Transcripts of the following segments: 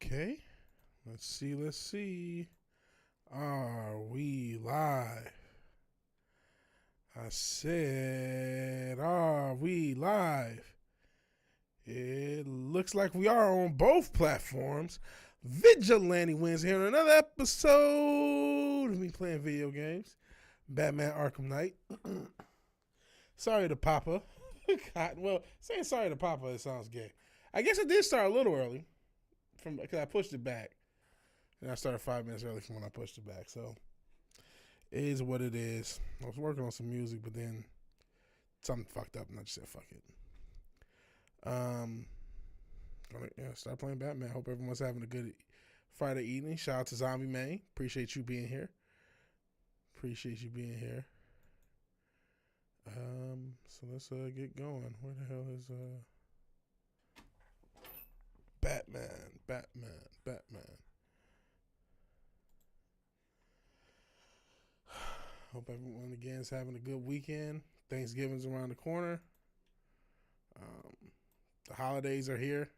Okay. Let's see. Are we live? I said, are we live? It looks like we are on both platforms. Vigilante wins here on another episode of me playing video games. Batman Arkham Knight. Sorry to Papa. God, well, saying sorry to Papa, it sounds gay. I guess it did start a little early because I pushed it back. And I started 5 minutes early from when I pushed it back. So it is what it is. I was working on some music, but then something fucked up and I just said, fuck it. Gonna start playing Batman. Hope everyone's having a good Friday evening. Shout out to Zombie Man. Appreciate you being here. So let's get going. Where the hell is Batman? Hope everyone again is having a good weekend. Thanksgiving's around the corner. The holidays are here.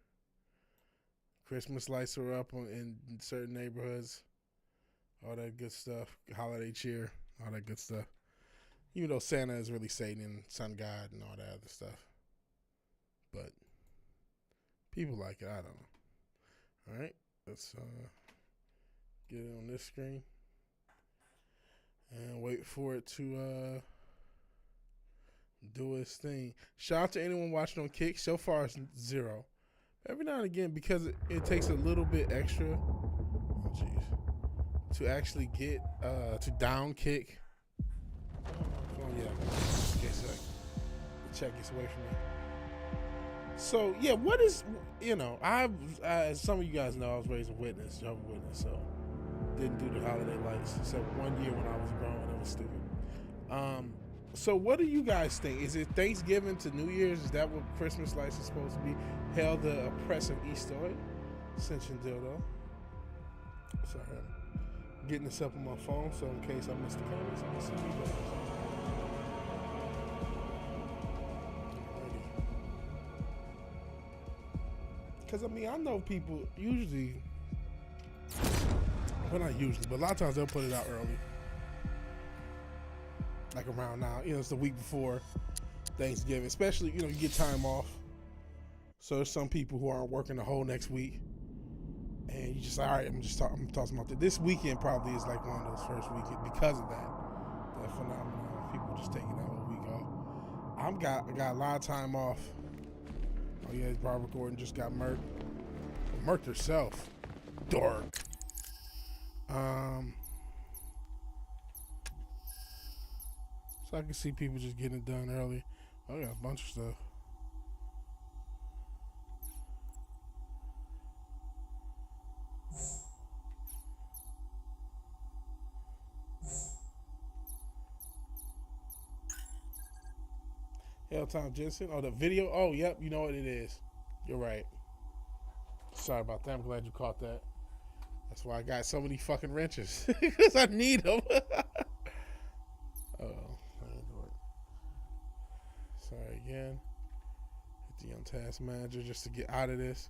Christmas lights are up in certain neighborhoods. All that good stuff. Holiday cheer. All that good stuff. Even though Santa is really Satan and Sun God and all that other stuff. But people like it. I don't know. All right. Let's get it on this screen. And wait for it to do its thing. Shout out to anyone watching on Kick. So far, it's 0. Every now and again, because it takes a little bit extra, to actually get to down kick. Oh yeah, okay, so the check gets away from me. So yeah, what is as some of you guys know, I was raised a witness, Jehovah's Witness, so didn't do the holiday lights except 1 year when I was growing. It was stupid. So what do you guys think? Is it Thanksgiving to New Year's? Is that what Christmas lights is supposed to be? Hell, the oppressive Easter Ascension dildo. Sorry, I'm getting this up on my phone, so in case I missed the comments, I can see you guys. Because I mean, I know people usually, well, not usually, but a lot of times they'll put it out early. Like around now, it's the week before Thanksgiving. Especially, you get time off. So there's some people who aren't working the whole next week, and you just all right. I'm talking about that. This weekend probably is like one of those first weekends because of that phenomenon. People just taking that whole week off. I got a lot of time off. Oh yeah, Barbara Gordon just got murked. Murked herself. Dark. So I can see people just getting it done early. I got a bunch of stuff. Helltime Jensen. Oh, the video. Oh, yep. You know what it is. You're right. Sorry about that. I'm glad you caught that. That's why I got so many fucking wrenches. Because I need them. Oh, I didn't do it. Sorry again. Hit the Task Manager just to get out of this.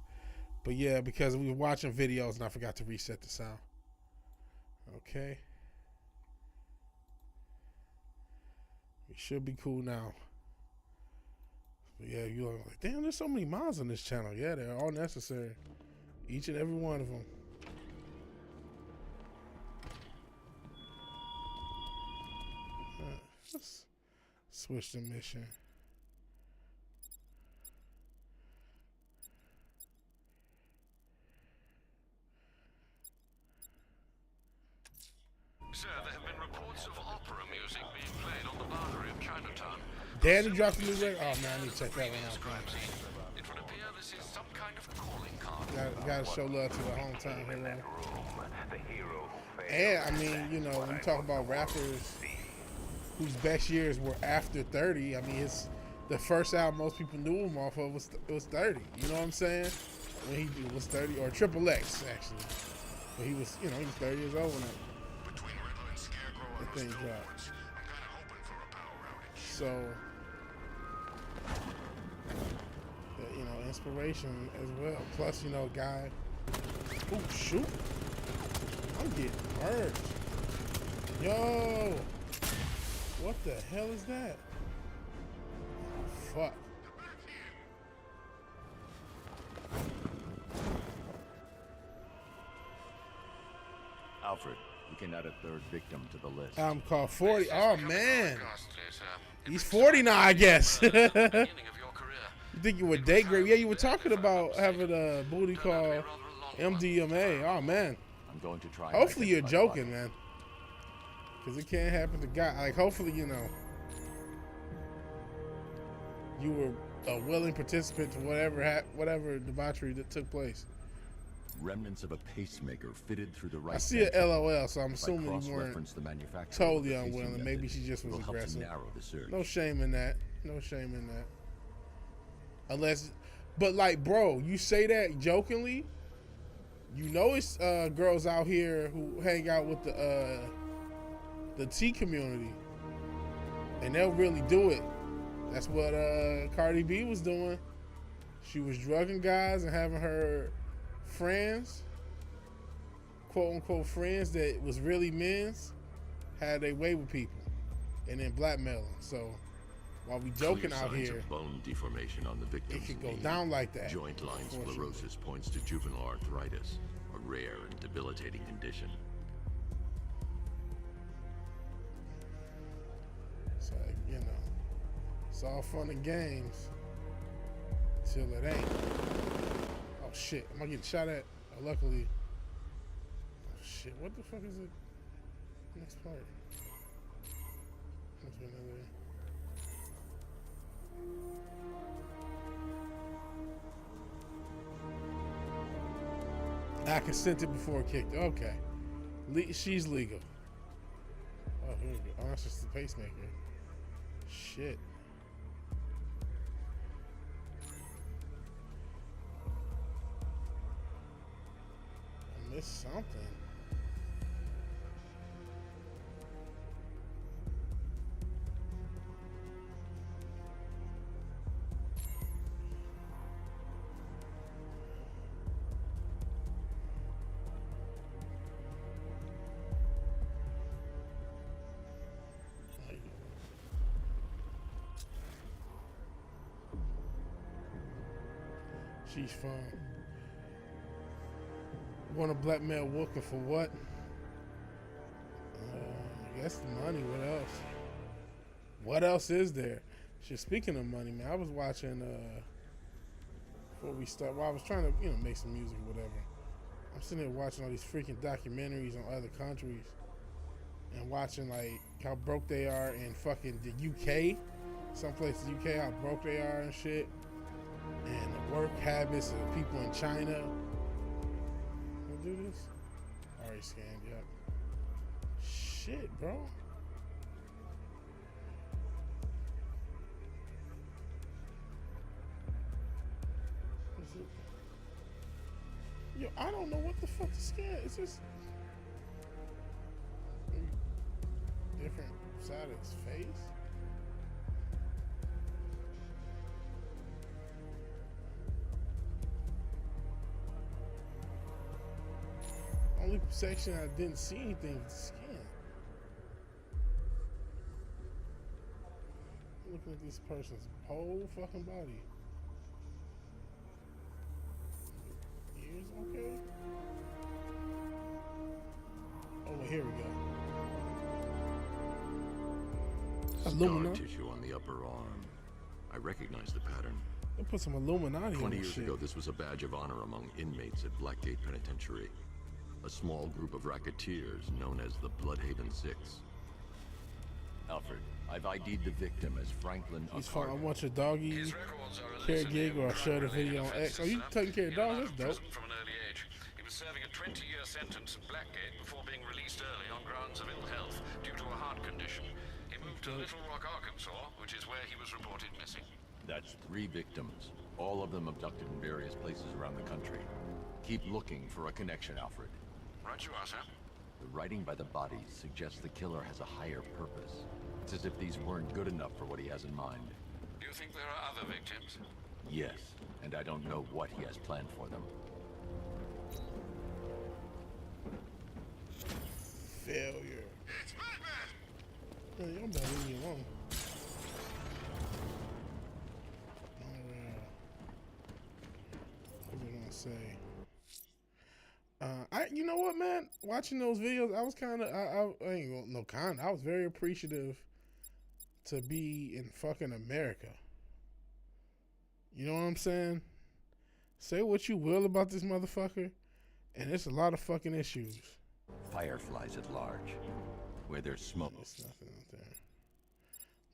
But yeah, because we were watching videos and I forgot to reset the sound. Okay. We should be cool now. But yeah, you're like, damn, there's so many mods on this channel. Yeah, they're all necessary. Each and every one of them. Let's switch the mission. Sir, there have been reports of opera music being played on the boundary of Chinatown. Daddy dropped the new record? Oh man, I need to check that one out. It would appear this is some kind of calling card. Gotta show love to the hometown hero. And I mean, when you talk about rappers whose best years were after 30, I mean, the first album most people knew him off of was 30. You know what I'm saying? When he was 30, or Triple X actually. But he was, he was 30 years old when that thing dropped. So, inspiration as well. Plus, guy Oh, shoot. I'm getting hurt. Yo. What the hell is that? Oh, fuck. Alfred, you can add a third victim to the list. I'm called 40. Oh, man. He's 40 now, I guess. You think you would date great? Yeah, you were talking about having a booty call MDMA. Oh, man. I'm going to try. Hopefully you're joking, man. Because it can't happen to guys. Like, hopefully, you know, you were a willing participant to whatever debauchery that took place. Remnants of a pacemaker fitted through the right. I see a LOL, so I'm assuming you weren't the totally unwilling. Maybe she just was aggressive. No shame in that. No shame in that. Unless, but like, bro, you say that jokingly. You know it's girls out here who hang out with the T community, and they'll really do it. That's what Cardi B was doing. She was drugging guys and having her friends, quote unquote friends that was really men's, had their way with people, and then blackmailing. So while we joking out here, bone deformation on the victim's it could go down like that. Joint line sclerosis points to juvenile arthritis, a rare and debilitating condition. So, you know, it's all fun and games till it ain't. Oh shit, am I getting shot at? Oh, luckily. Oh shit, what the fuck is it? Next part. Must be another. I consented before it kicked. Okay. She's legal. Oh, here we go. Oh, that's just the pacemaker. Shit. I missed something. She's fine. Want to blackmail Walker for what? I guess the money. What else? What else is there? Shit, speaking of money, man, I was watching before we start. Well, I was trying to, make some music or whatever. I'm sitting there watching all these freaking documentaries on other countries and watching like how broke they are in fucking the UK. Some places UK, how broke they are and shit. And the work habits of people in China. We'll do this? Already scanned, yep. Shit, bro. Is it? Yo, I don't know what the fuck to scan. It's just different side of his face. Only section I didn't see anything to scan. I'm looking at this person's whole fucking body. Ears okay? Oh, well, here we go. Scar tissue on the upper arm. I recognize the pattern. They put some Illuminati 20 on this years shit. ago, this was a badge of honor among inmates at Blackgate Penitentiary. A small group of racketeers known as the Bloodhaven Six. Alfred, I've ID'd the victim as Franklin. He's fine. I want your doggy care gig, or I'll share the video on X. Oh, you taking care of dogs? That's dope. From an early age. He was serving a 20-year sentence at Blackgate before being released early on grounds of ill health due to a heart condition. He moved to Little Rock, Arkansas, which is where he was reported missing. That's 3 victims, all of them abducted in various places around the country. Keep looking for a connection, Alfred. Right you are, sir. The writing by the bodies suggests the killer has a higher purpose. It's as if these weren't good enough for what he has in mind. Do you think there are other victims? Yes, and I don't know what he has planned for them. failure. It's Batman! Man, y'all better leave me alone. What was I gonna say? You know what, man? Watching those videos, I was kind of, I ain't gonna, no kind. I was very appreciative to be in fucking America. You know what I'm saying? Say what you will about this motherfucker, and there's a lot of fucking issues. Fireflies at large. Where there's smoke. There's nothing out there.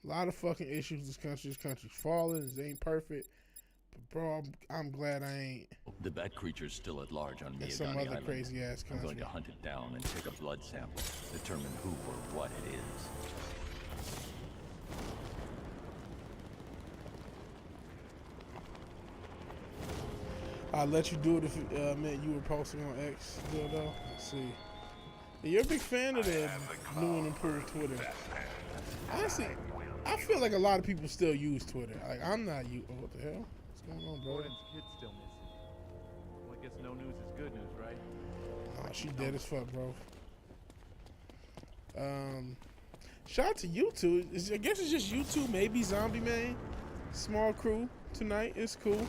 A lot of fucking issues. This country's falling. It ain't perfect. But bro, I'm glad I ain't. The bat creature's still at large on It's some Miagani other Island. crazy ass I'm country. going to hunt it down and take a blood sample, determine who or what it is. I'll let you do it if it meant you were posting on X, though. Let's see. You're a big fan of the new and improved Twitter. Honestly, I feel like a lot of people still use Twitter. Like, I'm not you. Oh, what the hell? What's going on, bro? Gordon's kid's still missing. Well, I guess no news is good news, right? Nah, she dead as fuck, bro. Shout out to YouTube. I guess it's just YouTube, maybe Zombie Man. Small crew tonight. It's cool.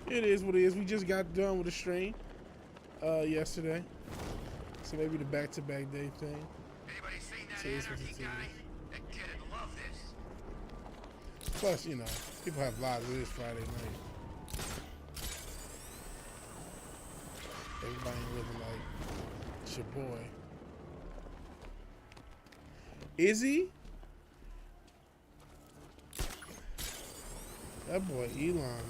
It is what it is. We just got done with the stream yesterday. So maybe the back-to-back day thing. Anybody seen that So it's what anarchy it guy? is. That kid'd love this. Plus, you know, people have lives. It is Friday night. Everybody ain't living like it's your boy. Is he? That boy Elon, man.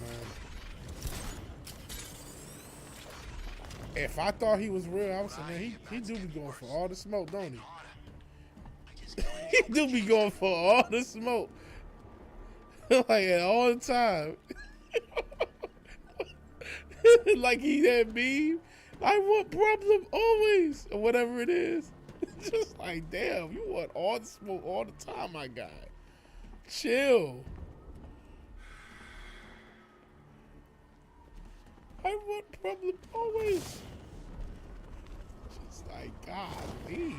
If I thought he was real, I would say, man, he do be going for all the smoke, don't he? He do be going for all the smoke. Like, all the time. Like he that meme. Like, what problem? Always. Or whatever it is. Just like, damn, you want all the smoke all the time, my guy. Chill. I want problem always. Just like, golly.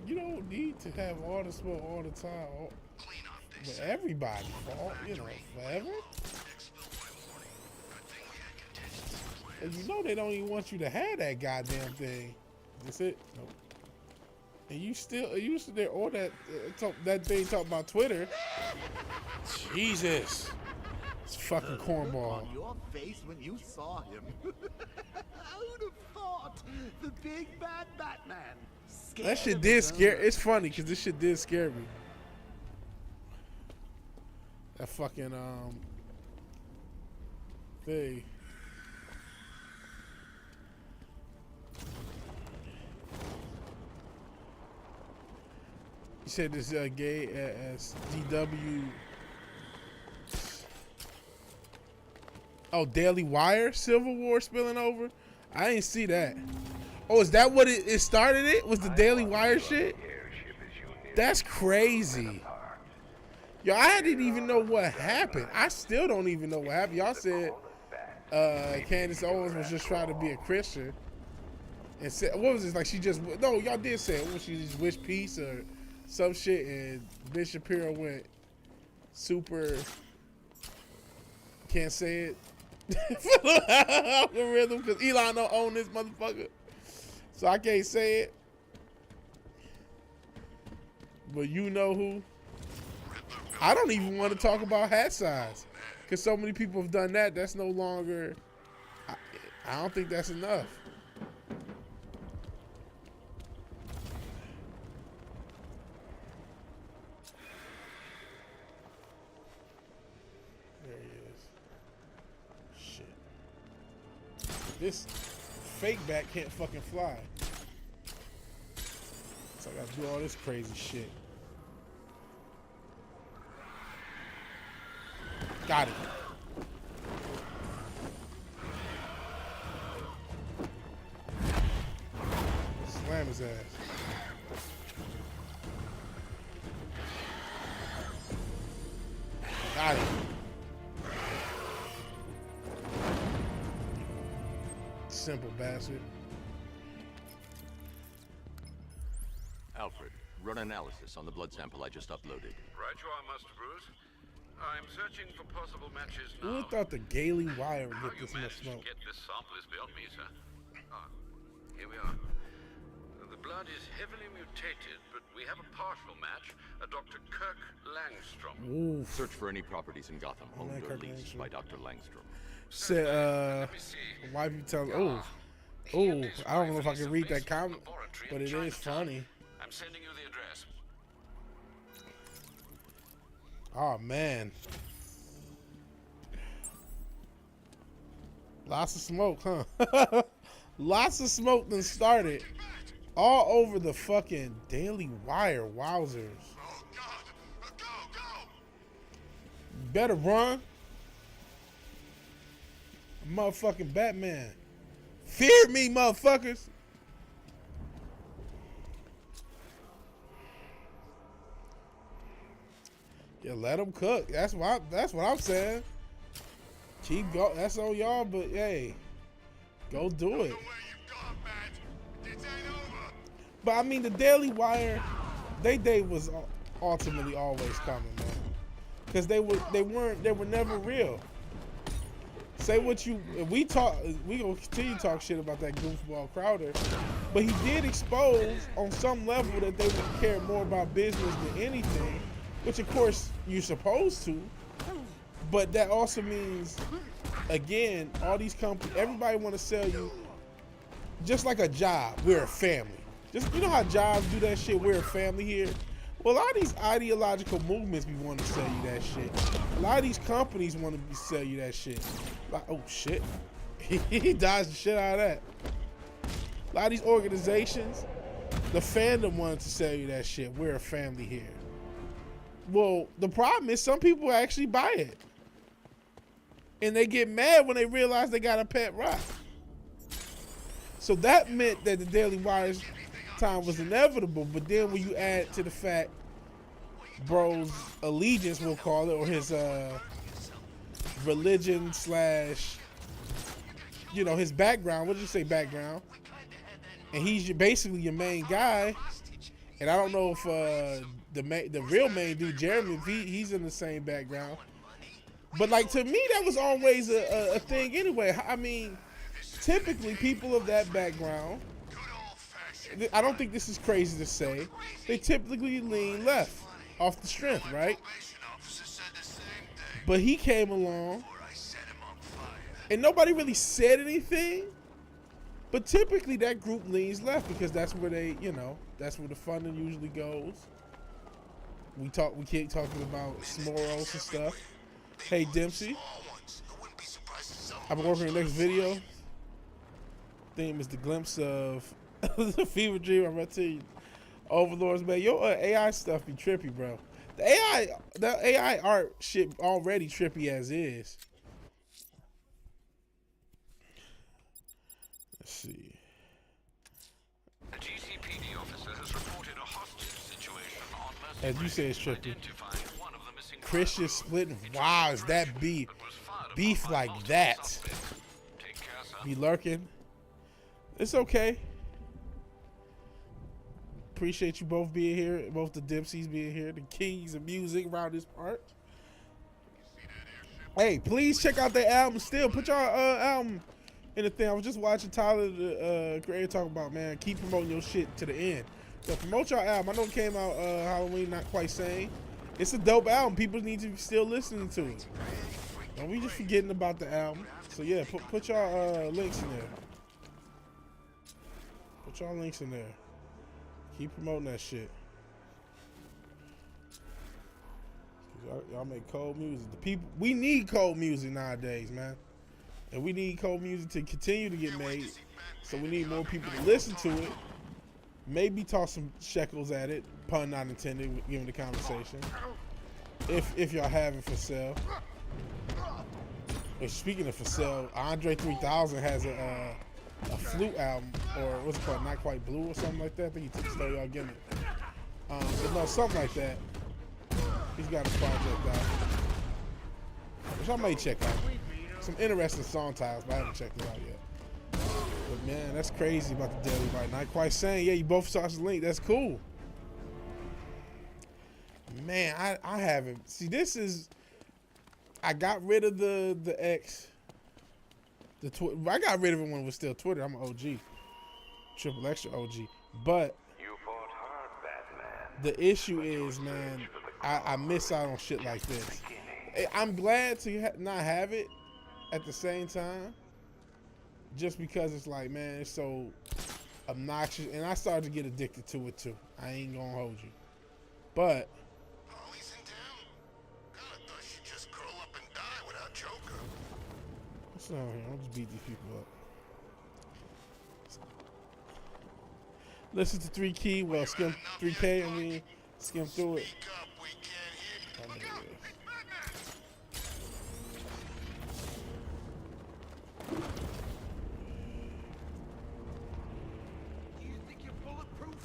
You don't need to have all the smoke all the time. Clean up, they But said. everybody fault, you know, forever. Exfil by morning. Good thing we had contingency plans. And you know they don't even want you to have that goddamn thing. That's it. Nope. And you still there or that that thing talking about Twitter. Jesus. It's fucking cornball. On your face when you saw him. Who'd have thought? The big bad Batman. That shit did scare. It's funny because this shit did scare me. That fucking thing. You said this gay as DW. Oh, Daily Wire Civil War spilling over. I ain't see that. Oh, is that what it started? It was the Daily Wire shit. That's crazy. Yo, I didn't even know what happened. I still don't even know what happened. Y'all said Candace Owens was just trying to be a Christian. And said, what was this? Like she just, no, y'all did say it. What, she just wished peace or some shit. And Ben Shapiro went super, can't say it. Algorithm, because Elon don't own this motherfucker. So I can't say it. But you know who? I don't even want to talk about hat size. Because so many people have done that. That's no longer, I don't think that's enough. There he is. Shit. This fake bat can't fucking fly. So I gotta do all this crazy shit. Got it. Slam his ass. Got it. simple bastard. Alfred, run analysis on the blood sample I just uploaded. Right you are, Master Bruce. I'm searching for possible matches Who now. would thought the Daily Wire would How get you this much managed to smoke? get this sample is beyond me, sir. Ah, here we are. The blood is heavily mutated, but we have a partial match, a Dr. Kirk Langstrom. Ooh. Search for any properties in Gotham owned like or Kirk leased Langstrom. by Dr. Langstrom. Said, Let me see. why you tell? He Oh, and his I don't know wife if I lease a can read that basement comment, laboratory but in it is Chinatown. funny. I'm sending you the address. Oh man, lots of smoke, huh? Lots of smoke done started all over the fucking Daily Wire. Wowzers! Oh, God. Go! Better run, motherfucking Batman. Fear me, motherfuckers. Yeah, let them cook. That's what I'm saying. Keep go. That's on y'all, but hey, go do it. Where you gone, Matt? This ain't over. But I mean, the Daily Wire, they day was ultimately always coming, man. Because they were never real. Say what you, we gonna continue to talk shit about that goofball Crowder, but he did expose on some level that they would care more about business than anything, which of course you're supposed to, but that also means, again, all these companies, everybody want to sell you, just like a job, we're a family. Just, you know how jobs do that shit, we're a family here? Well, a lot of these ideological movements be wanting to sell you that shit. A lot of these companies want to sell you that shit. Like, oh shit, he dodged the shit out of that. A lot of these organizations, the fandom wanted to sell you that shit. We're a family here. Well, the problem is some people actually buy it. And they get mad when they realize they got a pet rock. So that meant that the Daily Wire's time was inevitable, but then when you add to the fact bro's allegiance, we'll call it, or his religion slash, you know, his background, what did you say, background? And he's basically your main guy. And I don't know if the real main dude, Jeremy, if he's in the same background. But like, to me, that was always a thing anyway. I mean, typically people of that background, I don't think this is crazy to say, they typically lean left off the strength, right? But he came along and nobody really said anything, but typically that group leans left because that's where they, you know, that's where the funding usually goes. We keep talking about Smoros and stuff. Hey Dempsey, I've been working on the next video. Theme is the glimpse of the fever dream. I'm gonna tell you, Overlords, man. Your AI stuff be trippy, bro. The AI art shit already trippy as is. Let's see. A GCPD officer has reported a hostage situation on Mercy As you say, it's trippy. identifying one of the missing Christian splitting. Wow, is that beef? Beef like that. Take care, sir. Be lurking. It's okay. Appreciate you both being here, both the Dempseys being here, the kings of music around this part. Hey, please check out their album still. Put your album in the thing. I was just watching Tyler, the creator, talk about, man, keep promoting your shit to the end. So promote your album. I know it came out Halloween, not quite sane. It's a dope album. People need to be still listening to it. Don't be just forgetting about the album. So yeah, put your links in there. Put y'all links in there. Keep promoting that shit. Y'all make cold music. The people, we need cold music nowadays, man. And we need cold music to continue to get made. So we need more people to listen to it. Maybe toss some shekels at it, pun not intended, given the conversation. If y'all have it for sale. But speaking of for sale, Andre 3000 has a flute album, or what's it called, Not Quite Blue or something like that. I think he stole y'all gimmick. But no, something like that. He's got a project out, which I may check out. Some interesting song titles, but I haven't checked it out yet. But man, that's crazy about the Daily Wire. Not quite saying, yeah, you both saw the link. That's cool. Man, I haven't. See, this is. I got rid of the X. I got rid of it when it was still Twitter. I'm an OG. Triple extra OG. But the issue is, man, I miss out on shit like this. I'm glad to not have it at the same time. Just because it's like, man, it's so obnoxious. And I started to get addicted to it too. I ain't gonna hold you. But Holly's in town? Kinda thought she'd just curl up and die without Joker. what's on here? I'll just beat these people up. Listen to 3 Key. Well, skim 3K. I mean, skim through it. Speak up, we can't hear you. I Look know out! it is. Do you think you're bulletproof?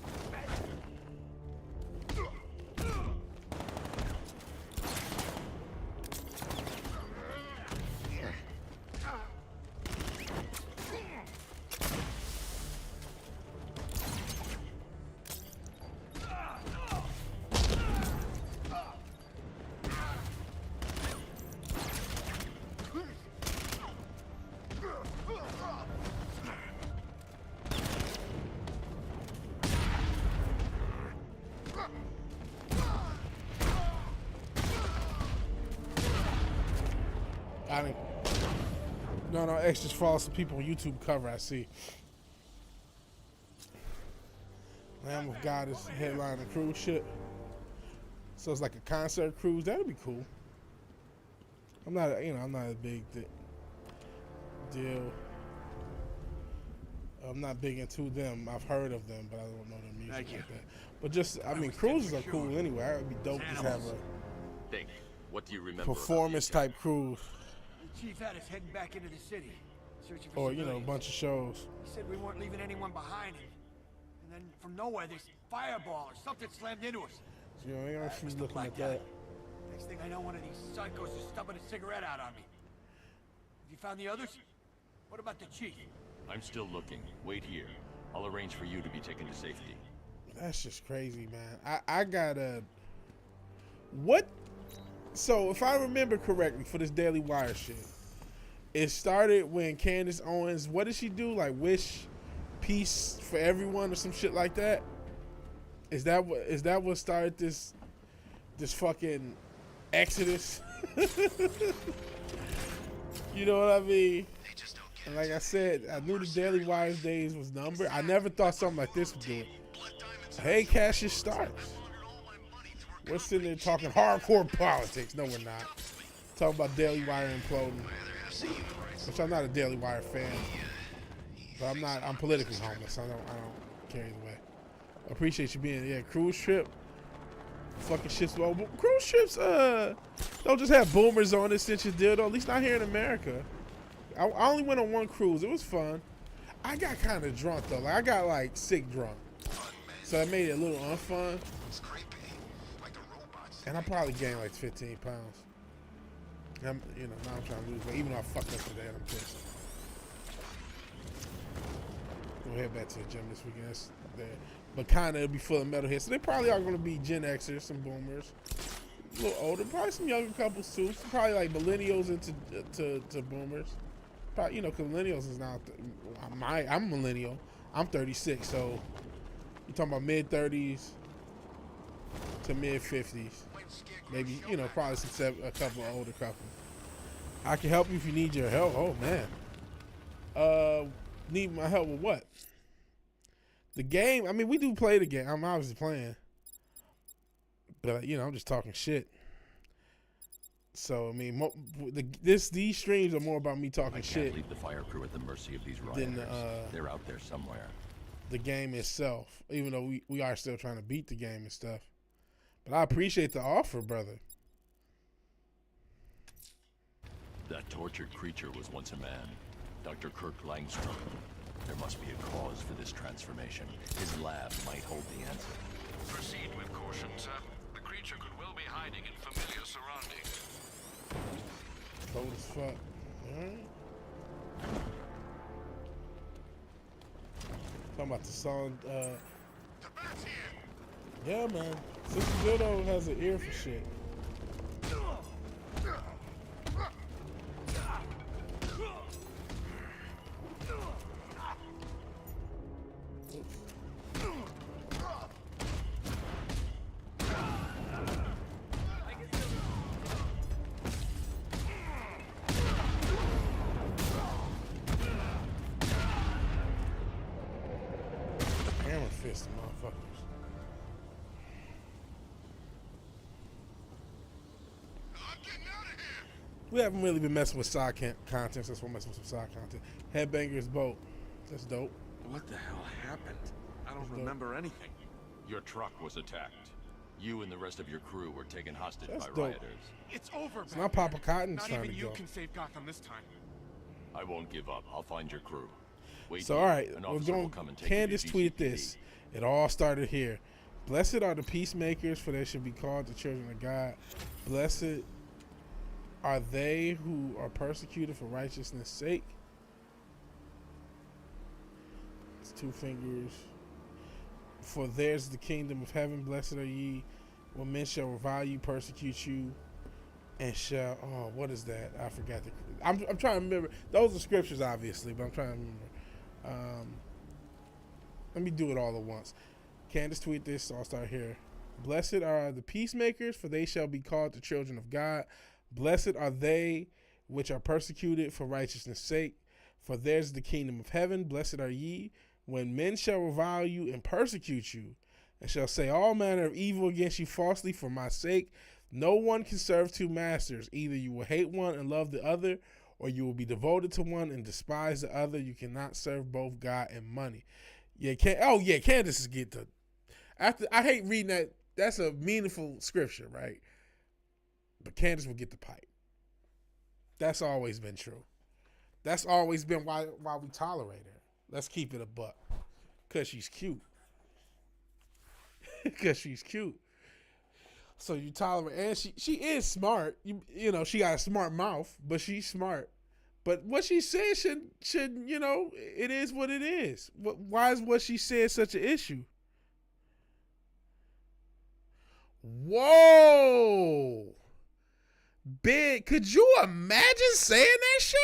I didn't. No, X just follows some people on YouTube cover. I see. Lamb of God is headlining a cruise ship. So it's like a concert cruise. That'd be cool. I'm not a big deal. I'm not big into them. I've heard of them, but I don't know their music like that. But just, I mean, cruises are cool anyway. It'd be dope to just have a Think, what do you remember? performance type cruise, The chief had us heading back into the city, searching for or civilians. a bunch of shows. He said we weren't leaving anyone behind, and then from nowhere this fireball or something slammed into us. So, ain't gonna Must be have looking at blacked out. that. Next thing I know, one of these psychos is stubbing a cigarette out on me. Have you found the others? What about the chief? I'm still looking. Wait here. I'll arrange for you to be taken to safety. That's just crazy, man. I gotta. What? So, if I remember correctly, for this Daily Wire shit, it started when Candace Owens. What did she do? Like wish peace for everyone or some shit like that? Is that what started this fucking exodus? You know what I mean? And like I said, I knew the Daily Wire's days was numbered. I never thought something like this would do it. Hey, Cassius Starks. We're sitting there talking hardcore politics. No, we're not. Talking about Daily Wire imploding. Which I'm not a Daily Wire fan. But I'm politically homeless. I don't care either way. I appreciate you being, cruise trip. Fucking ships. Well, cruise ships, don't just have boomers on it since you did, at least not here in America. I only went on one cruise. It was fun. I got kind of drunk though. Like I got like sick drunk, so that made it a little unfun. And I probably gained like 15 pounds. Now I'm trying to lose weight. Even though I fucked up today, and I'm pissed. We'll head back to the gym this weekend. That's there, but kind of it'll be full of metalheads. So they probably are going to be Gen Xers, some boomers, a little older, probably some younger couples too. Some probably like millennials into to boomers. Probably, because millennials is now. I'm a millennial. I'm 36, so you're talking about mid 30s to mid 50s. Maybe probably a couple of older couples. I can help you if you need your help. Oh man. Need my help with what? The game. I mean, we do play the game. I'm obviously playing, but I'm just talking shit. So I mean, these streams are more about me talking shit. I can't leave the fire crew at the mercy of these rioters. They're out there somewhere. The game itself, even though we are still trying to beat the game and stuff. But I appreciate the offer, brother. That tortured creature was once a man, Dr. Kirk Langstrom. There must be a cause for this transformation. His lab might hold the answer. Proceed with caution, sir. The creature could well be hiding in familiar surroundings. Cold as fuck. Alright. Talking about the song. The bat's here. Yeah, man. Sister Dildo has an ear for shit. Hammer fist, motherfuckers. I'm getting out of here. We haven't really been messing with side content, so we're messing with some side content. Headbanger's boat. That's dope. What the hell happened? I don't dope. remember anything. Your truck was attacked. You and the rest of your crew were taken hostage That's by dope. rioters. It's over, It's not Papa Cotton's Not trying even to you go. can save Gotham this time. I won't give up. I'll find your crew. Wait, So, all right, an we're officer will going. come and take Candace you to tweeted GCPD. this. It all started here. Blessed are the peacemakers, for they should be called the children of God. Blessed are they who are persecuted for righteousness' sake. It's two fingers. For theirs is the kingdom of heaven. Blessed are ye when men shall revile you, persecute you, and shall. Oh, what is that? I forgot. I'm trying to remember. Those are scriptures, obviously, but I'm trying to remember. Let me do it all at once. Candace tweeted this, so I'll start here. Blessed are the peacemakers, for they shall be called the children of God. Blessed are they which are persecuted for righteousness' sake, for theirs is the kingdom of heaven. Blessed are ye when men shall revile you and persecute you, and shall say all manner of evil against you falsely for my sake. No one can serve two masters. Either you will hate one and love the other, or you will be devoted to one and despise the other. You cannot serve both God and money. Yeah, Candace is get the. After I hate reading that. That's a meaningful scripture, right? But Candace will get the pipe. That's always been true. That's always been why we tolerate her. Let's keep it a buck, cause she's cute. Cause she's cute. So you tolerate, and she is smart. You know she got a smart mouth, but she's smart. But what she said should it is what it is. Why is what she said such an issue? Whoa, big! Could you imagine saying that shit?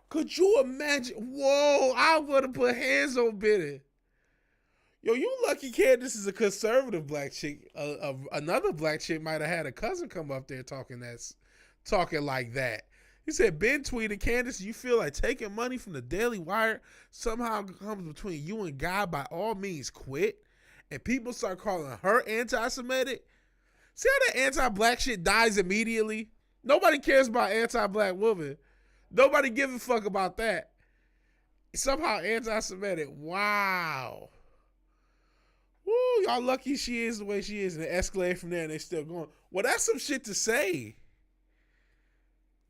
Could you imagine? Whoa, I would have put hands on Biddy. Yo, you lucky Candace is a conservative black chick. Another black chick might have had a cousin come up there talking like that. He said, Ben tweeted, Candace, you feel like taking money from the Daily Wire somehow comes between you and God, by all means quit. And people start calling her anti-Semitic. See how that anti-black shit dies immediately? Nobody cares about anti-black women. Nobody gives a fuck about that. Somehow anti-Semitic. Wow. Woo, y'all lucky she is the way she is. And it escalated from there and they still going. Well, that's some shit to say.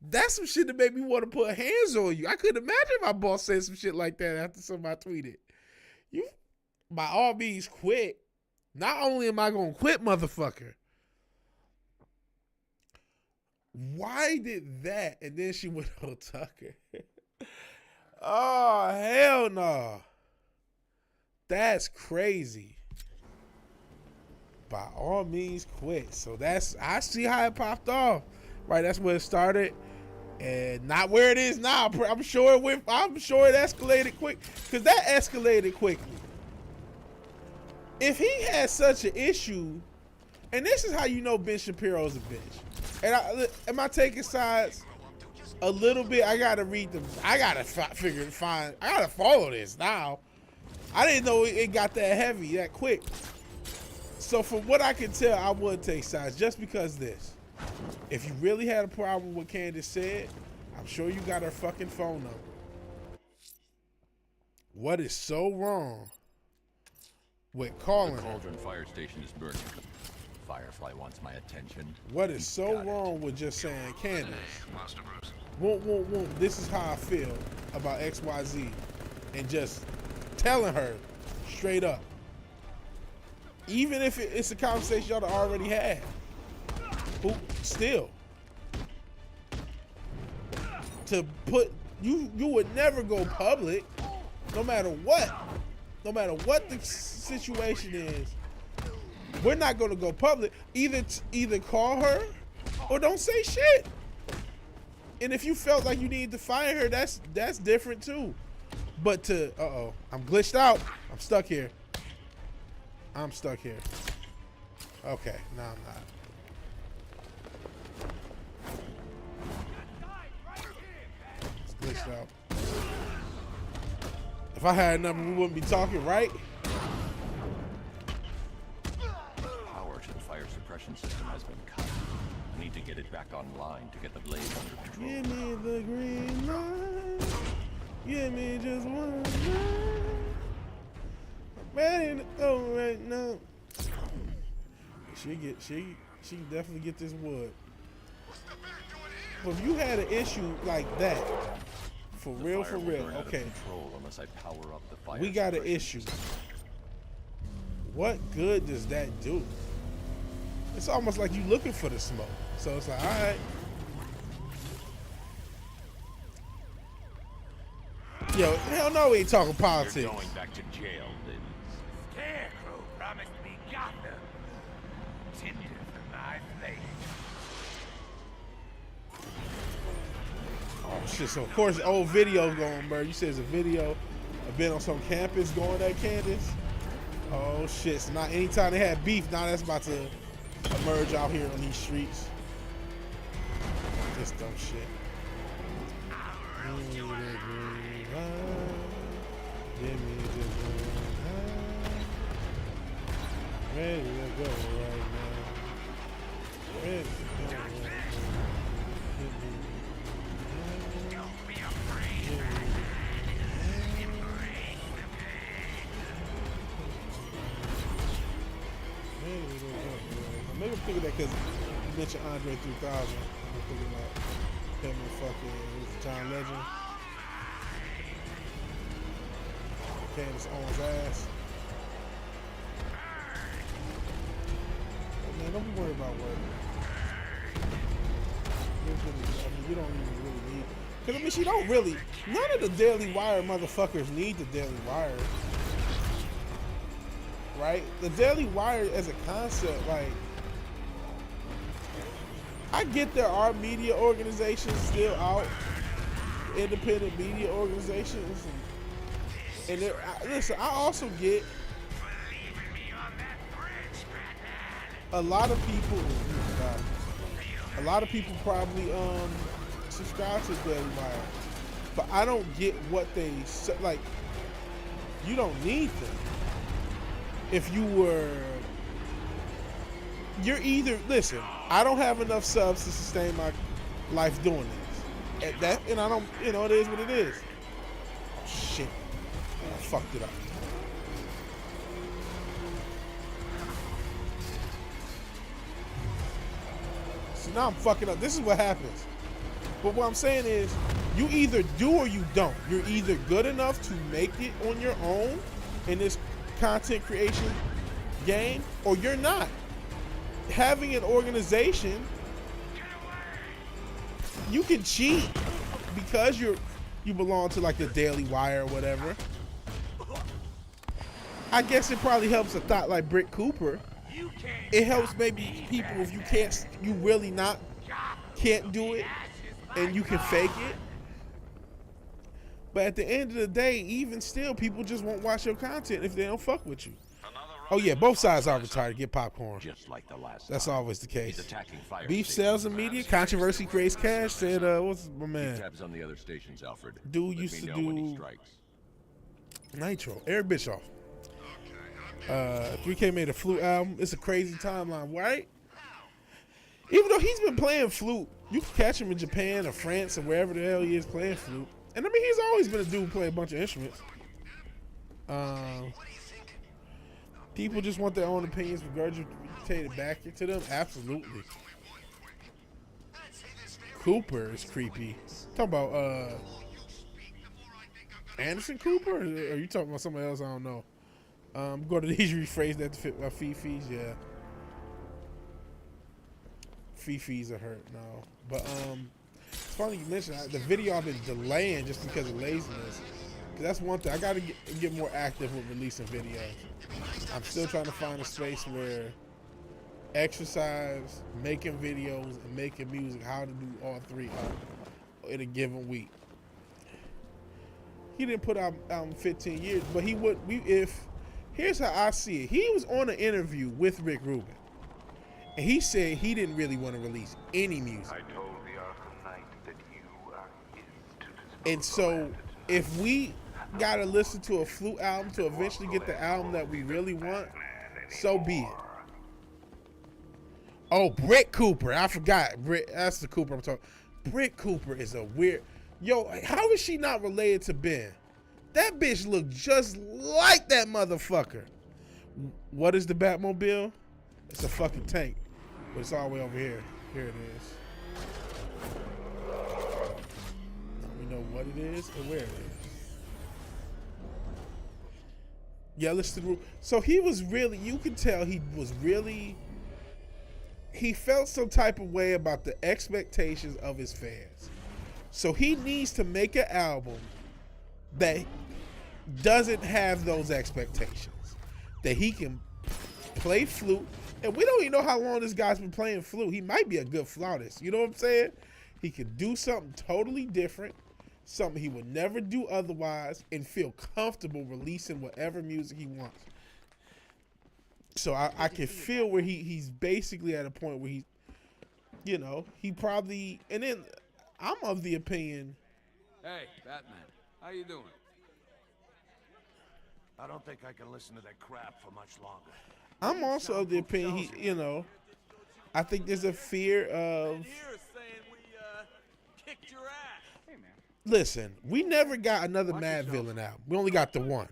That's some shit that made me want to put hands on you. I couldn't imagine my boss said some shit like that after somebody tweeted. You, by all means, quit. Not only am I going to quit, motherfucker. Why did that? And then she went on Tucker. Oh, hell no. That's crazy. By all means, quit. So I see how it popped off. Right, that's where it started. And not where it is now. I'm sure it escalated quick. Because that escalated quickly. If he had such an issue, and this is how you know Ben Shapiro's a bitch. And am I taking sides a little bit? I gotta read them. I gotta follow this now. I didn't know it got that heavy that quick. So from what I can tell, I would take sides just because this. If you really had a problem with what Candace said, I'm sure you got her fucking phone number. What is so wrong with calling The her? Cauldron fire station is burning. Firefly wants my attention. What is He's so got it. wrong with just saying, Candace, Master Bruce. this is how I feel about XYZ, and just telling her straight up. Even if it's a conversation y'all already had. Who still to put you would never go public no matter what the situation is, we're not gonna go public. Either call her or don't say shit. And if you felt like you needed to fire her, that's different too. But to I'm glitched out. I'm stuck here. Okay, no, I'm not. It's glitched out. If I had a number, we wouldn't be talking, right? Power to the fire suppression system has been cut. I need to get it back online to get the blaze under control. Give me the green light. Give me just one night. I'm ready to go right now. She can definitely get this wood. But if you had an issue like that, for real, okay. Unless I power up the fire We got an issue. What good does that do? It's almost like you looking for the smoke. So it's like, all right. Yo, hell no, we ain't talking politics. You're going back to jail, Liz. Scarecrow promised me Gotham. Tinder for my flame. Oh shit! So of course, old video going, bro. You said it's a video. I've been on some campus going at Candace. Oh shit! So now anytime they had beef, now that's about to emerge out here on these streets. Just dumb shit. Give me just one night. Ready to go right now. Ready to go right now. Don't be afraid. Maybe I'm thinking that because you mentioned Andre 3000. I'm thinking about him and fucking John Legend. Candace Owens' ass. But man, don't be worried about work. You don't even really need. Because I mean, she don't really. None of the Daily Wire motherfuckers need the Daily Wire. Right? The Daily Wire as a concept, like, I get there are media organizations still out, independent media organizations, and listen, I also get a lot of people probably subscribe to the Daily Wire, but I don't get what they say. Like, you don't need them. If you're either, listen, I don't have enough subs to sustain my life doing this. And I don't, it is what it is. Oh, shit. I fucked it up. So now I'm fucking up. This is what happens. But what I'm saying is, you either do or you don't. You're either good enough to make it on your own in this content creation game, or you're not. Having an organization, you can cheat because you belong to like the Daily Wire or whatever. I guess it probably helps a thought like Britt Cooper. It helps maybe people if you can't do it and you can fake it. But at the end of the day, even still, people just won't watch your content if they don't fuck with you. Oh yeah, both sides are retired. Get popcorn. Just like the last That's time. always the case. He's attacking fire Beef stations. sells in media. Controversy creates cash. Said, what's my Keep man? tabs on the other stations, Alfred. Dude Let used me to know when he do strikes. Nitro. Eric Bischoff. 3K made a flute album. It's a crazy timeline, right? Even though he's been playing flute, you can catch him in Japan or France or wherever the hell he is playing flute. And I mean, he's always been a dude who play a bunch of instruments. People just want their own opinions regurgitated back into them. Absolutely. Cooper is creepy. Talking about Anderson Cooper? Or are you talking about somebody else? I don't know. Go to these rephrase that to fit Fifi's, yeah. Fifi's are hurt now. But it's funny you mentioned the video I've been delaying just because of laziness. That's one thing. I got to get more active with releasing videos. I'm still trying to find a space where exercise, making videos, and making music, how to do all three in a given week. He didn't put out 15 years, but he would. Here's how I see it. He was on an interview with Rick Rubin, and he said he didn't really want to release any music. I told the Arkham Knight that you are his to dispose And so, if we gotta listen to a Flute album to eventually get the album that we really want, so be it. Oh, Britt Cooper. I forgot. That's the Cooper I'm talking. Britt Cooper is a weird. Yo, how is she not related to Ben? That bitch look just like that motherfucker. What is the Batmobile? It's a fucking tank. But it's all the way over here. Here it is. Now we know what it is and where it is. Yeah, listen to. So he was really, you can tell he was really, he felt some type of way about the expectations of his fans. So he needs to make an album that doesn't have those expectations. That he can play flute. And we don't even know how long this guy's been playing flute. He might be a good flautist. You know what I'm saying? He can do something totally different. Something he would never do otherwise. And feel comfortable releasing whatever music he wants. So I can feel where he's basically at a point where he, you know, he probably, and then I'm of the opinion. Hey, Batman, how you doing? I don't think I can listen to that crap for much longer. I'm also of the opinion he, you know, I think there's a fear of. Kicked your ass. Hey man. Listen, we never got another Mad Villain album. We only got the one.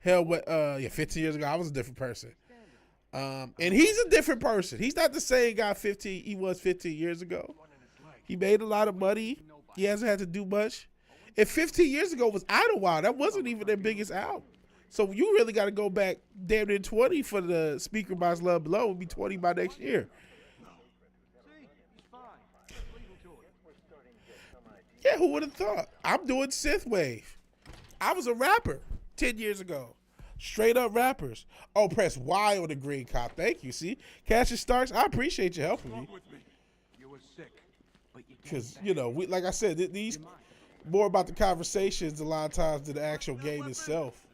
Hell, 15 years ago I was a different person. And he's a different person. He's not the same guy he was 15 years ago. He made a lot of money. He hasn't had to do much. And 15 years ago was Idlewild. That wasn't even their biggest album. So you really got to go back damn near 20 for the Speaker Box Love Below. It'll be 20 by next year. Yeah, who would have thought? I'm doing synthwave. I was a rapper 10 years ago. Straight up rappers. Oh, press Y on the green cop. Thank you. See, Cassius Starks, I appreciate you helping me. You were sick, but you Because, you know, we, like I said, these more about the conversations a lot of times than the actual game itself.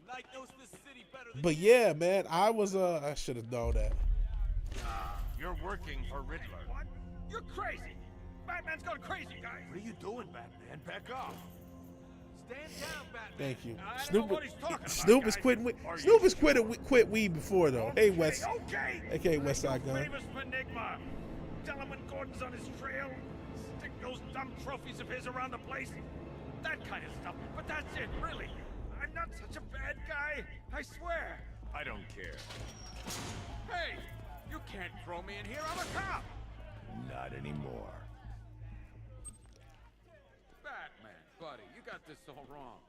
But yeah, man, I should have known that. You're working for Riddler. What? You're crazy. Batman's gone crazy, guys. What are you doing, Batman? Back off. Stand down, Batman. Thank you. I don't know what he's talking about, Snoop is guys. quitting. Snoop has quit weed before though. Hey West. Okay. Okay, West Side Gun. Famous Enigma. Tell him when Gordon's on his trail. Stick those dumb trophies of his around the place. That kind of stuff. But that's it, really. I'm not such a bad guy. I swear. I don't care. Hey, you can't throw me in here. I'm a cop. Not anymore. Batman, buddy, you got this all wrong.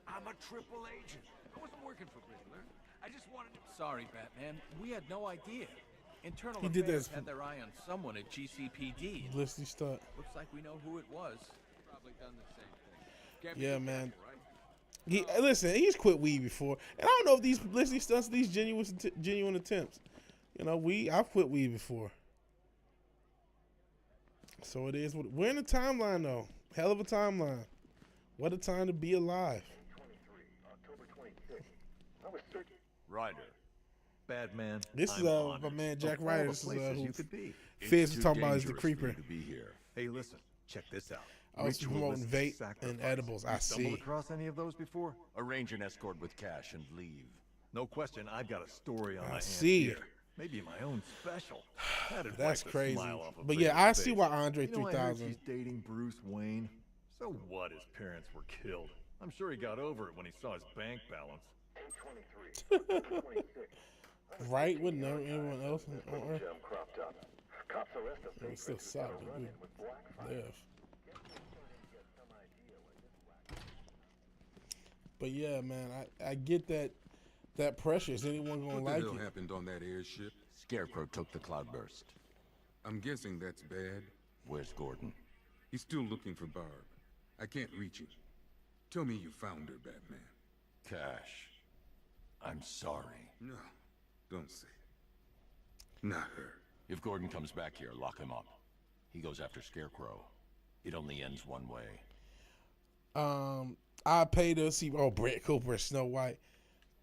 I'm a triple agent. I wasn't working for Riddler. I just wanted to... Sorry, Batman. We had no idea. Internal He did Affairs this. had their eye on someone at GCPD. Publicity stunt. Looks like we know who it was. Probably done the same thing. Can't be Yeah, too man. careful, right? Listen, he's quit weed before, and I don't know if these publicity stunts, these genuine attempts. You know, I've quit weed before. So it is. We're in a timeline though. Hell of a timeline. What a time to be alive. Ryder. Batman. This is my man Jack Ryder. This is who Fizz was talking about is the creeper. To be here. Hey, listen. Check this out. I was promoting vape and edibles. I see. Stumbled across any of those before? Arrange an escort with cash and leave. No question. I've got a story on my hands see. here. Maybe my own special. That'd That's wipe the crazy. smile off a But yeah, pretty I see face. why Andre You know, I heard 3000. she's dating Bruce Wayne. So what? His parents were killed. I'm sure he got over it when he saw his bank balance. Right with no anyone else on Earth. It still suck, but we live. But yeah, man, I get that pressure. Is anyone gonna What the like hell it? happened on that airship? Scarecrow took the cloudburst. I'm guessing that's bad. Where's Gordon? He's still looking for Barb. I can't reach him. Tell me you found her, Batman. Cash, I'm sorry. No, don't say it. Not her. If Gordon comes back here, lock him up. He goes after Scarecrow. It only ends one way. I paid to see Brett Cooper, Snow White.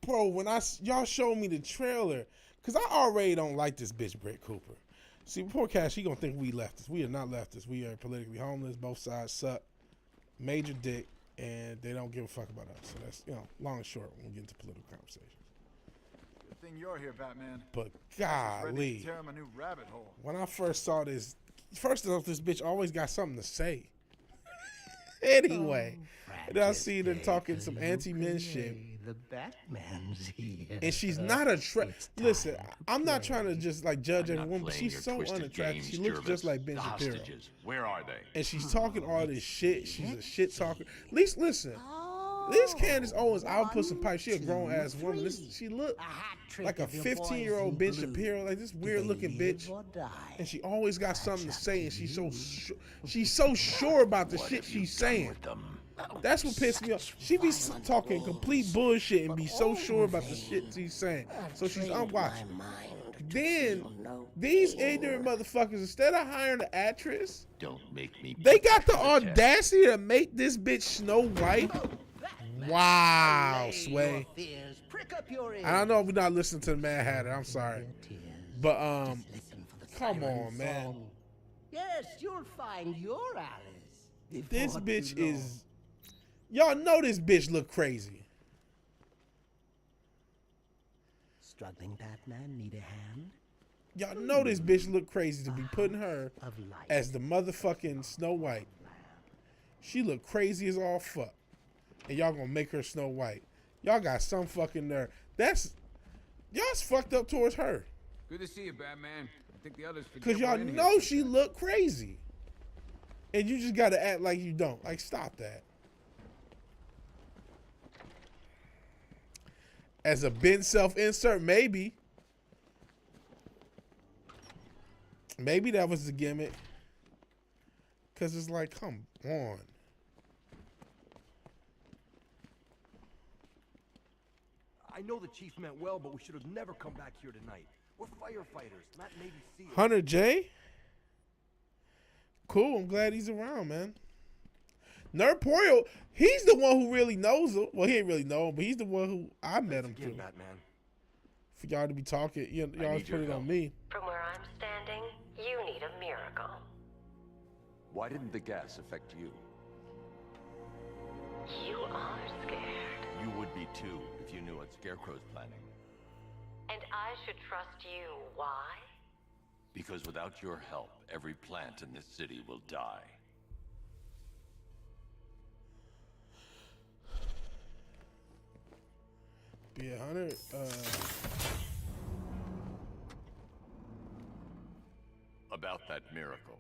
Bro, when y'all showed me the trailer, cause I already don't like this bitch Brett Cooper. See, poor Cash, he gonna think we leftists. We are not leftists. We are politically homeless. Both sides suck. Major dick, and they don't give a fuck about us. So that's, long and short when we get into political conversations. Good thing you're here, Batman. But Ready golly, to tear him a new rabbit hole. when I first saw this, first off, this bitch always got something to say. Anyway, and I see them talking some anti-men shit. The Batman's here. And she's not listen, I'm not trying to just like judge every woman, but she's so unattractive. She looks just like Ben Shapiro. Where are they? And she's talking all this shit. She's a shit talker. At least listen. This Candace Owens, I'll put some pipe. She a grown ass woman. She look like a 15-year-old Ben Shapiro, like this weird looking bitch. And she always got something to say, and she's so sure about the shit she's saying. That's what pissed me off. She be talking complete bullshit and be so sure about the shit she's saying. So she's unwatchable. Then these ignorant motherfuckers, instead of hiring an actress, Don't make me. they got the audacity to make this bitch Snow White. Wow, Sway. And I know we're not listening to the Mad Hatter. I'm sorry, but come on, man. Yes, you'll find your Alice. This bitch is. Y'all know this bitch look crazy. Struggling Batman need a hand? Y'all know this bitch look crazy to be putting her as the motherfucking Snow White. She look crazy as all fuck. And y'all gonna make her Snow White. Y'all got some fucking nerve. Y'all's fucked up towards her. Good to see you, Batman. I think the others forget. Cause y'all know she look crazy. And you just gotta act like you don't. Like, stop that. As a Ben self-insert, maybe. Maybe that was the gimmick. Cause it's like, come on. I know the chief meant well, but we should have never come back here tonight. We're firefighters, not Navy SEALs. Hunter J? Cool, I'm glad he's around, man. Nerdporio, he's the one who really knows him. Well, he ain't really know him, but he's the one who I met him through. Batman. For y'all to be talking, y'all always put it on me. From where I'm standing, you need a miracle. Why didn't the gas affect you? You are scared. You would be too if you knew what Scarecrow's planning. And I should trust you. Why? Because without your help, every plant in this city will die. Be 100. About that miracle.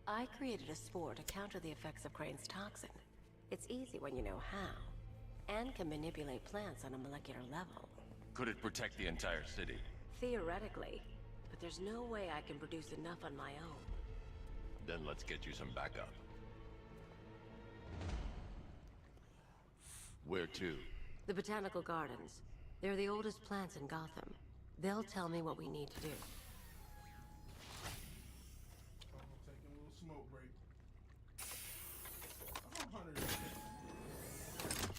I created a spore to counter the effects of Crane's toxin. It's easy when you know how, and can manipulate plants on a molecular level. Could it protect the entire city? Theoretically, but there's no way I can produce enough on my own. Then let's get you some backup. Where to? The Botanical Gardens. They're the oldest plants in Gotham. They'll tell me what we need to do. Taking a little smoke break.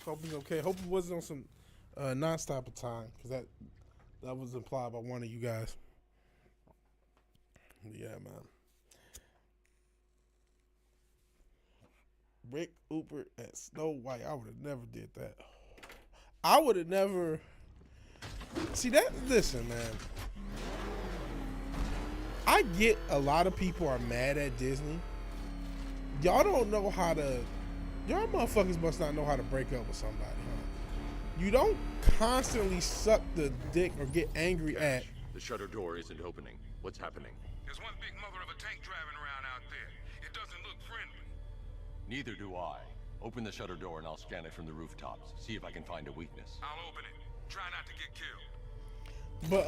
Hope he's okay. Hope he wasn't on some non-stop time, because that was implied by one of you guys. Yeah, man. Rick Hooper at Snow White. I would have never did that. I would have never. See that? Listen, man. I get a lot of people are mad at Disney. Y'all don't know how to. Y'all motherfuckers must not know how to break up with somebody, huh? You don't constantly suck the dick or get angry at. The shutter door isn't opening. What's happening? There's one big mother of a tank driving around out there. It doesn't look friendly. Neither do I. Open the shutter door and I'll scan it from the rooftops. See if I can find a weakness. I'll open it. Try not to get killed. But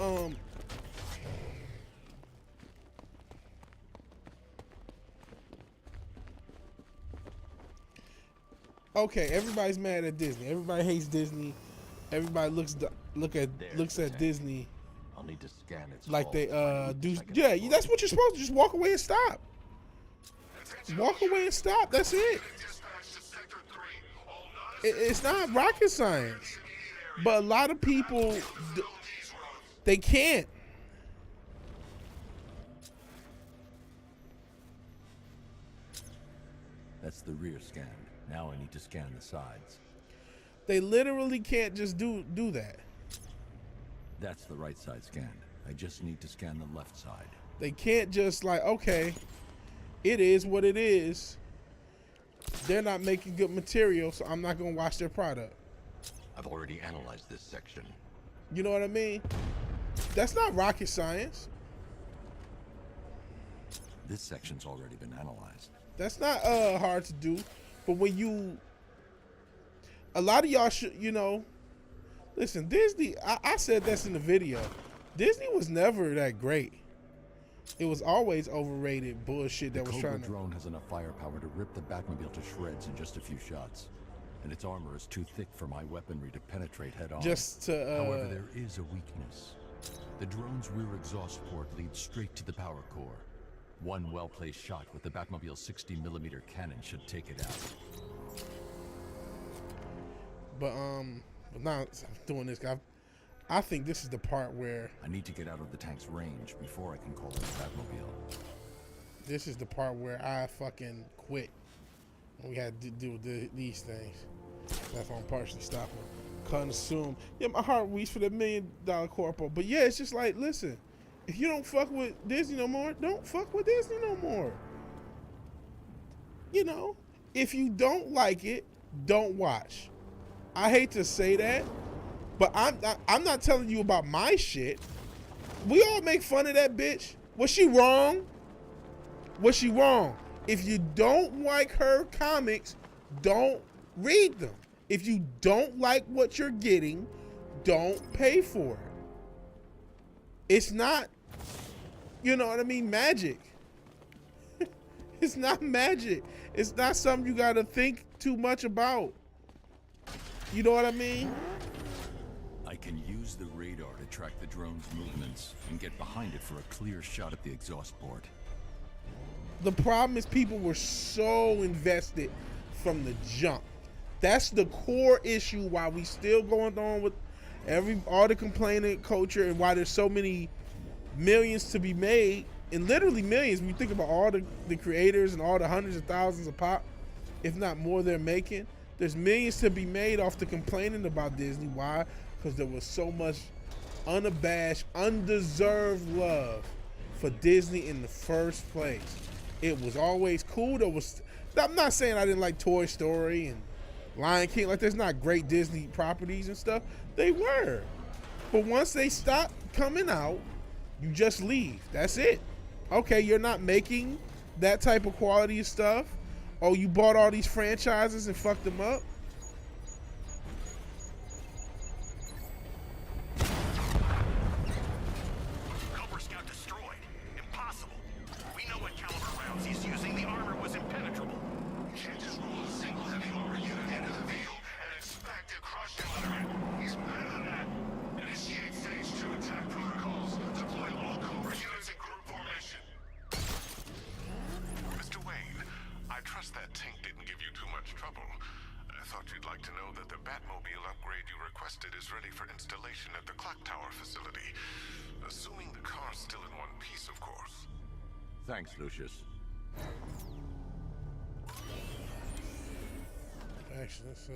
okay, everybody's mad at Disney. Everybody hates Disney. Everybody looks at Disney I'll need to scan its like hull. they do. Yeah, that's what you're supposed to. Just walk away and stop. Walk away and stop. That's it. It's not rocket science, but a lot of people they can't. That's the rear scanned. Now I need to scan the sides. They literally can't just do that. That's the right side scanned. I just need to scan the left side. They can't just like, okay, it is what it is. They're not making good material, so I'm not gonna watch their product. I've already analyzed this section. You know what I mean? That's not rocket science. This section's already been analyzed. That's not hard to do. But when you, a lot of y'all should, you know, listen, Disney, I said this in the video. Disney was never that great. It was always overrated bullshit that was trying to. The drone has enough firepower to rip the Batmobile to shreds in just a few shots. And its armor is too thick for my weaponry to penetrate head on. Just to, However, there is a weakness. The drone's rear exhaust port leads straight to the power core. One well-placed shot with the Batmobile's 60mm cannon should take it out. But now I'm doing this, I think this is the part where I need to get out of the tank's range before I can call it a Batmobile. This is the part where I fucking quit. We had to do these things. That's why I'm partially stopping. Consume. Yeah, my heart weeps for that $1 million corpo. But yeah, it's just like, listen, if you don't fuck with Disney no more, don't fuck with Disney no more. You know, if you don't like it, don't watch. I hate to say that, but I'm not telling you about my shit. We all make fun of that bitch. Was she wrong? Was she wrong? If you don't like her comics, don't read them. If you don't like what you're getting, don't pay for it. It's not, you know what I mean, magic. It's not magic. It's not something you gotta think too much about. You know what I mean? I can use the radar to track the drone's movements and get behind it for a clear shot at the exhaust port. The problem is people were so invested from the jump. That's the core issue why we still going on with all the complaining culture and why there's so many millions to be made, and literally millions when you think about all the creators and all the hundreds of thousands of pop, if not more, they're making. There's millions to be made off the complaining about Disney. Why? Because there was so much unabashed, undeserved love for Disney in the first place. It was always cool. I'm not saying I didn't like Toy Story and Lion King. Like, there's not great Disney properties and stuff. They were. But once they stopped coming out, you just leave. That's it. Okay, you're not making that type of quality of stuff. Oh, you bought all these franchises and fucked them up? Cobra Scout destroyed. Impossible. We know what caliber rounds he's using. The armor was impenetrable. You can't just roll a single heavy armor unit into the field and expect to crush him with it. He's better than that. Initiate stage 2 attack protocols. Deploy all Cobra units in group formation. Mr. Wayne, I trust that tank didn't give you too much trouble. I thought you'd like to know that the Batmobile upgrade you requested is ready for installation at the clock tower facility. Assuming the car's still in one piece, of course. Thanks, Lucius. Actually, that's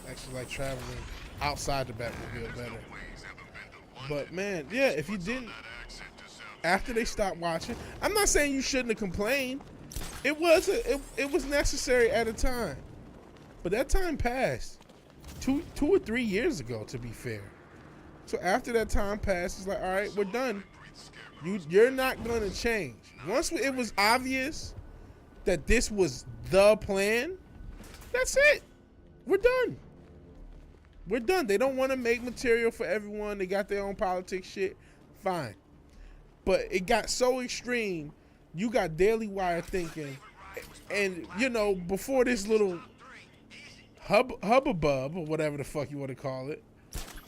actually like traveling outside the Batmobile better. But man, yeah, if you didn't, after they stopped watching, I'm not saying you shouldn't have complained. It was necessary at a time, but that time passed 2 or 3 years ago, to be fair. So after that time passed, it's like, all right, we're done. You're not gonna change. Once it was obvious that this was the plan, that's it. We're done. We're done. They don't want to make material for everyone. They got their own politics shit. Fine. But it got so extreme. You got Daily Wire thinking, and you know, before this little hubbub or whatever the fuck you want to call it.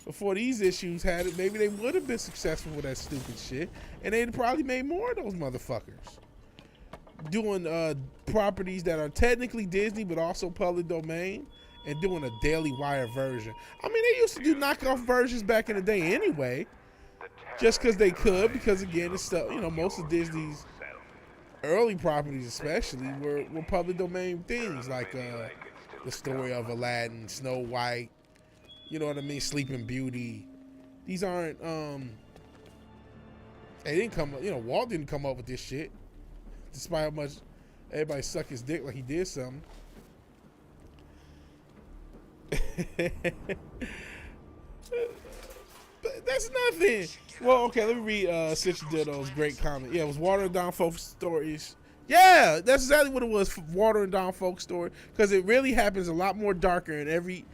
Before these issues had it, maybe they would have been successful with that stupid shit, and they'd probably made more of those motherfuckers. Doing properties that are technically Disney but also public domain, and doing a Daily Wire version. I mean, they used to do knockoff versions back in the day anyway, just because they could, because again, it's stuff, you know, most of Disney's early properties especially were public domain things, like the story of Aladdin, Snow White, you know what I mean, Sleeping Beauty. These aren't, they didn't come, you know, Walt didn't come up with this shit, despite how much everybody sucked his dick like he did something. But that's nothing. Well, okay, let me read Citadil's great comment. Yeah, it was watering down folk stories. Yeah, that's exactly what it was, watering down folk story, because it really happens a lot more darker in every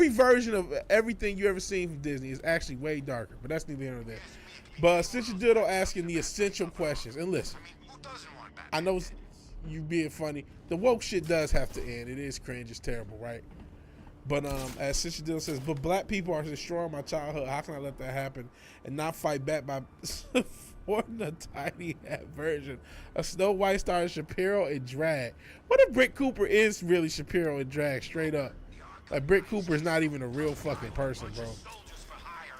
version of everything you ever seen from Disney is actually way darker. But that's neither here nor there. But Citadel asking the essential questions. And listen, I know you being funny. The woke shit does have to end. It is cringe. It's terrible, right? But as Citadel says, but black people are destroying my childhood. How can I let that happen and not fight back by supporting a tiny hat version of Snow White starring Shapiro in drag? What if Britt Cooper is really Shapiro in drag, straight up? Like, Britt Cooper is not even a real fucking person, bro.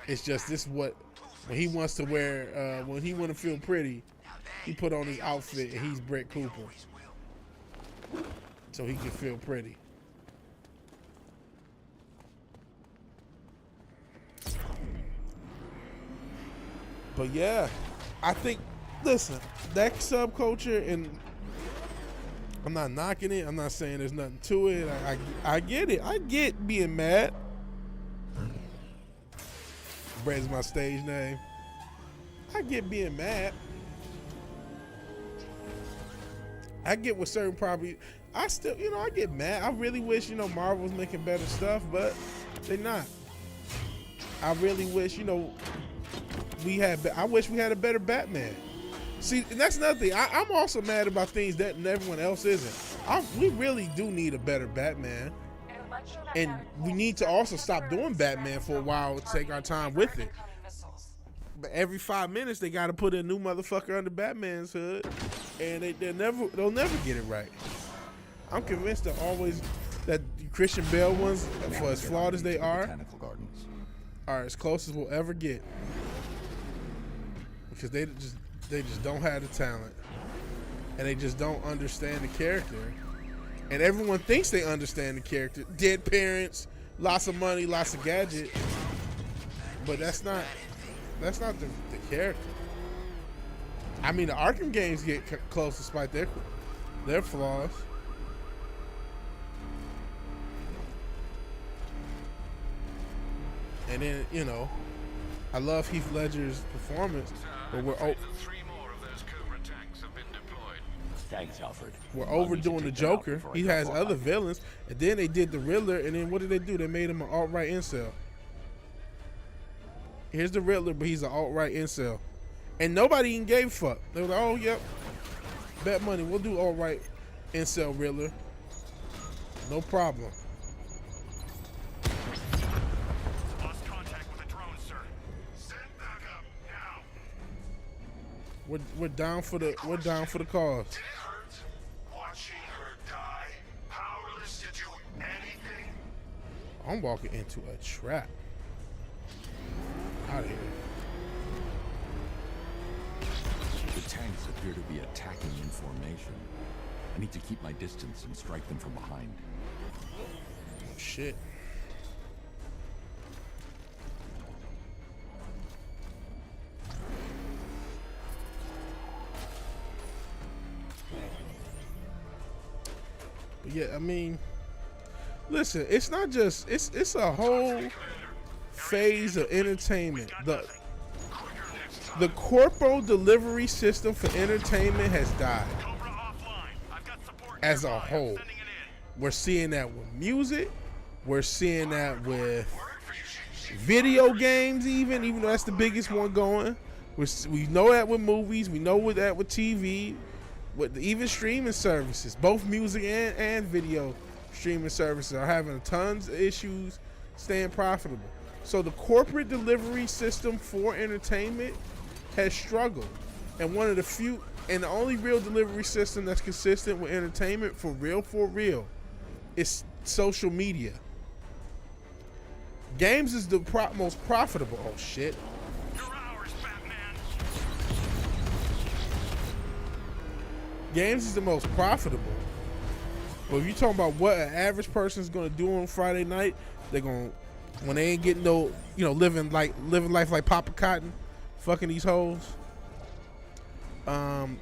It's just this what when he wants to wear, when he want to feel pretty, he put on his outfit and he's Britt Cooper, so he can feel pretty. But yeah, I think, listen, that subculture, and I'm not knocking it. I'm not saying there's nothing to it. I get it. I get being mad. Brett's my stage name. I get being mad. I get with certain properties. I still, you know, I get mad. I really wish, you know, Marvel was making better stuff, but they're not. I really wish, you know, I wish we had a better Batman. See, and that's another thing. I'm also mad about things that everyone else isn't. We really do need a better Batman. And we need to also stop doing Batman for a while and take our time with it. But every 5 minutes, they got to put a new motherfucker under Batman's hood. And they'll never get it right. I'm convinced that Christian Bale ones, for as flawed as they are as close as we'll ever get. Because they just don't have the talent, and they just don't understand the character, and everyone thinks they understand the character. Dead parents, lots of money, lots of gadget, but that's not the character. I mean, the Arkham games get close despite their flaws. And then, you know, I love Heath Ledger's performance, but Thanks, Alfred. We're overdoing the Joker. He has other villains, and then they did the Riddler, and then what did they do? They made him an alt-right incel. Here's the Riddler, but he's an alt-right incel, and nobody even gave a fuck. They were like, "Oh, yep, bet money, we'll do alt-right incel Riddler, no problem." We're down for the cause. Did it hurt watching her die, powerless to do anything? I'm walking into a trap. Out of here. The tanks appear to be attacking in formation. I need to keep my distance and strike them from behind. Oh, shit. But yeah, I mean, listen, it's not just, it's a whole phase of entertainment. The corporal delivery system for entertainment has died as a whole. We're seeing that with music. We're seeing that with video games, even though that's the biggest one going. We know that with movies. We know that with TV. With even streaming services, both music and video streaming services are having tons of issues staying profitable. So the corporate delivery system for entertainment has struggled. And one of the few and the only real delivery system that's consistent with entertainment for real is social media. Games is the most profitable. Oh shit. Games is the most profitable. But if you're talking about what an average person's gonna do on Friday night, they're gonna, when they ain't getting no, living life like Papa Cotton, fucking these hoes.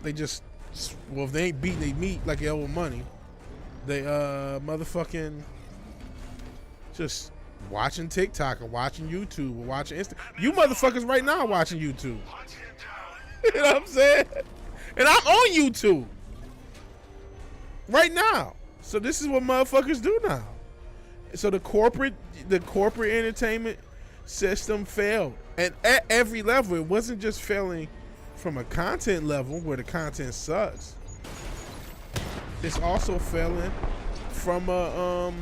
They just, well, if they ain't beating they meat like they owe money, they motherfucking just watching TikTok or watching YouTube or watching Insta. You motherfuckers right now watching YouTube. You know what I'm saying? And I'm on YouTube right now. So this is what motherfuckers do now. So the corporate entertainment system failed. And at every level, it wasn't just failing from a content level where the content sucks. It's also failing from a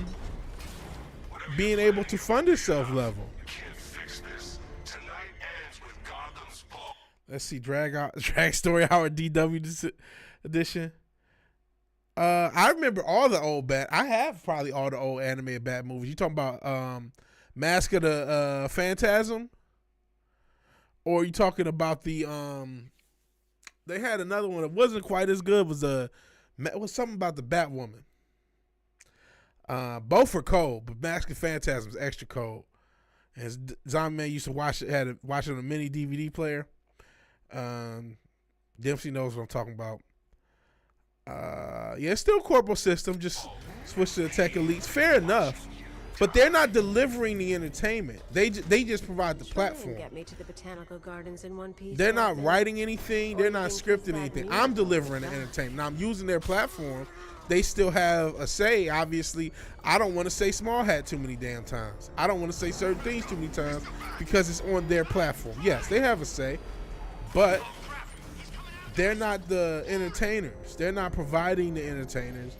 being able to fund itself level. Let's see, Drag Story Hour DW edition. I remember all the old I have probably all the old animated Bat movies. You talking about Mask of the Phantasm? Or you talking about the they had another one that wasn't quite as good, it was something about the Batwoman. Both are cold, but Mask of Phantasm is extra cold. And Zombie Man used to watch it on a mini DVD player. Dempsey knows what I'm talking about. Yeah, it's still corporal system, just switch to the tech elites. Fair enough, but they're not delivering the entertainment. They just provide the platform. Get me to the botanical gardens in one piece. They're not writing anything. They're not scripting anything. I'm delivering the entertainment. Now I'm using their platform. They still have a say. Obviously, I don't want to say Small Hat too many damn times. I don't want to say certain things too many times because it's on their platform. Yes, they have a say, but they're not the entertainers. They're not providing the entertainers.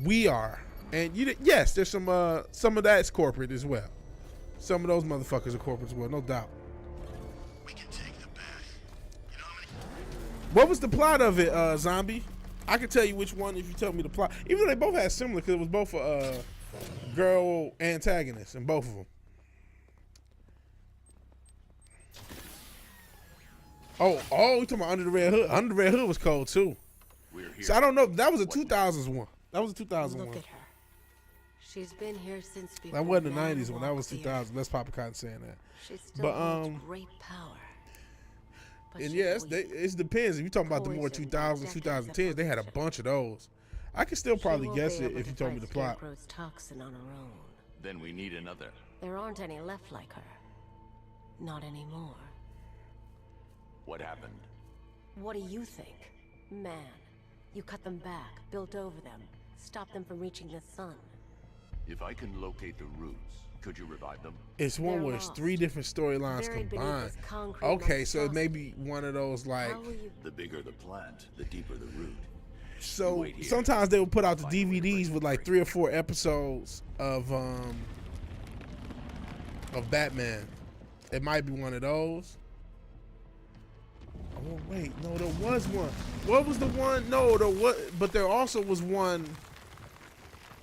We are. And yes, there's some of that's corporate as well. Some of those motherfuckers are corporate as well, no doubt. We can take the bath. What was the plot of it, Zombie? I can tell you which one if you tell me the plot. Even though they both had similar, because it was both girl antagonists in both of them. Oh, you talking about Under the Red Hood? Under the Red Hood was cold too. So I don't know. That was a 2000s one. That was a 2000 Look one. at her. She's been here since before. That wasn't the 90s one. That was 2000. Let's Papa Cotton saying that. She still holds great power. And yes, it depends. If you're talking about the more 2000s, 2010s, they had a bunch of those. I can still probably guess it if you told me the plot. Toxin on her own. Then we need another. There aren't any left like her. Not anymore. What happened? What do you think? Man, you cut them back, built over them, stopped them from reaching the sun. If I can locate the roots, could you revive them? It's one where it's 3 different storylines combined. Okay, so it may be one of those like... The bigger the plant, the deeper the root. So sometimes they will put out the DVDs with like 3 or 4 episodes of Batman. It might be one of those. Oh wait, no, there was one. What was the one? No, but there also was one.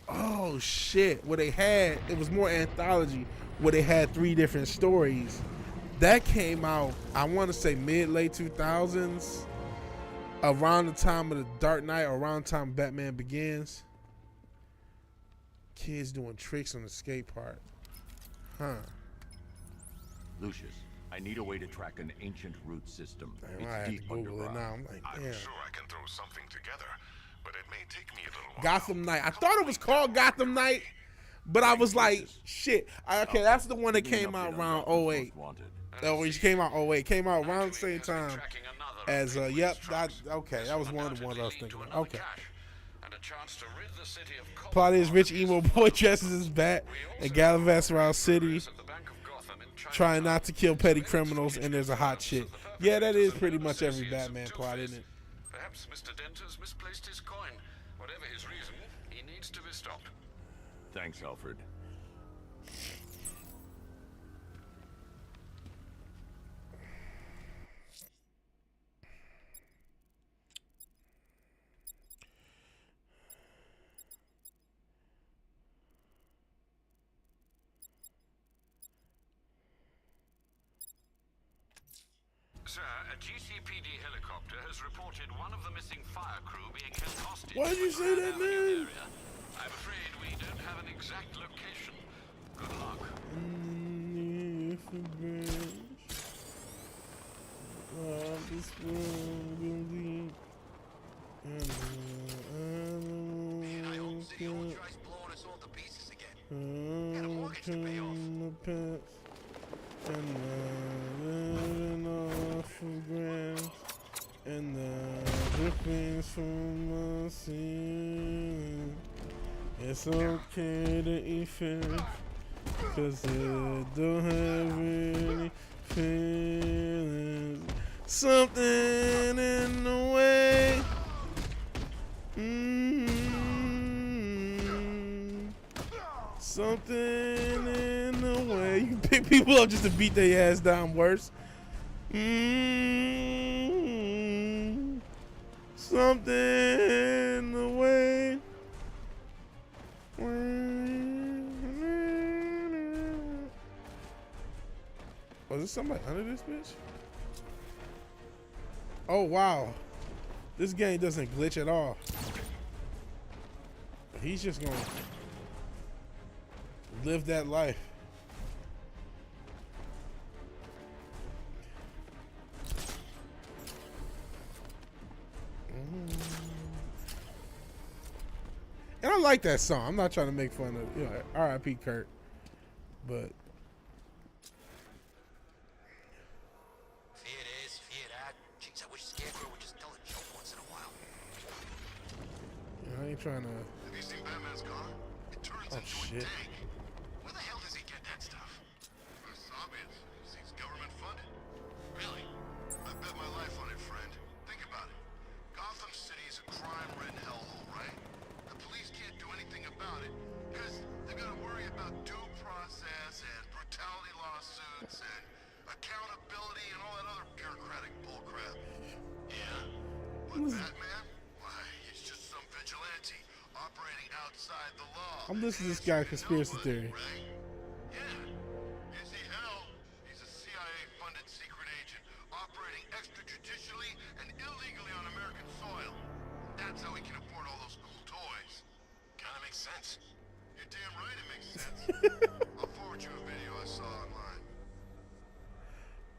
Oh shit, where they had, it was more anthology, where they had 3 different stories. That came out, I want to say late 2000s, around the time of the Dark Knight, or around the time Batman Begins. Kids doing tricks on the skate park. Huh. Lucius, I need a way to track an ancient root system. Damn, I have to Google it now. I'm like, damn. I'm sure I can throw something together, but it may take me a little while. Gotham Knight. I thought it was called Gotham Knight, but I was like, shit. Okay, that's the one that came out around 08. Oh, it came out 08. Came out around the same time as, yep. Okay, that was one of the ones I was thinking of. Okay. Plot is rich emo boy dresses as Bat and gallivants around city, trying not to kill petty criminals, and there's a hot chick. Yeah, that is pretty much every Batman plot, isn't it? Perhaps Mr. Dent has misplaced his coin. Whatever his reason, he needs to be stopped. Thanks, Alfred. Sir, a GCPD helicopter has reported one of the missing fire crew being held hostage. Why did you say that, man? I'm afraid we don't have an exact location. Good luck. I hope City Hall tries blowing us all to pieces again. Got a mortgage to pay off. And the drippings from the ceiling. It's okay to eat fish, cause it don't have any feelings. Something in the way. Something in the way. You can pick people up just to beat their ass down worse. Something in the way. Oh, is there somebody under this bitch? Oh, wow. This game doesn't glitch at all. He's just gonna live that life. And I like that song. I'm not trying to make fun of, you know, R.I.P. Kurt, but Fear this, fear that. Jeez, I wish Scarecrow would just tell a joke once in a while. you know, I ain't trying to. Have you seen Batman's car? It turns into a tank. Where the hell does he get that stuff? It's obvious. He's government funded. Really? I bet my life on it, friend. Think about it. Gotham City is a crime-ridden hellhole, right? The police can't do anything about it because they've got to worry about due process and brutality lawsuits and accountability and all that other bureaucratic bullcrap. Yeah. But Batman? Why, he's just some vigilante operating outside the law. I'm listening to this guy conspiracy theory. Yeah. Is he hell? He's a CIA-funded secret agent operating extrajudicially and illegally on American soil. That's how he can afford all those cool toys. Kinda makes sense. You're damn right it makes sense. I'll forward you a video I saw online.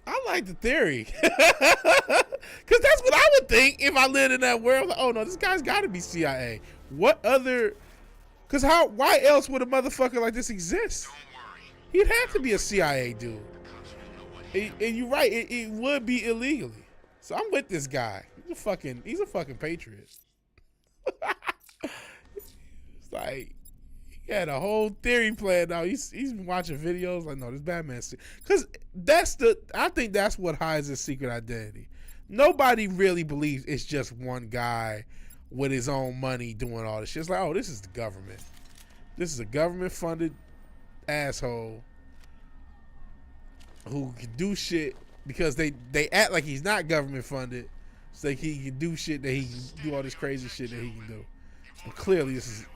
I like the theory. Because that's what I would think if I lived in that world. Like, oh, no, this guy's got to be CIA. What other... Because why else would a motherfucker like this exist? He'd have to be a CIA dude. And you're right, it would be illegally. So I'm with this guy. He's a fucking patriot. It's like, he had a whole theory planned out. He's been watching videos like, no, this Batman. Because I think that's what hides his secret identity. Nobody really believes it's just one guy with his own money doing all this shit. It's like, oh, this is the government. This is a government-funded asshole who can do shit because they act like he's not government-funded, so he can do shit that he can do all this crazy shit that he can do. But clearly, this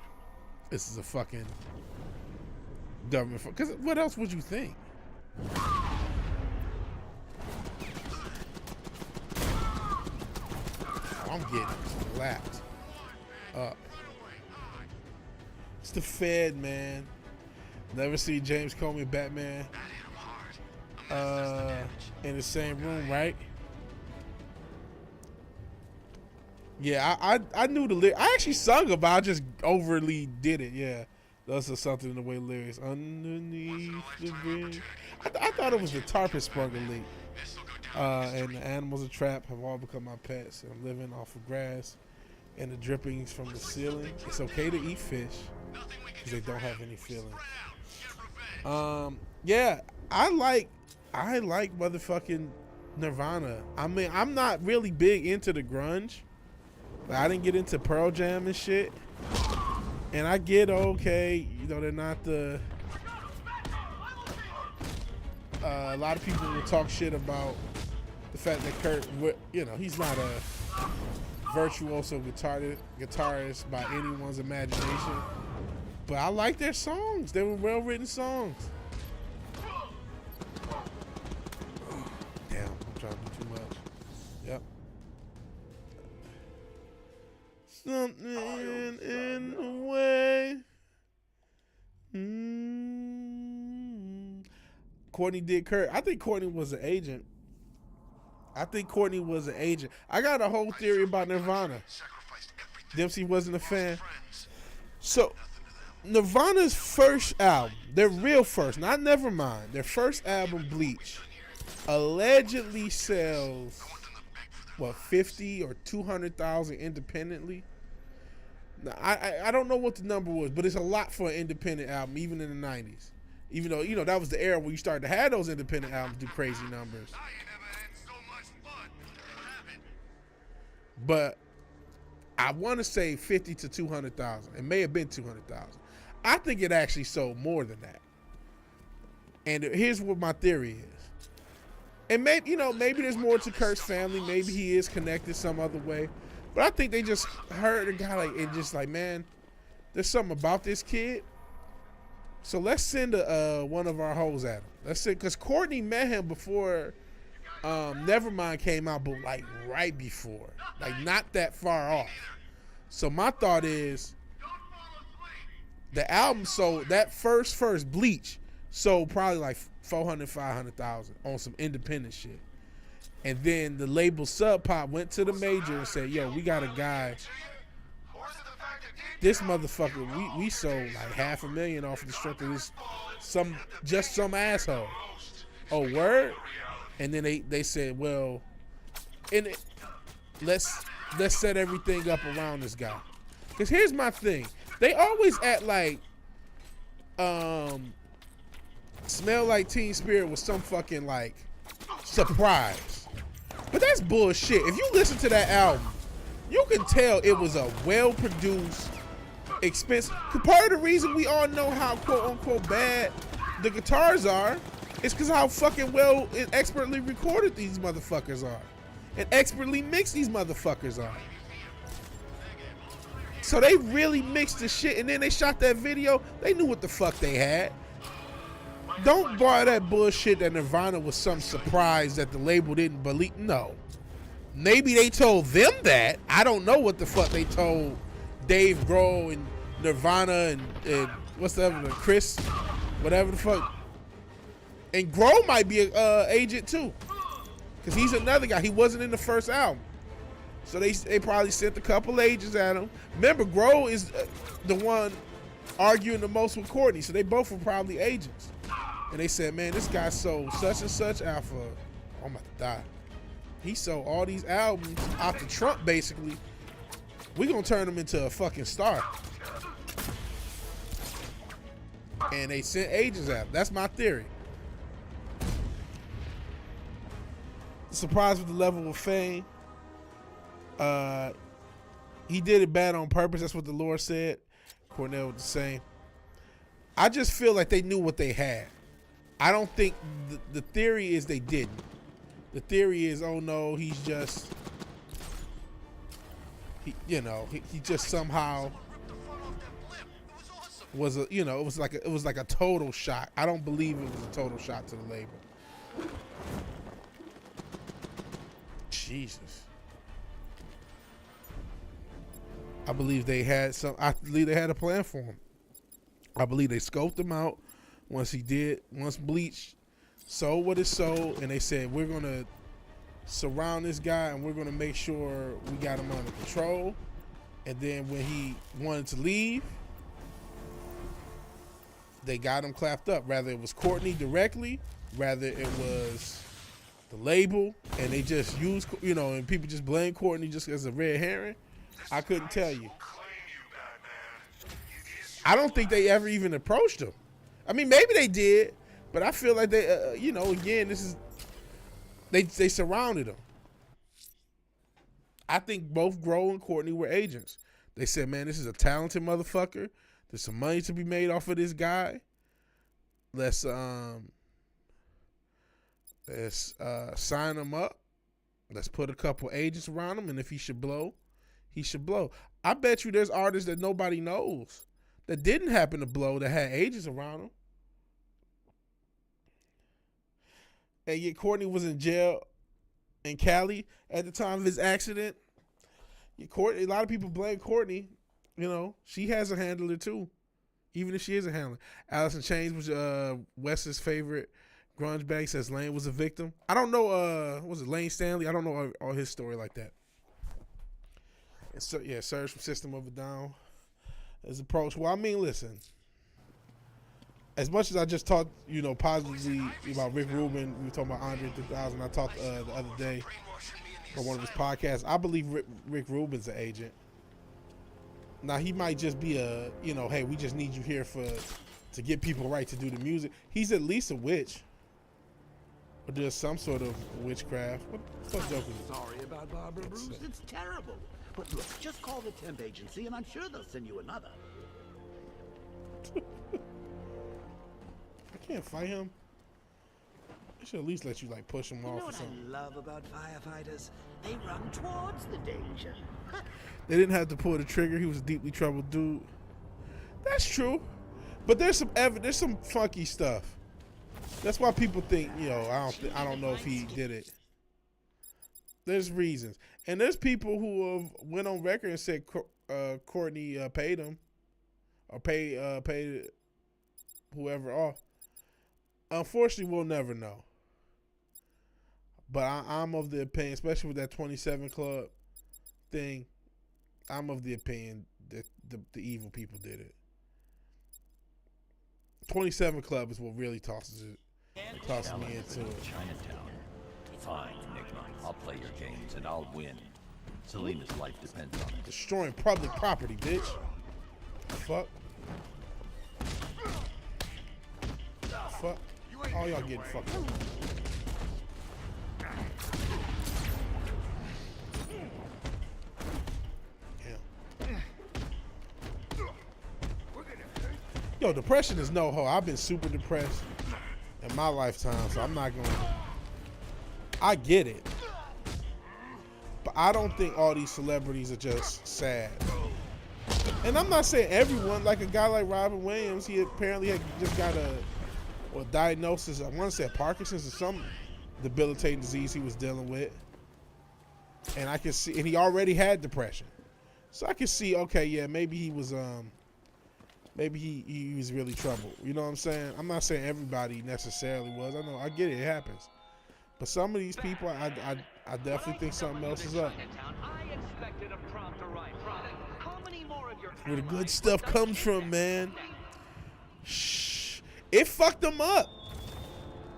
is a fucking government. Because what else would you think? I'm getting slapped up. It's the Fed, man. Never see James Comey Batman in the same room, right? Yeah, I knew the lyrics. I actually sung about it. I just overly did it. Yeah, that's something in the way lyrics. Underneath the bridge. I thought it was the Tarpon Sprung Elite. And the animals of trap have all become my pets. I'm living off of grass and the drippings from the ceiling. It's okay to eat fish because they don't have any feelings. Yeah, I like motherfucking Nirvana. I mean, I'm not really big into the grunge. Like, I didn't get into Pearl Jam and shit. And I get, okay, you know, they're not the... a lot of people will talk shit about the fact that Kurt, you know, he's not a virtuoso guitarist by anyone's imagination. But I like their songs. They were well-written songs. Damn, I'm trying to do too much. Yep. Something in the way. Courtney did Kurt. I think Courtney was an agent. I got a whole theory about Nirvana. Dempsey wasn't a fan. So, Nirvana's first album, their real first, not Nevermind, their first album, Bleach, allegedly sells, what, 50 or 200,000 independently? Now, I don't know what the number was, but it's a lot for an independent album, even in the 90s. Even though, you know, that was the era where you started to have those independent albums do crazy numbers. But I want to say 50 to 200,000. It may have been 200,000. I think it actually sold more than that. And here's what my theory is. And maybe, you know, maybe there's more to Kurt's family. Maybe he is connected some other way. But I think they just heard a guy like, and just like, man, there's something about this kid. So let's send one of our hoes at him. Let's send, because Courtney met him before Nevermind came out, but like right before, like not that far off. So my thought is, the album sold, that first Bleach sold probably like 400, 500,000 on some independent shit. And then the label Sub Pop went to the major and said, yo, we got a guy. This motherfucker, we sold like 500,000 off of the strength of this, some asshole. Oh, word? And then they said, well, let's set everything up around this guy. Because here's my thing. They always act like Smell Like Teen Spirit was some fucking like surprise. But that's bullshit. If you listen to that album, you can tell it was a well-produced, expensive. Part of the reason we all know how quote-unquote bad the guitars are is because how fucking well and expertly recorded these motherfuckers are. And expertly mixed these motherfuckers are. So they really mixed the shit, and then they shot that video. They knew what the fuck they had. Don't borrow that bullshit that Nirvana was some surprise that the label didn't believe. No. Maybe they told them that. I don't know what the fuck they told Dave Grohl and Nirvana and what's the other one? Chris, whatever the fuck. And Grohl might be an agent too. Because he's another guy. He wasn't in the first album. So they probably sent a couple agents at him. Remember, Grohl is the one arguing the most with Courtney. So they both were probably agents. And they said, man, this guy sold such and such alpha. Oh, I'm about to die. He sold all these albums after Trump, basically. We gonna turn him into a fucking star. And they sent agents at him. That's my theory. Surprised with the level of fame. He did it bad on purpose. That's what the Lord said. Cornell was the same. I just feel like they knew what they had. I don't think the theory is they didn't. The theory is, oh no, he's just, he just somehow was a, it was like a total shot. I don't believe it was a total shot to the label. Jesus. I believe they had a plan for him. I believe they scoped him out once Bleach sold what it sold, and they said, we're going to surround this guy and we're going to make sure we got him under control. And then when he wanted to leave, they got him clapped up. Rather it was Courtney directly, rather it was the label, and they just used, and people just blame Courtney just as a red herring. I couldn't tell you. I don't think they ever even approached him. I mean, maybe they did, but I feel like they, again, this is, they surrounded him. I think both Grohl and Courtney were agents. They said, man, this is a talented motherfucker. There's some money to be made off of this guy. Let's sign him up. Let's put a couple agents around him, and if he should blow, he should blow. I bet you there's artists that nobody knows that didn't happen to blow that had agents around them. And yet Courtney was in jail in Cali at the time of his accident. A lot of people blame Courtney. You know, she has a handler too, even if she is a handler. Alice in Chains was Wes's favorite grunge band. Says Lane was a victim. I don't know. Was it Lane Stanley? I don't know all his story like that. And so yeah, Surge from System of a Down is approached. Well, I mean, listen. As much as I just talked, you know, positively about Rick Rubin, we were talking about Andre 3000. I talked the other day on one of his podcasts. I believe Rick Rubin's an agent. Now he might just be a, you know, hey, we just need you here to get people right to do the music. He's at least a witch, or does some sort of witchcraft. What the fuck joke is it? Sorry about Barbara Bruce. It's terrible. But look, just call the temp agency, and I'm sure they'll send you another. I can't fight him. They should at least let you like push him off or something. You know what I love about firefighters? They run towards the danger. They didn't have to pull the trigger. He was a deeply troubled dude. That's true, but there's some funky stuff. That's why people think, you know, I don't know if he did it. There's reasons, and there's people who have went on record and said Courtney paid him or paid whoever off. Unfortunately, we'll never know. But I'm of the opinion, especially with that 27 Club thing, I'm of the opinion that the evil people did it. 27 Club is what really tosses me into it. Chinatown. Fine, Enigma. I'll play your games and I'll win. Selena's life depends on it. Destroying public property, bitch. Fuck. Fuck. All y'all getting fucked up. Yo, depression is no hoe. I've been super depressed in my lifetime, so I'm not gonna. I get it, but I don't think all these celebrities are just sad. And I'm not saying everyone. Like a guy like Robin Williams, he apparently had just got a diagnosis. I want to say Parkinson's or some debilitating disease he was dealing with, and I can see, and he already had depression, so I can see. Okay, yeah, maybe he was maybe he was really troubled. You know what I'm saying? I'm not saying everybody necessarily was. I know, I get it. It happens. But some of these people, I definitely think something else is up. Where the good stuff comes from, man. Shh. It fucked them up.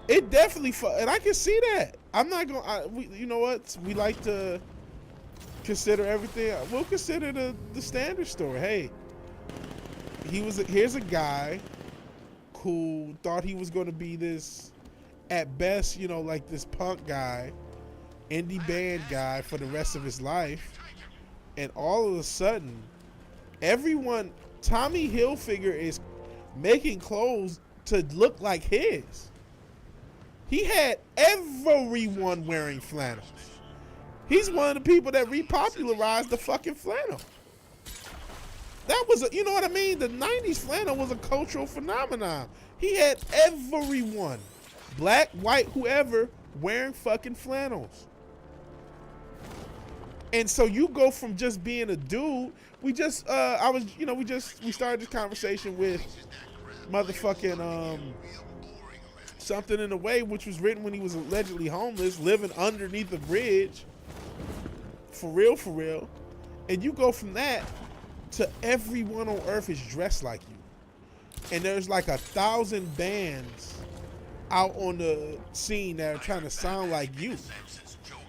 It definitely fucked. And I can see that. I'm not going to, you know what? We like to consider everything. We'll consider the standard story. Hey. Here's a guy who thought he was going to be this, at best, you know, like this punk guy, indie band guy for the rest of his life. And all of a sudden, Tommy Hilfiger is making clothes to look like his. He had everyone wearing flannels. He's one of the people that repopularized the fucking flannel. That was you know what I mean? The 90s flannel was a cultural phenomenon. He had everyone, black, white, whoever, wearing fucking flannels. And so you go from just being a dude. We started this conversation with motherfucking Something in the Way, which was written when he was allegedly homeless, living underneath a bridge. For real. And you go from that to everyone on earth is dressed like you. And there's like 1,000 bands out on the scene that are trying to sound like you.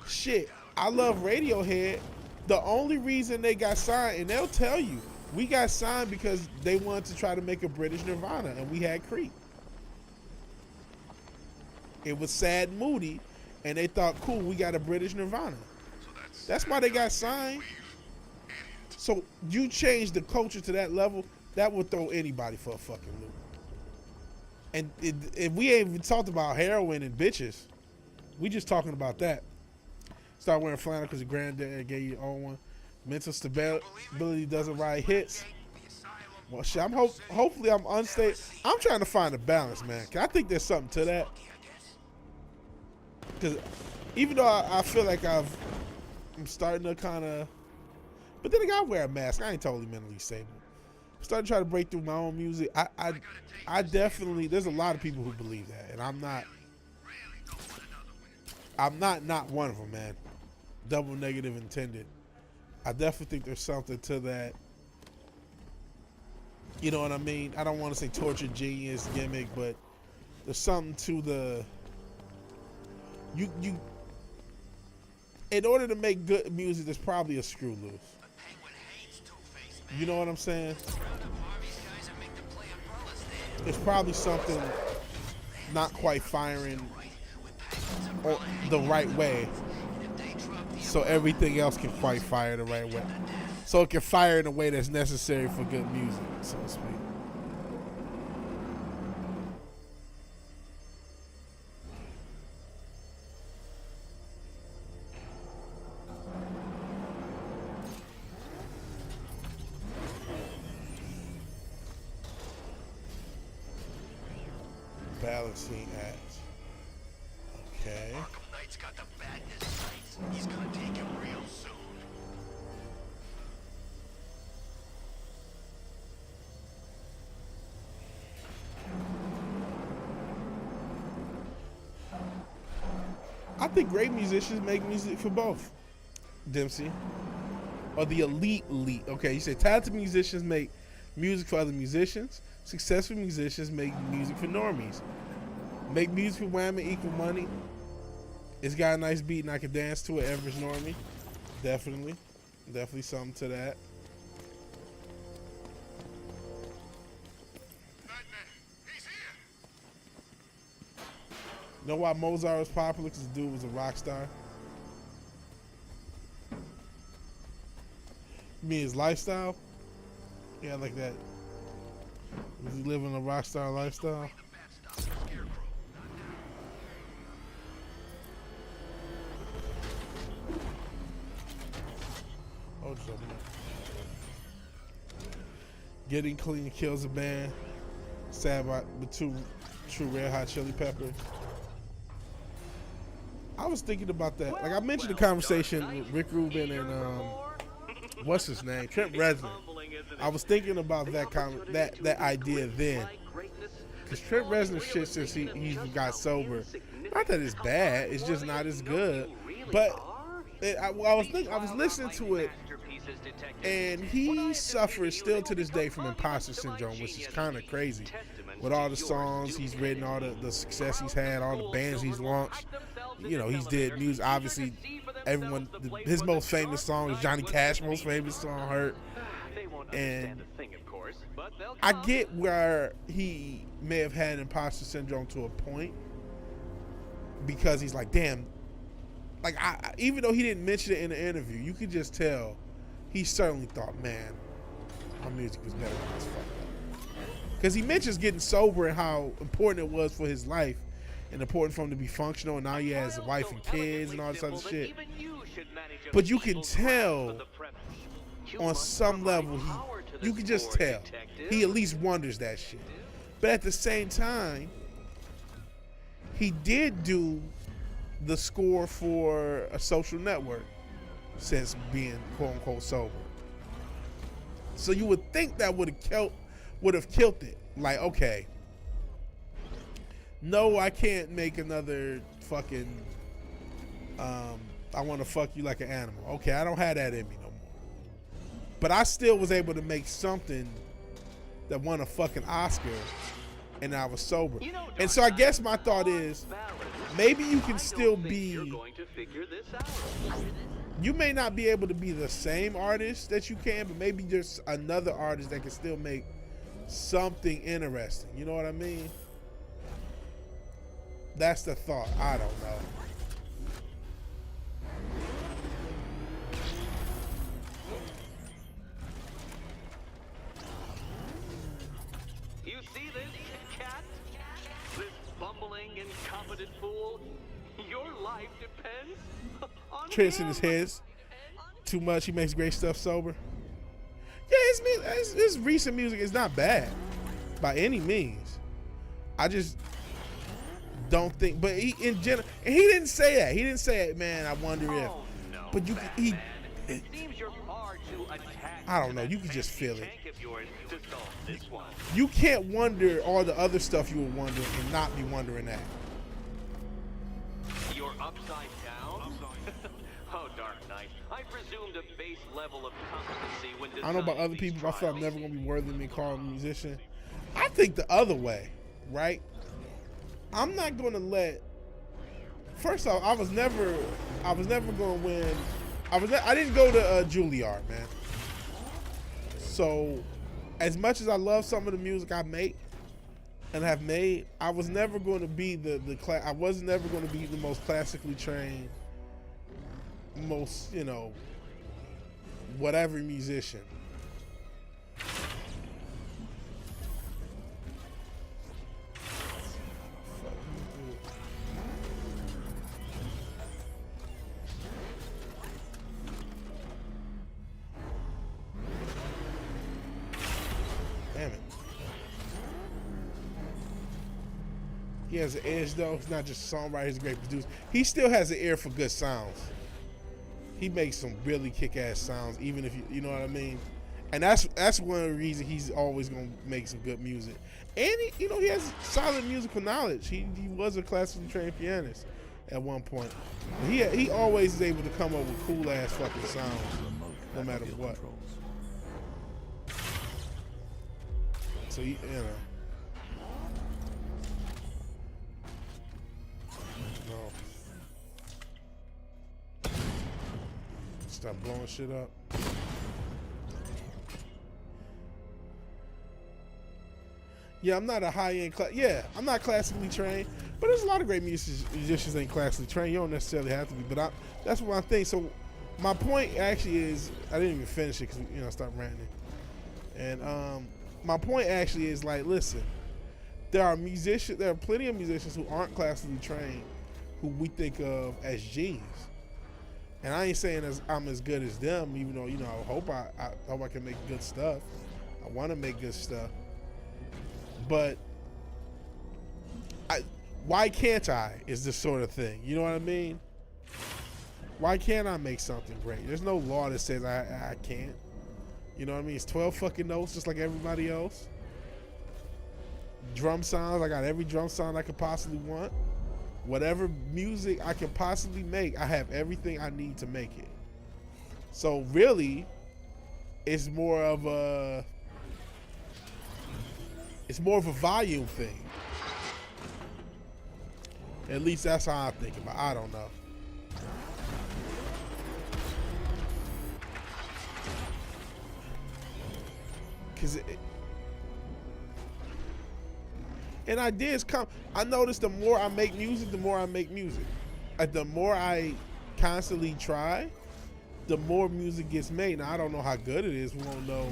Shit, I love Radiohead. The only reason they got signed, and they'll tell you, we got signed because they wanted to try to make a British Nirvana, and we had Creep. It was sad and moody, and they thought, cool, we got a British Nirvana. That's why they got signed. So you change the culture to that level, that would throw anybody for a fucking loop. And we ain't even talked about heroin and bitches. We just talking about that. Start wearing flannel because your granddad gave you your own one. Mental stability doesn't ride hits. Well, shit, hopefully I'm unstable. I'm trying to find a balance, man. I think there's something to that. Because even though I feel like I'm starting to kind of, but then I gotta wear a mask. I ain't totally mentally stable. I'm starting to try to break through my own music. I definitely, there's a lot of people who believe that, and I'm not one of them, man. Double negative intended. I definitely think there's something to that. You know what I mean? I don't want to say torture genius gimmick, but there's something to the you in order to make good music, there's probably a screw loose. You know what I'm saying? There's probably something not quite firing the right way, so everything else can quite fire the right way. So it can fire in a way that's necessary for good music, so to speak. Balancing act. Okay. Arkham Knight's got the bat in his sights. He's gonna take him real soon. I think great musicians make music for both, Dempsey. Or the elite. Okay, you say talented musicians make music for other musicians. Successful musicians make music for normies. Make music for whammy equal money. It's got a nice beat and I can dance to it, average normie. Definitely something to that. You know why Mozart was popular? Because the dude was a rock star. You mean his lifestyle? Yeah, like that. Was he living a rock star lifestyle? Oh, Getting clean kills a band. Sad by the two true Red Hot Chili Peppers. I was thinking about that. Like I mentioned the conversation with Rick Rubin and what's his name, Trent Reznor. I was thinking about that idea then, because Trent Reznor shit since he got sober. Not that it's bad, it's just not as good. But I was listening to it, and he suffers still to this day from imposter syndrome, which is kind of crazy. With all the songs he's written, all the success he's had, all the bands he's launched. You know, he's did music. Obviously, everyone, his most famous song is Johnny Cash's most famous song, Hurt. And I get where he may have had imposter syndrome to a point, because he's like, damn, like even though he didn't mention it in the interview, you could just tell he certainly thought, man, my music was better than this fuck up. Because he mentions getting sober and how important it was for his life and important for him to be functional, and now he has a wife and kids and all this other shit. But you can tell on some level, you can just tell he at least wonders that shit. But at the same time, he did do the score for A Social Network since being quote unquote sober. So you would think that would have killed it. Like, okay, no, I can't make another fucking I want to fuck you like an animal. Okay, I don't have that in me no more. But I still was able to make something that won a fucking Oscar, and I was sober. And so I guess my thought is, maybe you can still be, you may not be able to be the same artist that you can, but maybe there's another artist that can still make something interesting. You know what I mean? That's the thought. I don't know. incompetent fool. Your life depends on Tricks in him. his head. Too much. He makes great stuff sober. Yeah, his recent music is not bad by any means. I just don't think, but he in general, and he didn't say that. He didn't say it, man. I wonder if, No, but you, Batman. It seems you're far too attached. I don't know. You can just feel it. Tank of yours to solve this one. You can't wonder all the other stuff you were wondering and not be wondering that. You're upside down? Oh, Dark Knight. I presumed a base level of competency when I don't know about other designing people, but I feel I'm these never gonna be worthy of being called a musician. I think the other way, right? I'm not gonna let. First off, I was never gonna win. I didn't go to Juilliard, man. So, as much as I love some of the music I make and have made, I was never going to be I was never going to be the most classically trained, most, whatever musician. Damn it. He has an edge, though. He's not just a songwriter, he's a great producer. He still has an ear for good sounds. He makes some really kick-ass sounds, even if you know what I mean? And that's one of the reasons he's always going to make some good music. And, he has solid musical knowledge. He was a classically trained pianist at one point. But he always is able to come up with cool-ass fucking sounds, no matter what. So, No. Stop blowing shit up. Yeah, I'm not a high-end I'm not classically trained, but there's a lot of great musicians ain't classically trained. You don't necessarily have to be, but that's what I think. So my point actually is, I didn't even finish it because I stopped ranting. And my point actually is, like, listen, there are plenty of musicians who aren't classically trained who we think of as genius. And I ain't saying I'm as good as them, even though, I hope I can make good stuff. I want to make good stuff. But why can't I is this sort of thing. You know what I mean? Why can't I make something great? There's no law that says I can't. You know what I mean? It's 12 fucking notes just like everybody else. Drum sounds, I got every drum sound I could possibly want. Whatever music I can possibly make, I have everything I need to make it. So really, it's more of a volume thing. At least that's how I think about it. I don't know. And ideas come. I notice the more I make music, the more I make music. The more I constantly try, the more music gets made. Now, I don't know how good it is. We won't know.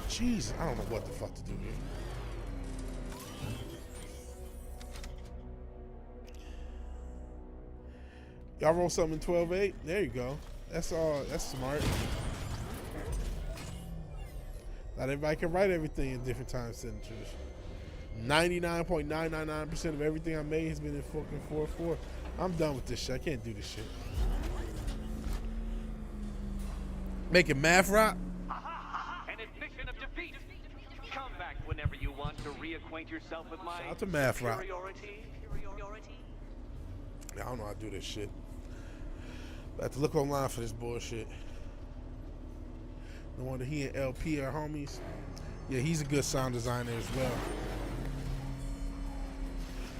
Jeez, I don't know what the fuck to do here. Y'all roll something in 12/8? There you go. That's all. That's smart. Not everybody can write everything in different time signatures. 99.999% of everything I made has been in fucking 4/4. I'm done with this shit. I can't do this shit. Making math rock? An admission of defeat. Come back whenever you want to reacquaint yourself with my Shout out to math rock. superiority. I don't know how to do this shit. I have to look online for this bullshit. No wonder he and LP are homies. Yeah, he's a good sound designer as well.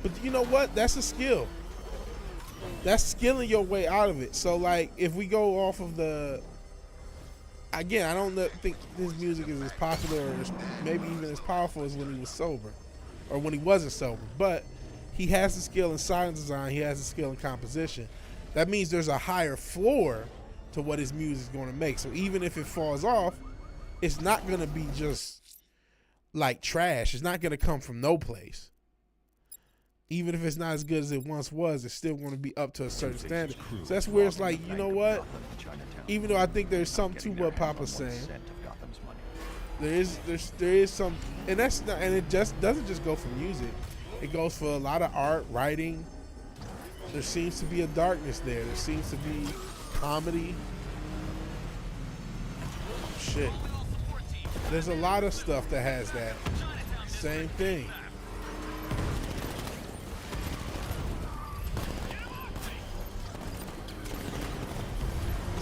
But you know what? That's a skill. That's skilling your way out of it. So, like, if we go off of again, I don't think his music is as popular or maybe even as powerful as when he was sober. Or when he wasn't sober. But he has the skill in sound design. He has the skill in composition. That means there's a higher floor to what his music is going to make. So even if it falls off, it's not going to be just like trash. It's not going to come from no place. even if it's not as good as it once was, it's still going to be up to a certain standard. So that's where it's like, you know what? Even though I think there's something to what Papa's saying, there is some, and that's not, and it just doesn't just go for music. It goes for a lot of art, writing. There seems to be a darkness there. There seems to be comedy. Shit. There's a lot of stuff that has that. Same thing.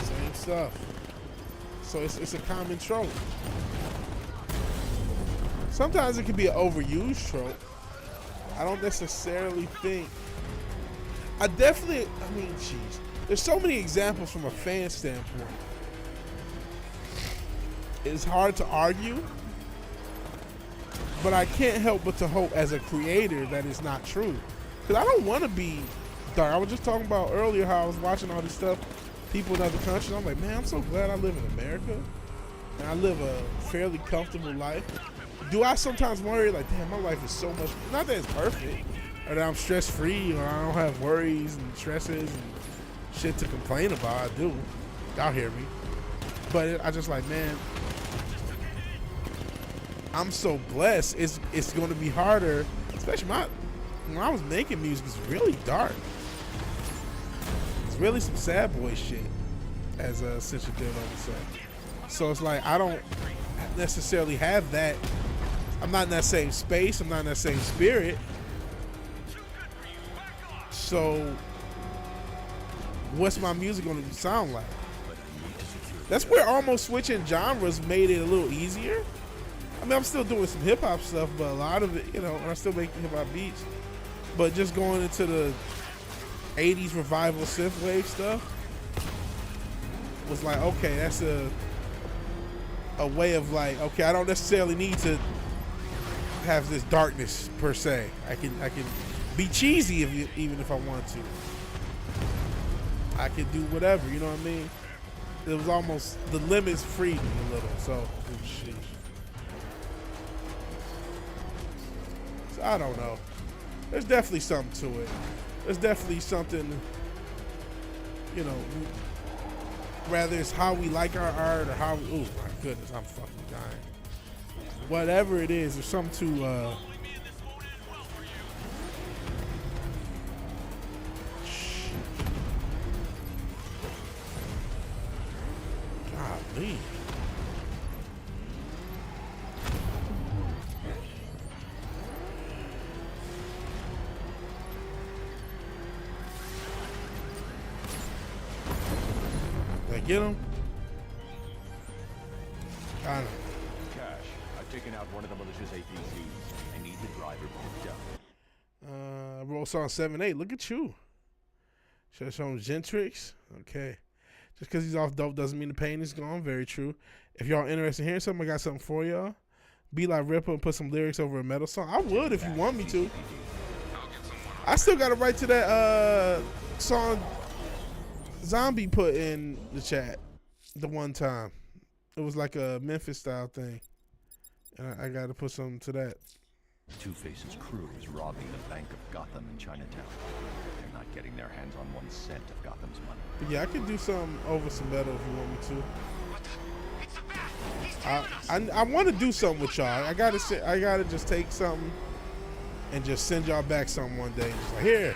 Same stuff. So it's a common trope. Sometimes it can be an overused trope. I don't necessarily think. I mean, geez. There's so many examples from a fan standpoint. It's hard to argue, but I can't help but to hope as a creator that it's not true. Because I don't want to be dark. I was just talking about earlier how I was watching all this stuff, people in other countries. I'm like, man, I'm so glad I live in America. And I live a fairly comfortable life. Do I sometimes worry, like, damn, my life is so much, not that it's perfect, or that I'm stress-free, or I don't have worries and stresses and shit to complain about. I do. Y'all hear me. But I just like, man, I'm so blessed. It's going to be harder, especially when I was making music, it's really dark. It's really some sad boy shit, as Central did would say. So it's like, I don't necessarily have that. I'm not in that same space. I'm not in that same spirit. So what's my music going to sound like? That's where almost switching genres made it a little easier. I mean, I'm still doing some hip hop stuff, but a lot of it, you know, I still make hip hop beats. But just going into the 80s revival synthwave stuff was like, okay, that's a way of like, okay, I don't necessarily need to have this darkness per se. I can be cheesy even if I want to. I can do whatever, you know what I mean? It was almost, the limits freed me a little, so I don't know. There's definitely something to it. There's definitely something, you know, whether it's how we like our art or how we, oh my goodness, I'm fucking dying. Whatever it is, there's something to, golly. Get him? I don't know. Cash, I've taken out one of the militia's APCs. I need the driver picked up. Roll song 7-8. Look at you. Show some Gentrix. Okay. Just because he's off dope doesn't mean the pain is gone. Very true. If y'all interested in hearing something, I got something for y'all. Be like Ripper and put some lyrics over a metal song. I would if you want me to. I still got to write to that song Zombie put in the chat the one time. It was like a Memphis style thing, and I got to put something to that. Two-Face's crew is robbing the Bank of Gotham in Chinatown. They're not getting their hands on 1 cent of Gotham's money. But yeah, I could do something over some metal if you want me to. I want to do something with y'all. I gotta just take something and just send y'all back something one day. Just like, here,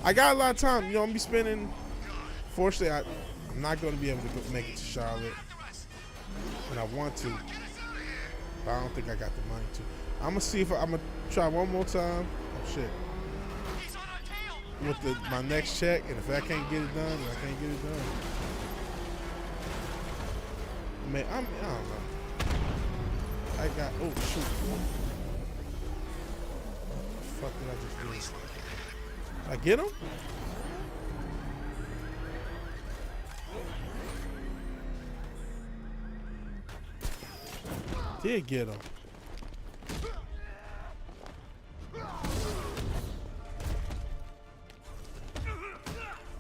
I got a lot of time. You know, I'm gonna be spending. Fortunately, I'm not going to be able to make it to Charlotte, and I want to, but I don't think I got the money to. I'm going to see if I'm going to try one more time. Oh, shit. With my next check, and if I can't get it done, then I can't get it done. Man, I don't know. I got, oh, shoot. What the fuck did I just do? I get him? Did get him.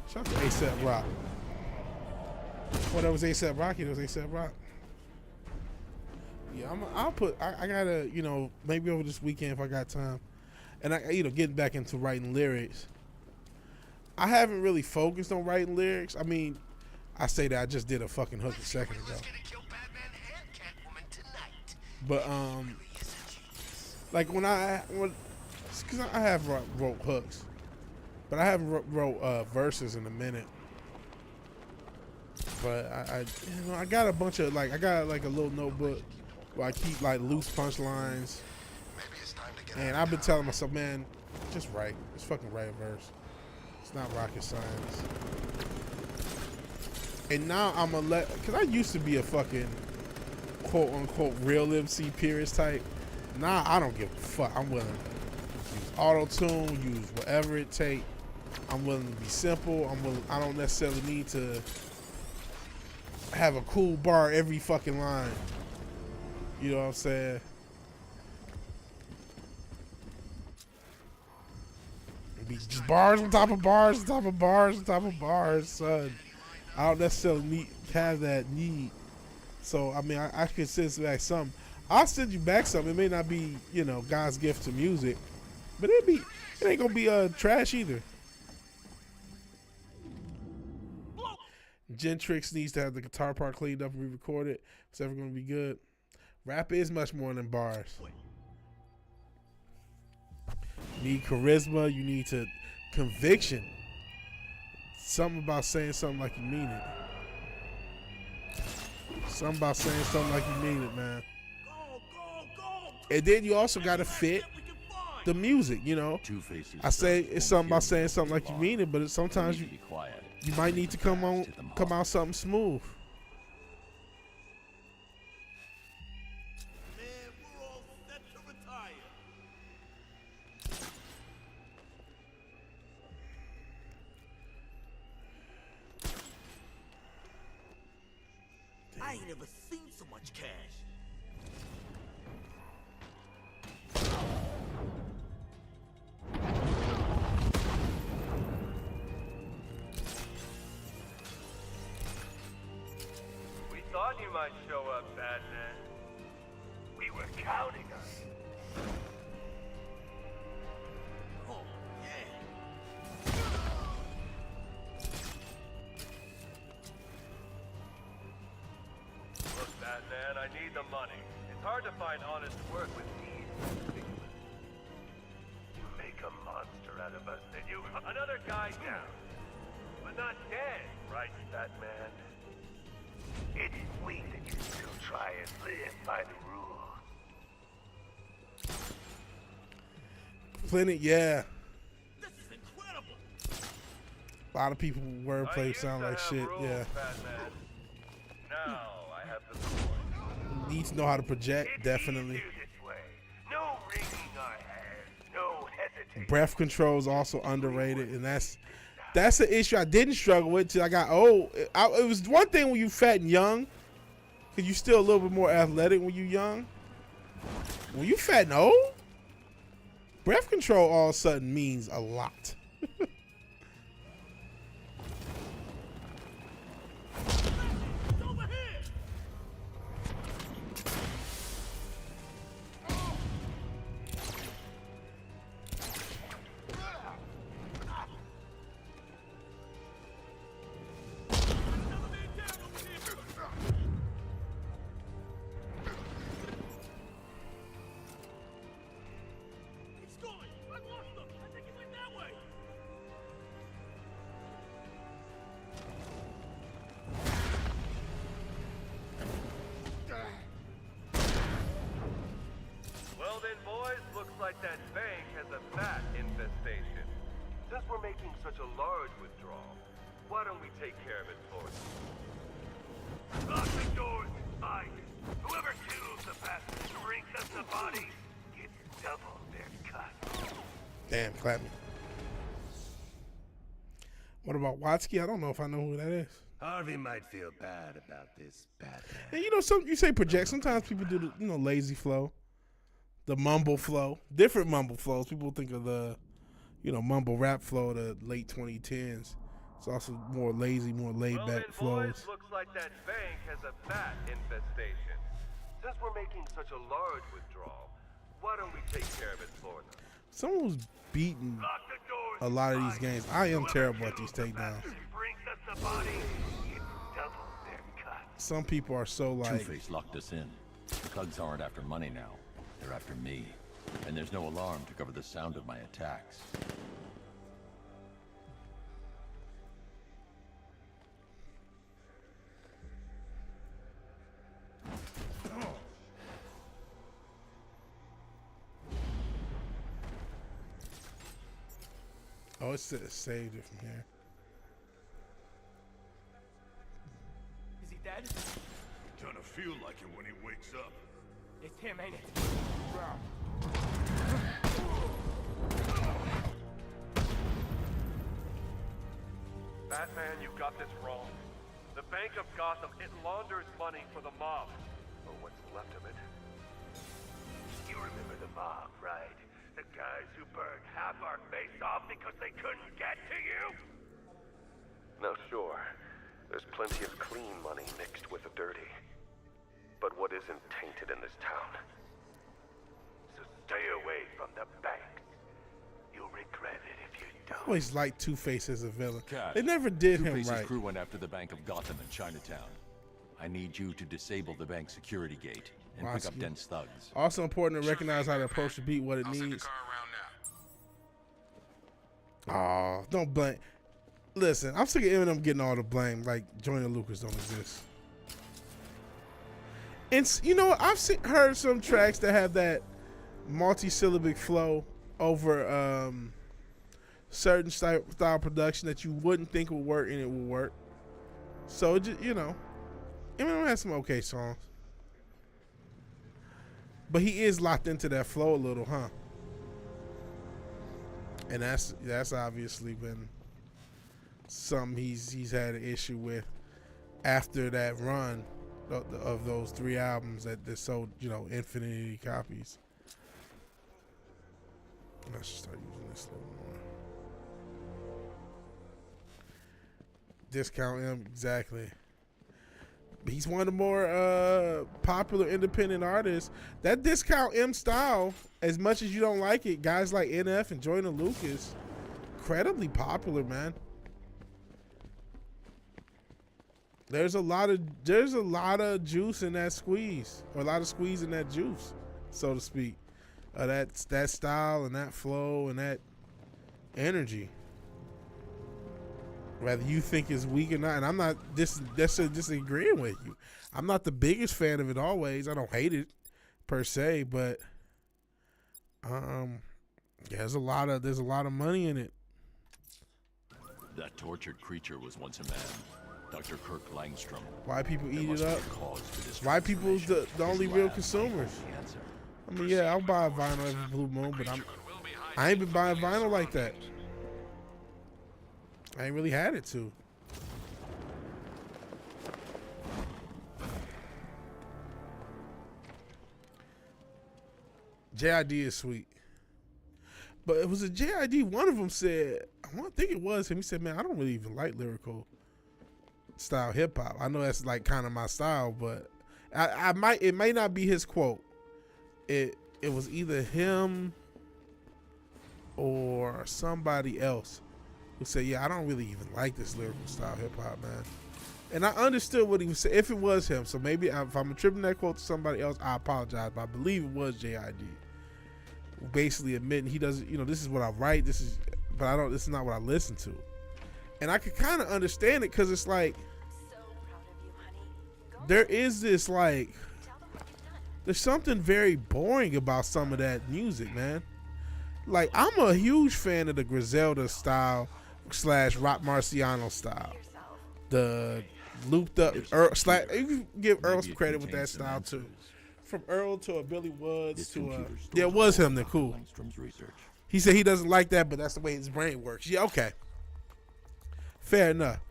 Shout out to ASAP Rock. Well, that was ASAP Rocky. That was ASAP Rock. Yeah, I'll put. I gotta, you know, maybe over this weekend if I got time. and getting back into writing lyrics. I haven't really focused on writing lyrics. I mean, I say that I just did a fucking hook a second ago. But like because I have wrote hooks, but I haven't wrote verses in a minute. But I got a bunch of I got like a little notebook where I keep like loose punchlines. And I've been telling myself, man, just write. Just fucking write a verse. It's not rocket science. And now I'm gonna because I used to be a fucking quote unquote real MC purist type. Now I don't give a fuck. I'm willing to use auto-tune, use whatever it take. I'm willing to be simple. I don't necessarily need to have a cool bar every fucking line. You know what I'm saying? Be just bars on top of bars on top of bars on top of bars, son. I don't necessarily have that need. So I mean, I could send back some. I'll send you back some. It may not be, God's gift to music, but it ain't gonna be trash either. Gentrix needs to have the guitar part cleaned up and re-recorded. It's ever gonna be good. Rap is much more than bars. You need charisma. You need conviction. Something about saying something like you mean it. Something about saying something like you mean it, man. And then you also gotta fit the music, I say it's something about saying something like you mean it, but sometimes you might need to come out something smooth. I ain't never seen so much cash. We thought you might show up, Batman. We were counting on you. Oh, yeah. Look, Batman, I need the money. It's hard to find honest work with these. You make a monster out of us, then you... Another guy down, but not dead, right, Batman? It's sweet that you still try and live by the rules. Clinic, yeah. This is incredible. A lot of people wordplay sound like shit. Rules, Yeah. Batman. Now I have the sword. Need to know how to project, definitely. No wringing our hands, no hesitation. Breath control is also underrated, and that's an issue I didn't struggle with till I got old. It was one thing when you fat and young, because you're still a little bit more athletic when you're young. When you fat and old, breath control all of a sudden means a lot. Well then, boys, looks like that bank has a bat infestation. Since we're making such a large withdrawal, why don't we take care of it for them? Lock the doors inside. Whoever kills the bastard and brings us the body gets double their cut. Damn, clap me. What about Watsky? I don't know if I know who that is. Harvey might feel bad about this, Batman. And you say project. Sometimes people do the lazy flow, the mumble flow, different mumble flows. People think of the mumble rap flow of the late 2010s. It's also more lazy, more laid back flows. Boys, looks like that bank has a bat infestation. Since we're making such a large withdrawal, why don't we take care of it for them? Someone who's beaten a lot of these games. I am terrible at these takedowns. Some people are so like... Two-Face locked us in. The thugs aren't after money now. They're after me. And there's no alarm to cover the sound of my attacks. Oh, it saved it from here. Is he dead? Gonna feel like it when he wakes up. It's him, ain't it? Batman, you got this wrong. The Bank of Gotham, it launders money for the mob. Or what's left of it. You remember the mob, right? The guys who burned half our face off because they couldn't get to you? Now sure, there's plenty of clean money mixed with the dirty. But what isn't tainted in this town? So stay away from the banks. You'll regret it if you I don't. always liked Two-Face as a villain. Cash. They never did him Two-Face's right. crew went after the Bank of Gotham in Chinatown. I need you to disable the bank's security gate and pick up Dent's thugs. Also important to recognize how to approach the beat, what it needs. Oh, don't blame. Listen, I'm sick of Eminem getting all the blame. Like Joyner Lucas don't exist. And you know, I've heard some tracks that have that multi-syllabic flow over certain style production that you wouldn't think would work, and it will work. So just, you know, Eminem has some okay songs. But he is locked into that flow a little, huh? And that's obviously been something he's had an issue with after that run of those 3 albums that sold, you know, infinity copies. I should start using this a little more. Discount him, exactly. He's one of the more popular independent artists. That Discount M style, as much as you don't like it, guys like NF and Joyner Lucas, incredibly popular, man. There's a lot of juice in that squeeze, or a lot of squeeze in that juice, so to speak. That style and that flow and that energy. Whether you think it's weak or not, and I'm not disagreeing with you. I'm not the biggest fan of it always. I don't hate it per se, but there's a lot of money in it. That tortured creature was once a man, Dr. Kirk Langstrom. White people eat it There up. must be a cause for this White people's the only real consumers. the answer. I mean, yeah, I'll buy a vinyl every blue moon, but I ain't been buying vinyl like that. I ain't really had it to. JID is sweet. But it was a JID, one of them said, I don't think it was him. He said, man, I don't really even like lyrical style hip hop. I know that's like kind of my style, but it may not be his quote. It was either him or somebody else who said, yeah, I don't really even like this lyrical style hip hop, man. And I understood what he was saying, if it was him. So maybe if I'm attributing that quote to somebody else, I apologize, but I believe it was JID. Basically admitting he doesn't, you know, this is what I write, this is not what I listen to. And I could kind of understand it, because it's like, there is this like, there's something very boring about some of that music, man. Like, I'm a huge fan of the Griselda style / Rock Marciano style. The looped up, you can give Earl some credit with that style too. From Earl to a Billy Woods to yeah, it was him then, cool. He said he doesn't like that, but that's the way his brain works. Yeah, okay. Fair enough.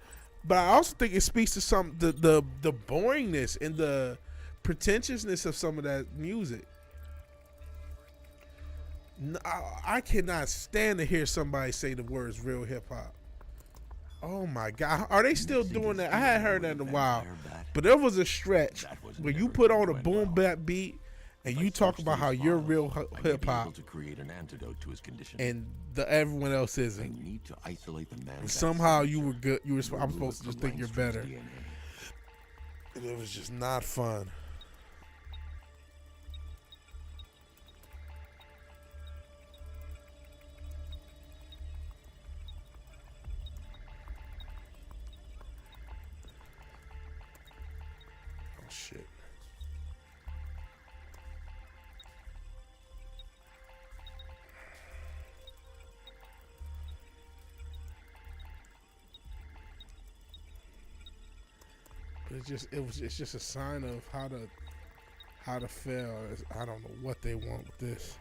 But I also think it speaks to some the boringness and the pretentiousness of some of that music. I cannot stand to hear somebody say the words real hip hop. Oh my God, are they still doing that? I hadn't heard that in a while, but there was a stretch where you put on a boom bap beat and you talk about how you're real hip hop to create an antidote to his condition. and everyone else isn't. I need to isolate the man. And somehow you were good. I'm supposed to just think you're better, and it was just not fun. Oh shit. It's just a sign of how to fail. I don't know what they want with this.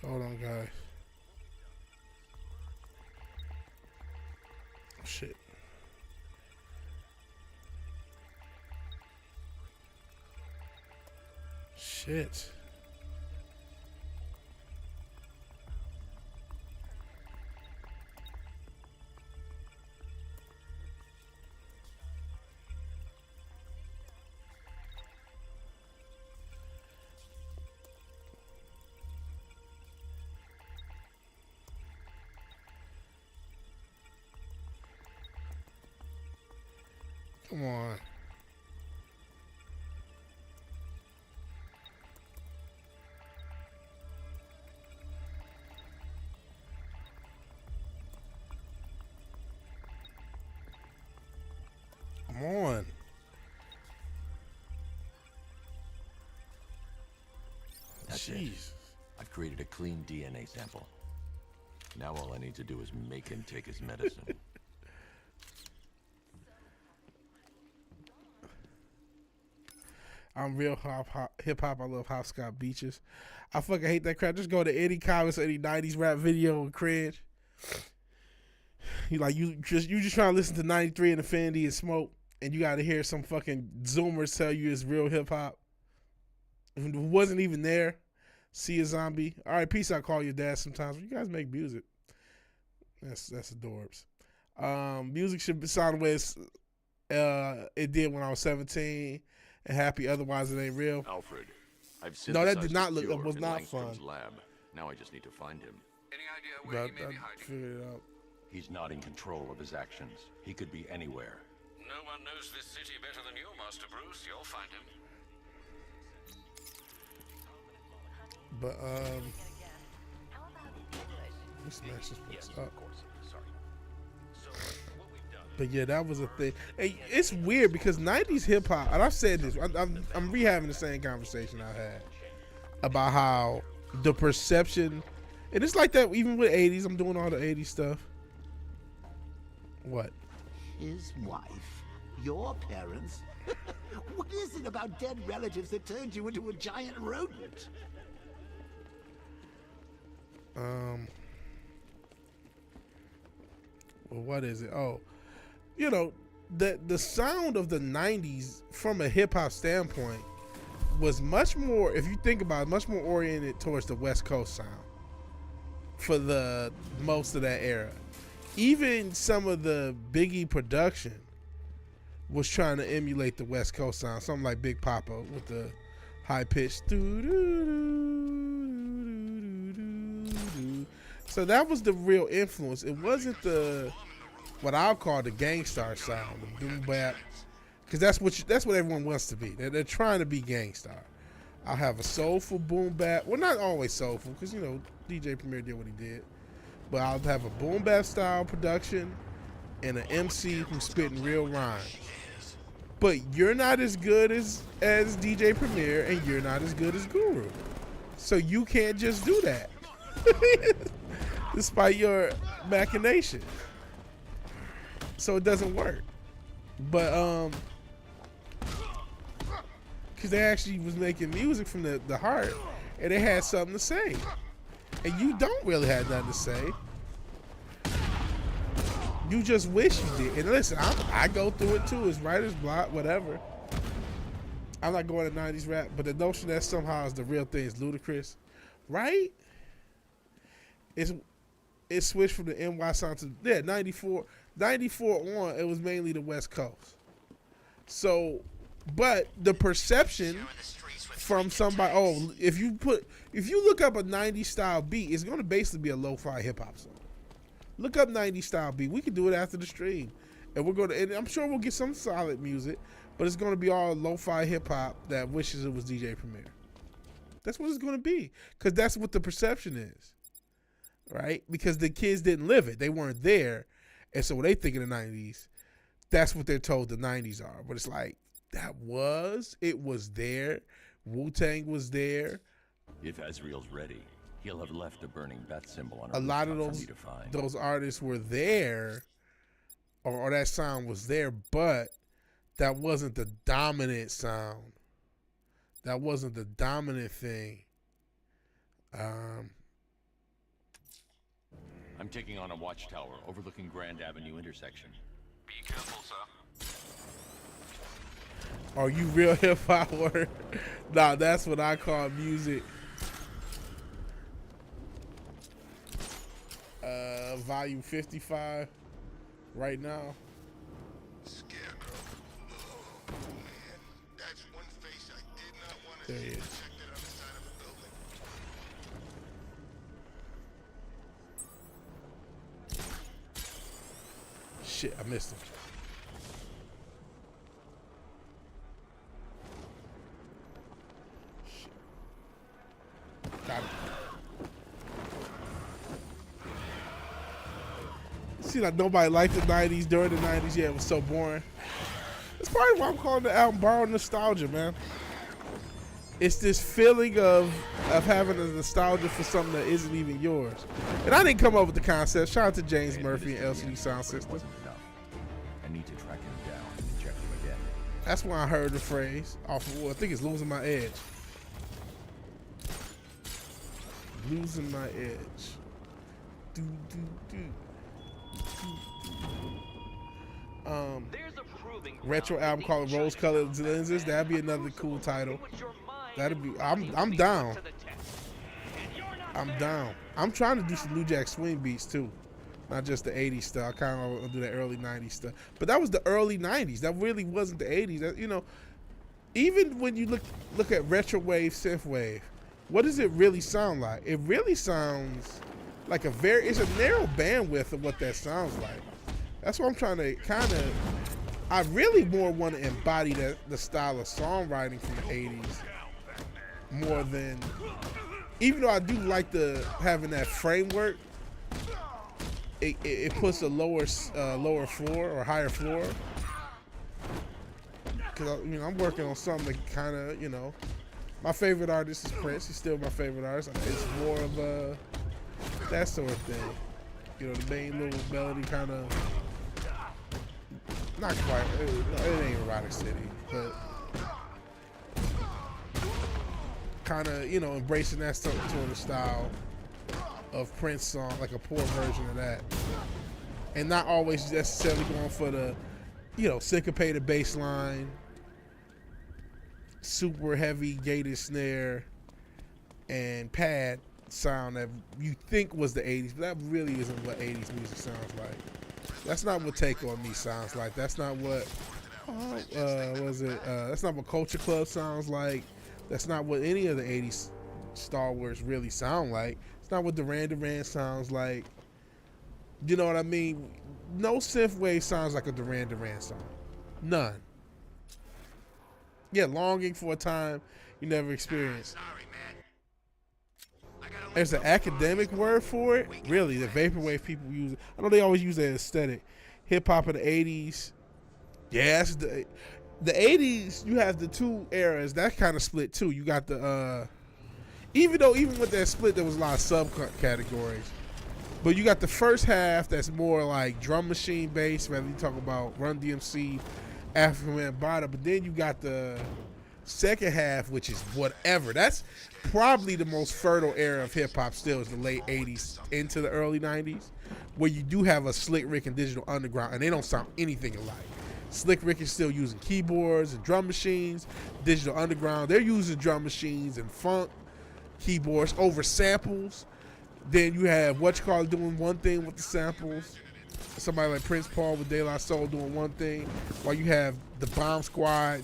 Hold on, guys. Shit. Shit. Come on. Come on. That's it. I've created a clean DNA sample. Now all I need to do is make him take his medicine. I'm real hip hop. I love Hop Scott Beaches. I fucking hate that crap. Just go to any comments or any 90s rap video and cringe. You just trying to listen to 93 and Infinity and Smoke, and you got to hear some fucking Zoomers tell you it's real hip hop. Who wasn't even there. See a zombie. All right, peace out. Call your dad sometimes. You guys make music. That's adorbs. Music should sound the way it did when I was 17. And happy, otherwise it ain't real. Alfred, I've no, that did not look. That was not fun. Lab. Now I just need to find him. Any idea where he may be hiding? Figured it out. He's not in control of his actions. He could be anywhere. No one knows this city better than you, Master Bruce. You'll find him. But let's smash this place up. But yeah, that was a thing. Hey, it's weird because 90s hip hop, and I've said this, I'm rehabbing the same conversation I had about how the perception, and it's like that even with 80s. I'm doing all the 80s stuff. What? His wife? Your parents? What is it about dead relatives that turned you into a giant rodent? Well, what is it? Oh, you know, the sound of the 90s from a hip hop standpoint was much more, if you think about it, much more oriented towards the West Coast sound for the most of that era. Even some of the Biggie production was trying to emulate the West Coast sound, something like Big Papa with the high pitched. So that was the real influence. It wasn't the what I'll call the gangstar sound, the boom bap, because that's what everyone wants to be. They're trying to be gangstar. I'll have a soulful boom bap. Well, not always soulful, because you know DJ Premier did what he did. But I'll have a boom bap style production and an MC who's spitting real rhymes. But you're not as good as DJ Premier, and you're not as good as Guru. So you can't just do that. Despite your machination. So it doesn't work. But because they actually was making music from the heart, and they had something to say. And you don't really have nothing to say. You just wish you did. And listen, I go through it too. It's writer's block, whatever. I'm not going to 90s rap, but the notion that somehow is the real thing is ludicrous, right? It switched from the NY sound to 94 on. It was mainly the West Coast. So, but the perception from somebody, if you look up a 90s style beat, it's going to basically be a lo-fi hip hop song. Look up 90s style beat. We can do it after the stream, and and I'm sure we'll get some solid music, but it's going to be all lo-fi hip hop that wishes it was DJ Premier. That's what it's going to be, because that's what the perception is, right? Because the kids didn't live it, they weren't there, and so when they think of the 90s, that's what they're told the 90s are. But it's like it was there. Wu-Tang was there. If Azriel's ready, he'll have left a burning bat symbol on a lot of those artists were there, or that sound was there, but that wasn't the dominant sound. That wasn't the dominant thing. I'm taking on a watchtower overlooking Grand Avenue intersection. Be careful, sir. Are you real hip hop? Nah, that's what I call music. Volume 55 right now. Scarecrow. Oh, man. That's one face I did not want to There see he is. projected on the side of a building. Shit, I missed him. Got him. See, like nobody liked the 90s during the 90s. Yeah, it was so boring. That's probably why I'm calling the album Borrowed Nostalgia, man. It's this feeling of having a nostalgia for something that isn't even yours. And I didn't come up with the concept. Shout out to James Murphy and LCD Sound System. I need to track him down and inject him again. That's when I heard the phrase off of, I think it's Losing My Edge. Losing My Edge. Do, do, do. Retro album called Rose Colored Lenses. That'd be another cool title. That'd be. I'm down. I'm down. I'm trying to do some New Jack Swing beats too, not just the 80s stuff. I kind of want to do that early 90s stuff. But that was the early 90s. That really wasn't the 80s. That, even when you look at retro wave, synth wave, what does it really sound like? It really sounds like it's a narrow bandwidth of what that sounds like. That's what I'm trying to I really more want to embody the style of songwriting from the 80s more than, even though I do like having that framework, it puts a lower floor or higher floor. Because I'm working on something that kind of, my favorite artist is Prince. He's still my favorite artist. It's more of that sort of thing. The main little melody kind of, not quite, it ain't Erotic City, but kind of, embracing that sort of style of Prince song, like a poor version of that. And not always necessarily going for the, syncopated bass line, super heavy gated snare, and pad sound that you think was the 80s, but that really isn't what 80s music sounds like. That's not what Take On Me sounds like. That's not what that's not what Culture Club sounds like. That's not what any of the 80s Star Wars really sound like. It's not what Duran Duran sounds like. You know what I mean? No synthwave sounds like a Duran Duran song. None. Yeah, Longing for a Time You Never Experienced. There's an academic word for it. Really, the vaporwave people use it. I know they always use that aesthetic. Hip hop in the 80s. Yes, the 80s, you have the two eras. That kind of split too. You got the even with that split, there was a lot of subcategories. But you got the first half that's more like drum machine based, whether you talk about Run DMC, African Bambaataa. But then you got the second half, which is whatever. That's probably the most fertile era of hip hop still, is the late 80s into the early 90s. where you do have a Slick Rick and Digital Underground, and they don't sound anything alike. Slick Rick is still using keyboards and drum machines. Digital Underground, they're using drum machines and funk keyboards over samples. Then you have doing one thing with the samples. Somebody like Prince Paul with De La Soul doing one thing, while you have the Bomb Squad and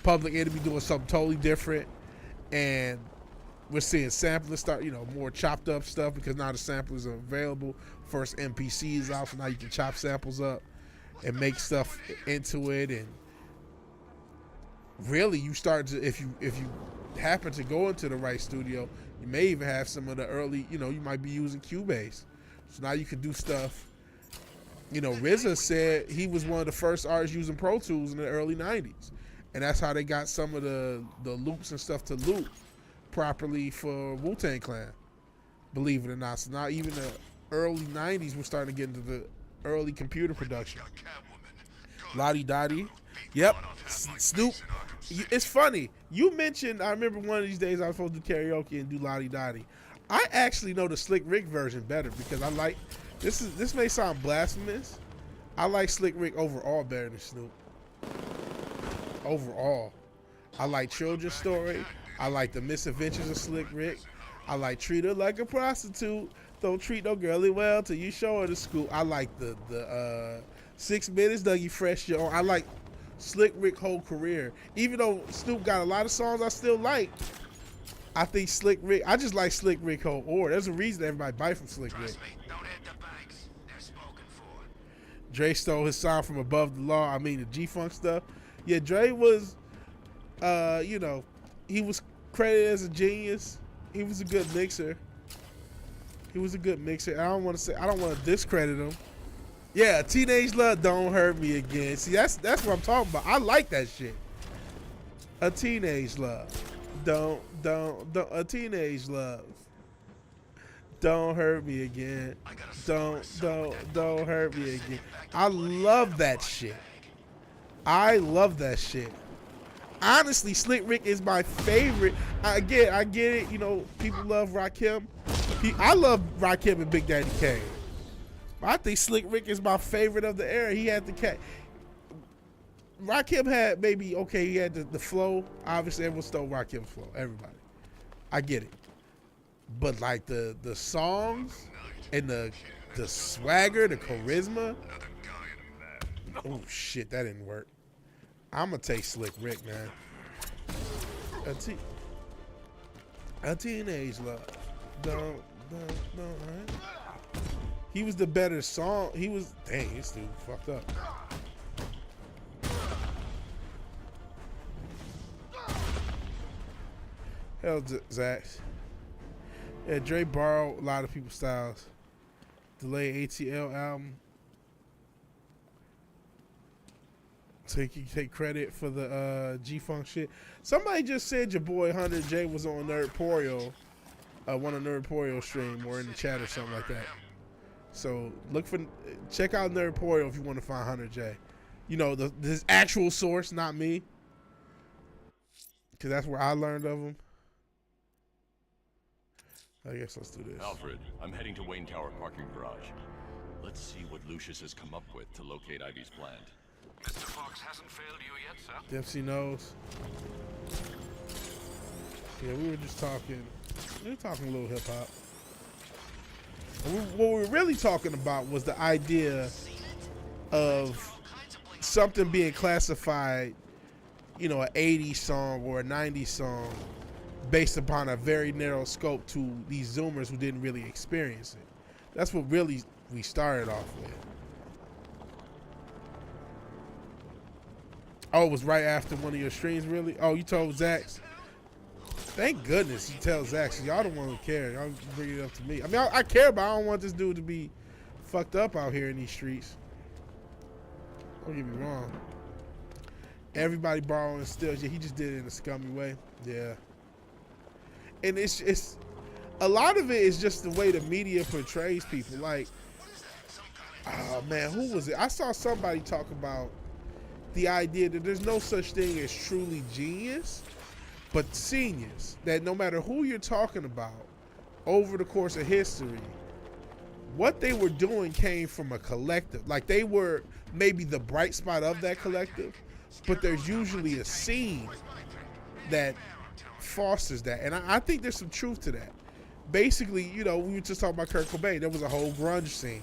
Public Enemy doing something totally different. And we're seeing samplers start, more chopped up stuff because now the samplers are available. First MPC is out, so now you can chop samples up and make stuff into it. And really, you start to, if you happen to go into the right studio, you may even have some of the early, you might be using Cubase. So now you can do stuff. RZA said he was one of the first artists using Pro Tools in the early 90s. And that's how they got some of the loops and stuff to loop properly for Wu-Tang Clan, believe it or not. So now even the early 90s, we're starting to get into the early computer production. Lottie Dottie. Yep. Snoop. It's funny. You mentioned, I remember one of these days I was supposed to do karaoke and do Lottie Dottie. I actually know the Slick Rick version better because I like, this may sound blasphemous. I like Slick Rick overall better than Snoop. Overall. I like Children's Story. I like The Misadventures of Slick Rick. I like Treat Her Like a Prostitute. Don't treat no girlie well till you show her the scoop. I like the 6 Minutes, Dougie Fresh Show. I like Slick Rick's whole career. Even though Snoop got a lot of songs I still like, I think Slick Rick, I just like Slick Rick whole order. There's a reason everybody buy from Slick Rick. Dre stole his sound from Above the Law. I mean, the G-Funk stuff. Yeah, Dre was, he was credited as a genius. He was a good mixer. I don't want to discredit him. Yeah, Teenage Love, Don't Hurt Me Again. See, that's what I'm talking about. I like that shit. A Teenage Love. A Teenage Love. Don't hurt me again. Don't hurt me again. I love that shit. Honestly, Slick Rick is my favorite. I get it. People love Rakim. I love Rakim and Big Daddy Kane. I think Slick Rick is my favorite of the era. He had the cat. Rakim had he had the flow. Obviously, everyone stole Rakim's flow. Everybody. I get it. But like the songs and the swagger, the charisma. Oh shit, that didn't work. I'm gonna take Slick Rick, man. A Teenage Love. Don't. Right? He was the better song. Dang, this dude fucked up. Hell, Zach. Yeah, Dre borrowed a lot of people's styles. Delayed ATL album. So you can take credit for the G-Funk shit. Somebody just said your boy 100J was on Nerdporio, one of Nerdporio stream or in the chat or something like that. So check out Nerdporio if you want to find 100J. This actual source, not me. Because that's where I learned of him. I guess let's do this. Alfred, I'm heading to Wayne Tower parking garage. Let's see what Lucius has come up with to locate Ivy's plant. Mr. Fox hasn't failed you yet, sir? Dempsey knows. Yeah, we were just talking. We were talking a little hip hop. What we were really talking about was the idea of something being classified, an 80s song or a 90s song based upon a very narrow scope to these Zoomers who didn't really experience it. That's what really we started off with. Oh, it was right after one of your streams, really? Oh, you told Zax? Thank goodness you tell Zax. Y'all don't want to care. Y'all bring it up to me. I mean, I care, but I don't want this dude to be fucked up out here in these streets. Don't get me wrong. Everybody borrowing stills. Yeah, he just did it in a scummy way. Yeah. And it's a lot of it is just the way the media portrays people. Like, oh man, who was it? I saw somebody talk about the idea that there's no such thing as truly genius, but seniors. That no matter who you're talking about over the course of history, what they were doing came from a collective. Like, they were maybe the bright spot of that collective, but there's usually a scene that fosters that. And I think there's some truth to that. Basically, you know, we were just talking about Kurt Cobain. There was a whole grunge scene.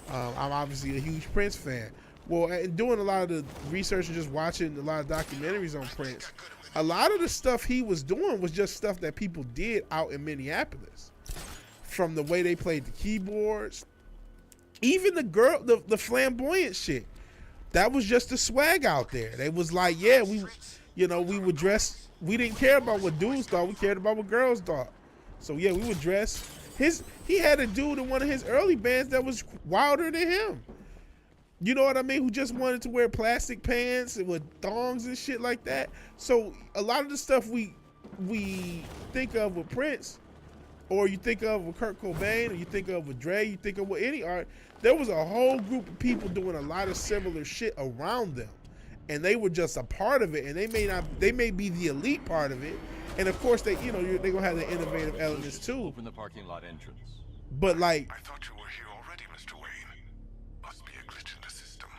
I'm obviously a huge Prince fan. Well, and doing a lot of the research and just watching a lot of documentaries on Prince, a lot of the stuff he was doing was just stuff that people did out in Minneapolis. From the way they played the keyboards, even the flamboyant shit. That was just the swag out there. They was like, yeah, we would dress. We didn't care about what dudes thought. We cared about what girls thought. So yeah, we would dress. He had a dude in one of his early bands that was wilder than him. You know what I mean? Who just wanted to wear plastic pants and with thongs and shit like that. So a lot of the stuff we think of with Prince, or you think of with Kurt Cobain, or you think of with Dre, you think of with any art, there was a whole group of people doing a lot of similar shit around them. And they were just a part of it, and they may be the elite part of it. And of course, they're gonna have the innovative elements too. Open the parking lot entrance. But like, I thought you were here already, Mr. Wayne. Must be a glitch in the system.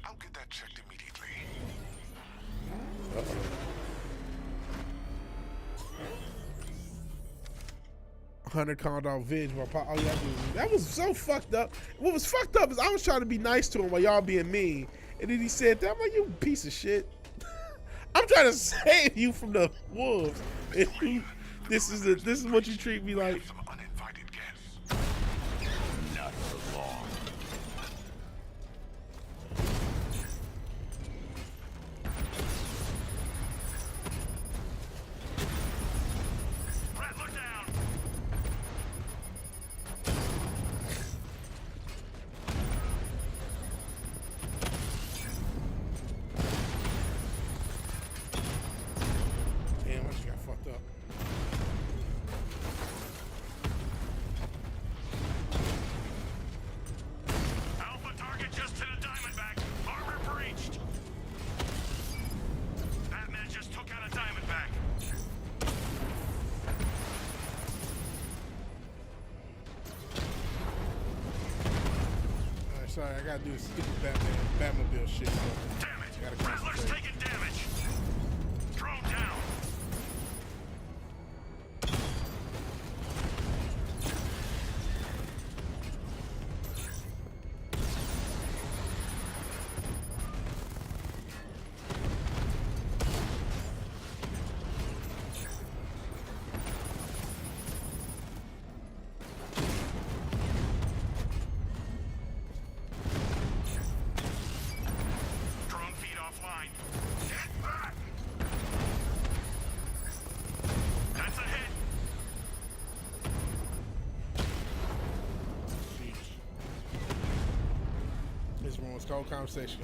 I'll get that checked immediately. $100 Vig. That was so fucked up. What was fucked up is I was trying to be nice to him while y'all being mean, and then he said that. I'm like, you piece of shit. I'm trying to save you from the wolves. And this is what you treat me like. Some uninvited guests. Not for long. Rattler down. Damn, I just got fucked up. Alpha target just hit a Diamondback. Armor breached. Batman just took out a Diamondback. Alright, sorry, I gotta do this stupid Batmobile shit. Damn it! Rattler's taking damage. Drone down. Drone feed offline. Get back! That's a hit. This one was cold conversation.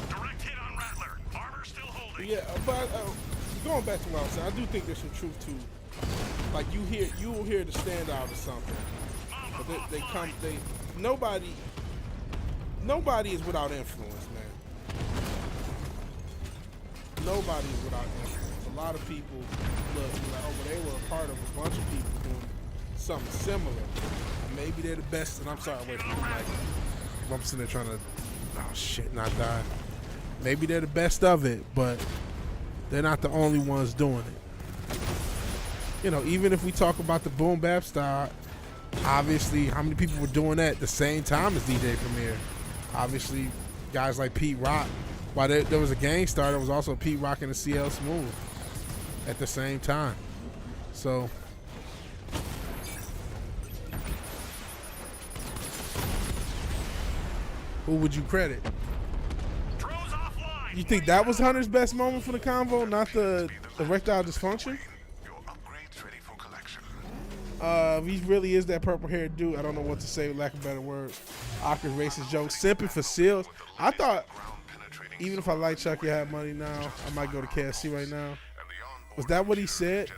Direct hit on Rattler. Armor still holding. Yeah, but going back to what I was saying, I do think there's some truth to, like, you will hear the standout or something, but nobody is without influence, man. Nobody is without influence. A lot of people look like, oh, but they were a part of a bunch of people doing something similar. And maybe they're the best. And I'm sorry, wait for me, Mike. I'm sitting there trying to, oh shit, not die. Maybe they're the best of it, but they're not the only ones doing it. You know, even if we talk about the boom bap style, obviously, how many people were doing that at the same time as DJ Premier? Obviously, guys like Pete Rock. While there was a gang star, there was also Pete Rock and the CL Smooth at the same time. So, who would you credit? You think that was Hunter's best moment for the convo, not the erectile dysfunction? He really is that purple-haired dude. I don't know what to say, lack of better words. Awkward racist jokes. Simping for seals. I thought, even if I like Chucky had money now, I might go to KFC right now. Was that what he said?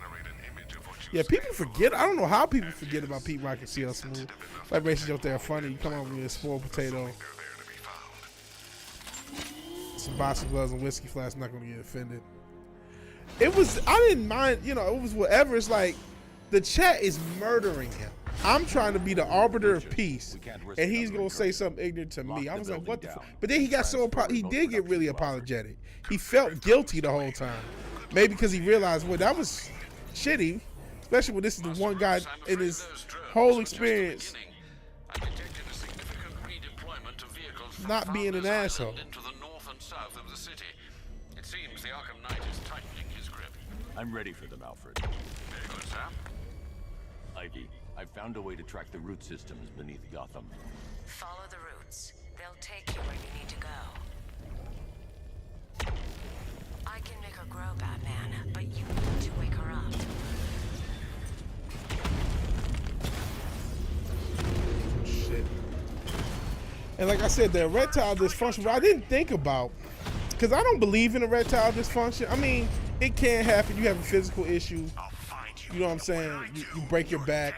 Yeah, people forget. I don't know how people forget about Pete Rock and CL Smooth. Like racist jokes, they're funny. You come over with a spoiled potato. Some boxing gloves and whiskey flask, not gonna get offended. I didn't mind, it was whatever. It's like the chat is murdering him. I'm trying to be the arbiter of peace, and he's gonna say something ignorant to me. I was like, what the fuck? But then he got so he did get really apologetic. He felt guilty the whole time. Maybe because he realized, well, that was shitty, especially when this is the one guy in his whole experience not being an asshole. Into the north and south of the city. It seems the Arkham Knight is tightening his grip. I'm ready for them, Alfred. Very good, sir. Ivy, I've found a way to track the root systems beneath Gotham. Follow the routes. They'll take you where you need to go. I can make her grow, Batman, but you need to wake her up. Shit. And like I said, the erectile dysfunction, what I didn't think about, because I don't believe in erectile dysfunction. I mean, it can happen. You have a physical issue. You know what I'm saying? You break your back.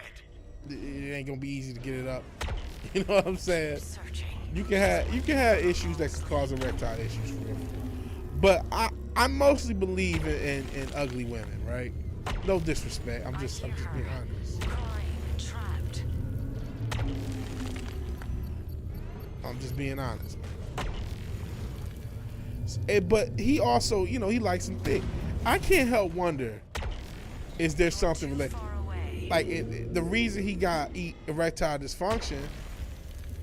It ain't gonna be easy to get it up. You know what I'm saying? You can have issues that could cause erectile issues for you. But I mostly believe in ugly women, right? No disrespect. I'm just being honest. I'm just being honest, man. But he also, you know, he likes them thick. I can't help wonder, is there something like the reason he got erectile dysfunction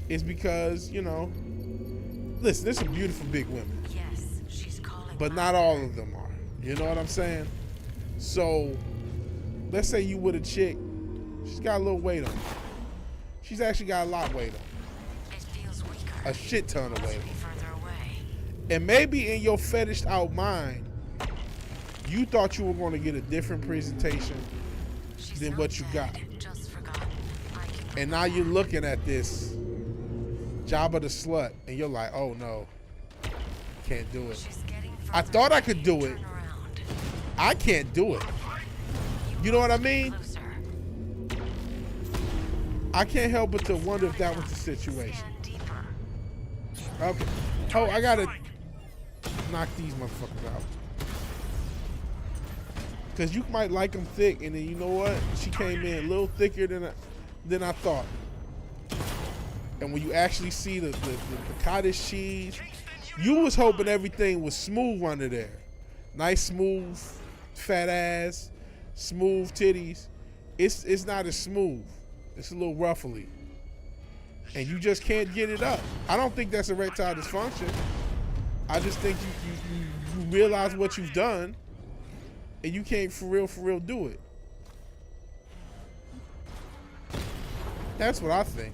is because, you know, listen, there's some beautiful big women. Yes, she's calling. But not all of them are. You know what I'm saying? So, let's say you with a chick, she's got a little weight on her. She's actually got a lot of weight on her. A shit ton of weight. And maybe in your fetished out mind, you thought you were going to get a different presentation than what you got. And now you're looking at this Jabba the Slut, and you're like, oh no, can't do it. I thought I could do it. I can't do it. You know what I mean? I can't help but to wonder if that was the situation. Okay. Oh, I gotta knock these motherfuckers out. Cause you might like them thick, and then you know what? She came in a little thicker than I thought. And when you actually see the cottage cheese, you was hoping everything was smooth under there. Nice, smooth, fat ass, smooth titties. It's not as smooth. It's a little ruffly. And you just can't get it up. I don't think that's erectile dysfunction. I just think you realize what you've done, and you can't for real do it. That's what I think.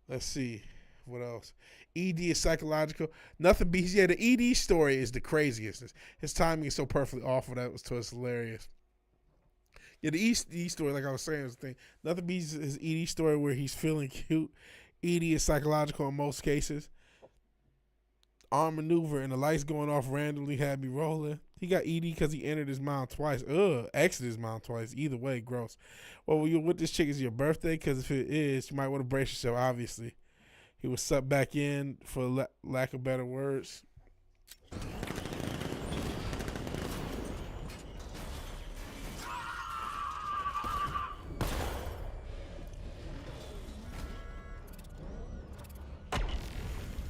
Let's see. What else? ED is psychological. Nothing beats. Yeah, the ED story is the craziest. His timing is so perfectly awful that was to us hilarious. Yeah, the ED story, like I was saying, is the thing. Nothing beats his ED story where he's feeling cute. ED is psychological in most cases. Arm maneuver and the lights going off randomly had me rolling. He got ED because he entered his mouth twice. Exited his mouth twice. Either way, gross. Well, when you're with this chick, is your birthday? Because if it is, you might want to brace yourself, obviously. He was sucked back in, for lack of better words.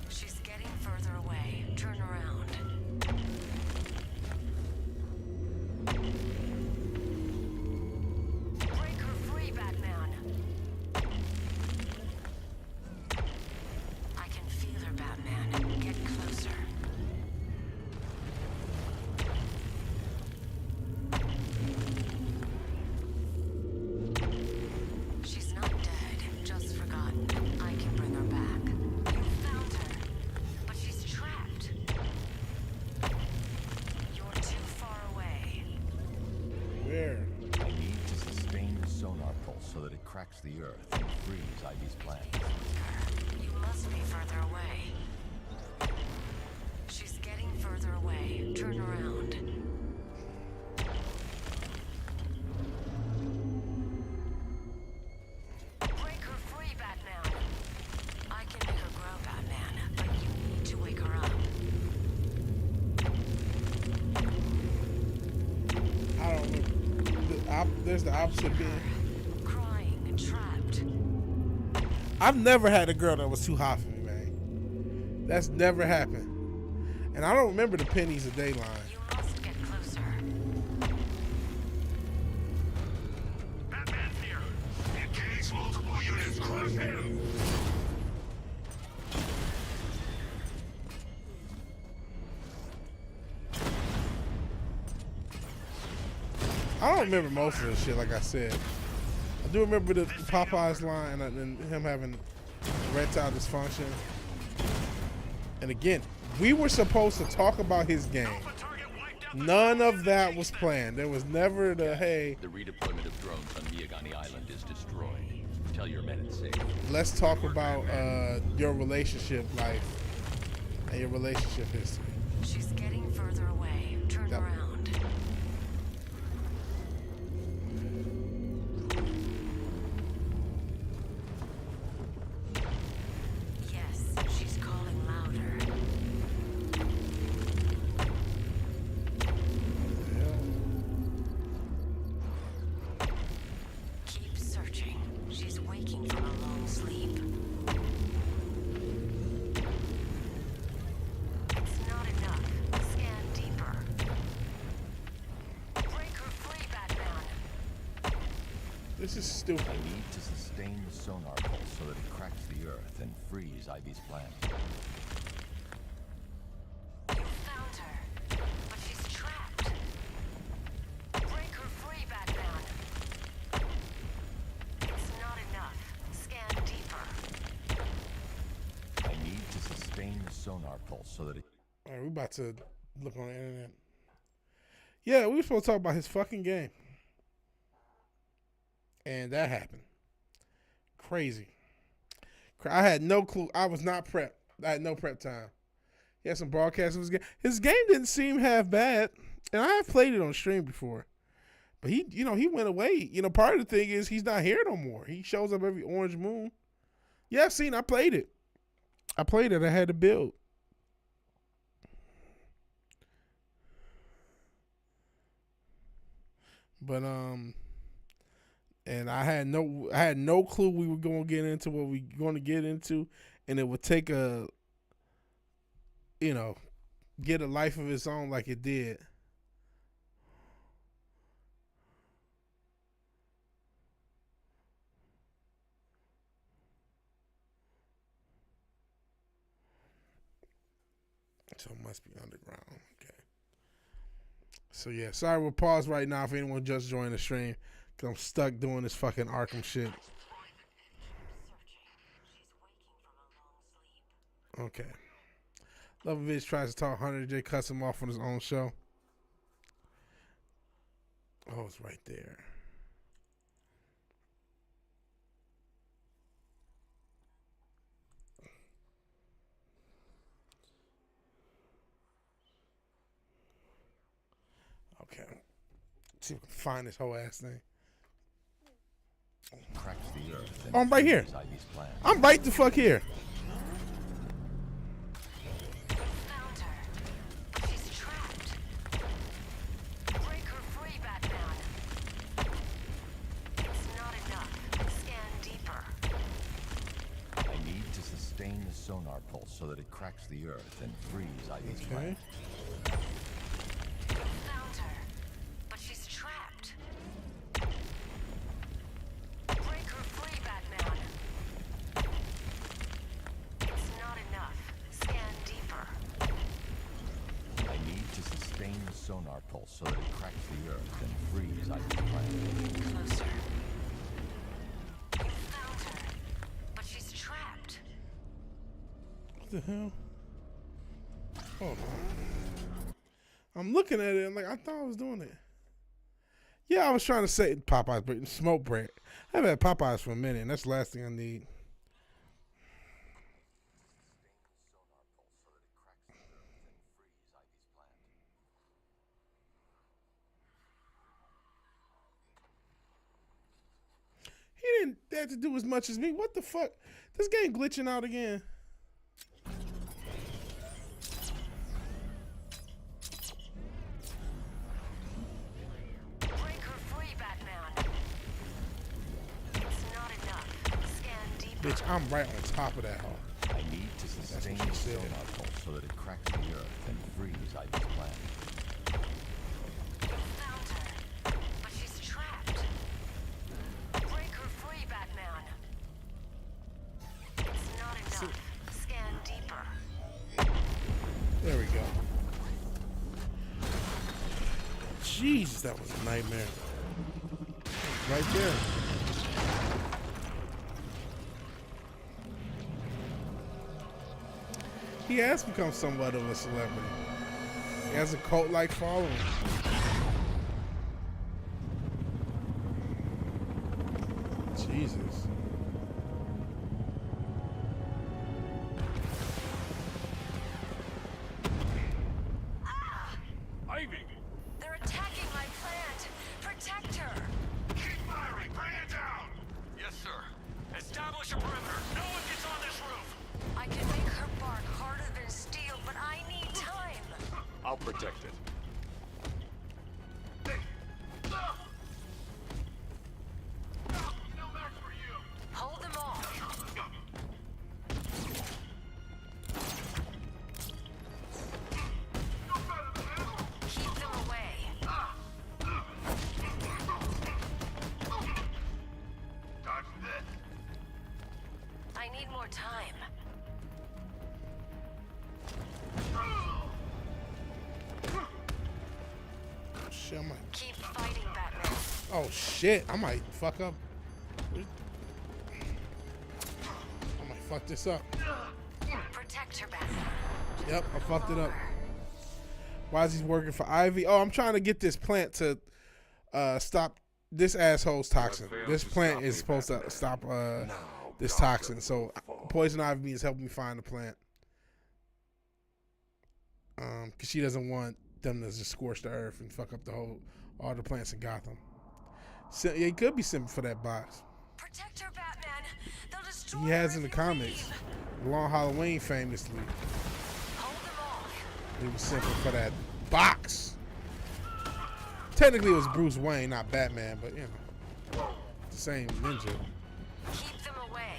She's getting further away. Turn around. Break her free, Batman. I can feel her, Batman. Get closer. She's not dead, just forgotten. I can bring her back. You found her, but she's trapped. You're too far away. Where? I need to sustain the sonar pulse so that it cracks the earth and frees Ivy's plans. You must be further away. She's getting further away. Turn around. Break her free, Batman. I can make her grow, Batman, but you need to wake her up. I don't know. there's the opposite being. Crying and trapped. I've never had a girl that was too hot for me, man. That's never happened. And I don't remember the pennies a day line. You must get closer. Batman's here. Engage multiple units. Crush him. I don't remember most of the shit, like I said. I do remember the Popeyes line and him having erectile dysfunction. And again, we were supposed to talk about his game. None of that was planned. There was never the, hey, The redeployment of drones on Miyagani Island is destroyed. Tell your men it's safe. let's talk about your relationship life and your relationship history. She's getting further away. Turn around. Yes, she's calling louder. Keep searching. She's waking from a long sleep. It's not enough. Scan deeper. Break her free, Batman. This is stupid. I need to sustain the sonar pulse so that it cracks the earth and frees Ivy's plan. You found her, but she's trapped. Break her free, Batman. It's not enough. Scan deeper. I need to sustain the sonar pulse so that it... All right, we about to look on the internet. Yeah, we were supposed to talk about his fucking game. And that happened. Crazy. I had no clue. I was not prepped. I had no prep time. He had some broadcasts of his game. His game didn't seem half bad. And I have played it on stream before. But he went away. Part of the thing is he's not here no more. He shows up every orange moon. Yeah, I played it. I had to build. But and I had no clue we were going to get into what we going to get into, and it would take get a life of its own like it did. So it must be underground. Okay. So yeah, sorry we'll pause right now if anyone just joined the stream. Cause I'm stuck doing this fucking Arkham shit. Okay. Lovavitch tries to talk 100J, cuts him off on his own show. Oh, it's right there. Okay. Let's see if we can find this whole ass thing. cracks the earth. Oh, I'm right here. I'm right the fuck here. Found her. She's trapped. Break her free, Batman. It's not enough. Scan deeper. I need to sustain the sonar pulse so that it cracks the earth and frees Ivy's plan. Found her. But she's trapped. Break her free, Batman. It's not enough. Scan deeper. I need to sustain the sonar pulse so that it cracks the earth and frees Ivy's plan. Closer. You found her. But she's trapped. What the hell? Hold on. I'm looking at it. I'm like, I thought I was doing it. Yeah, I was trying to say Popeyes, but smoke bread. I haven't had Popeyes for a minute, and that's the last thing I need. He didn't have to do as much as me. What the fuck? This game glitching out again. Break her free, Batman. Bitch, I'm right on top of that hole. I need to sustain the sonar pulse so that it cracks the earth and frees Ivy's plan. Found her, but she's trapped. Break her free, Batman. It's not enough. Scan deeper. There we go. Jesus, that was a nightmare. Right there. He has become somewhat of a celebrity. He has a cult-like following. Jesus. Ivy! They're attacking my plant. Protect her. Keep firing! Bring it down! Yes, sir. Establish a perimeter. No one gets on this roof! I can make her bark harder than steel, but I need time. I'll protect it. Hold them off. Keep them away. Dodge this! I need more time. Shit, I might. Keep fighting, Batman. Oh shit, I might fuck up. I might fuck this up. Protect her, Batman. Yep, I fucked it up. Why is he working for Ivy? Oh, I'm trying to get this plant to stop this asshole's toxin. This plant is supposed to stop this toxin. So Poison Ivy is helping me find the plant. Because she doesn't want them to just scorch the earth and fuck up all the plants in Gotham. So, yeah, he could be simping for that box. Protect her, Batman. They'll destroy He has in the comics. Long Halloween famously. Hold them off. He was simping for that box. Technically it was Bruce Wayne, not Batman, but you know. The same ninja. Keep them away.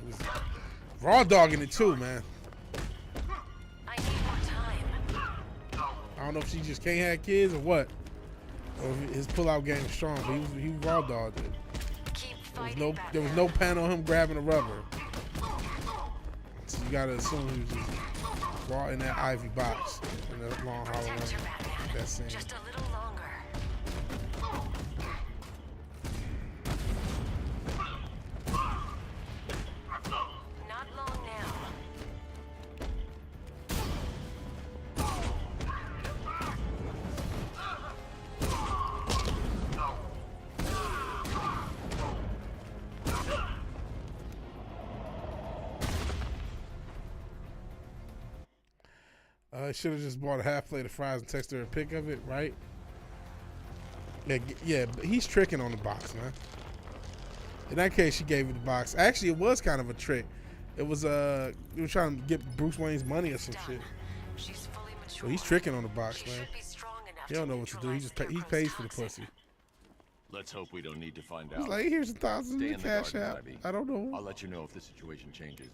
He was raw dogging it too, man. I need more time. I don't know if she just can't have kids or what. Or if his pullout game is strong, but he raw dogged it. Keep fighting, There was no pan on him grabbing the rubber. So you gotta assume he was just raw in that Ivy box in the Long Halloween. That scene. Just a little longer. Not long now. I should have just bought a half plate of fries and texted her a pic of it, right? Yeah, but he's tricking on the box, man. In that case, she gave me the box. Actually, it was kind of a trick. It was he was trying to get Bruce Wayne's money or some shit. She's fully mature. So he's tricking on the box, man. He don't know what to do. He pays for the pussy. Let's hope we don't need to find He's out. like, here's $1,000 in Stay the in the cash gardens, app. Ivy. I don't know. I'll let you know if the situation changes.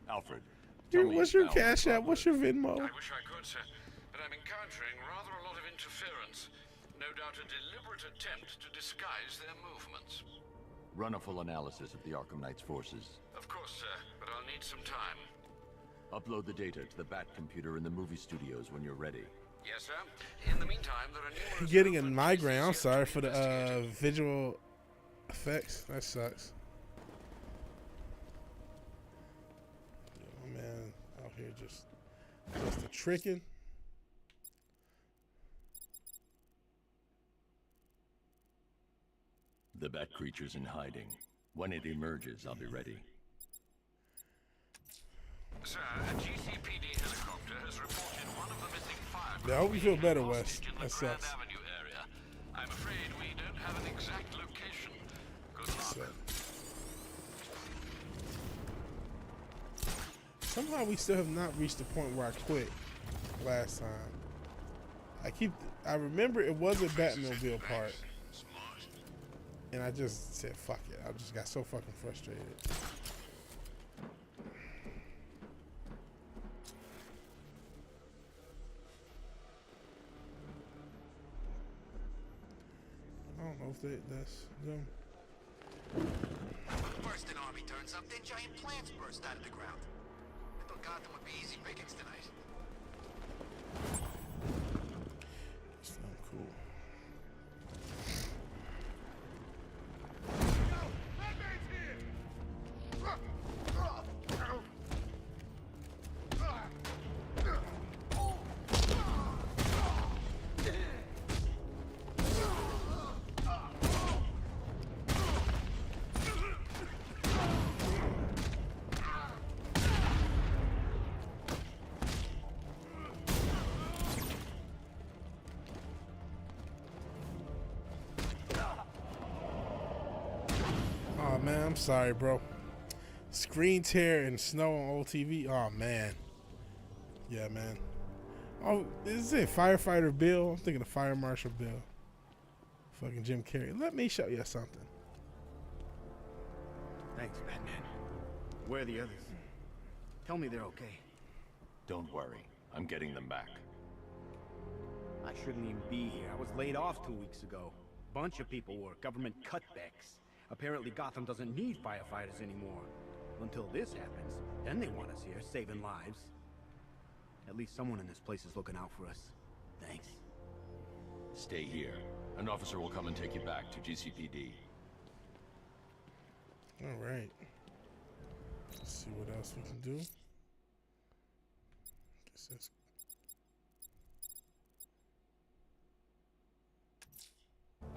Alfred, Here, tell me what's if your Val cash app? What's your Venmo? I wish I could, sir, but I'm encountering rather a lot of interference. No doubt a deliberate attempt to disguise their movements. Run a full analysis of the Arkham Knight's forces. Of course, sir, but I'll need some time. Upload the data to the Bat computer in the movie studios when you're ready. Yes, sir. In the meantime, there are numerous... Getting a migraine. I'm sorry for the visual effects. That sucks. Yeah, my man out here just a tricking. The Bat creature's in hiding. When it emerges, I'll be ready. Sir, a GCPD helicopter has reported one of the missing firebrand Yeah, I hope you feel better, being Wes. hostage in the That Grand sucks. Avenue area. I'm afraid we don't have an exact location. Good luck. Somehow we still have not reached the point where I quit last time. I remember it was a Batmobile part. And I just said, fuck it. I just got so fucking frustrated. I don't know if that's them. First an army turns up, then giant plants burst out of the ground. I thought Gotham would be easy pickings tonight. It's not cool. Oh man, I'm sorry, bro. Screen tear and snow on old TV. Oh man. Yeah, man. Oh, is it Firefighter Bill? I'm thinking of Fire Marshal Bill. Fucking Jim Carrey. Let me show you something. Thanks, Batman. Where are the others? Tell me they're okay. Don't worry. I'm getting them back. I shouldn't even be here. I was laid off 2 weeks ago. Bunch of people were. Government cutbacks. Apparently Gotham doesn't need firefighters anymore. Until this happens, then they want us here, saving lives. At least someone in this place is looking out for us. Thanks. Stay here. An officer will come and take you back to GCPD. All right. Let's see what else we can do. Guess that's...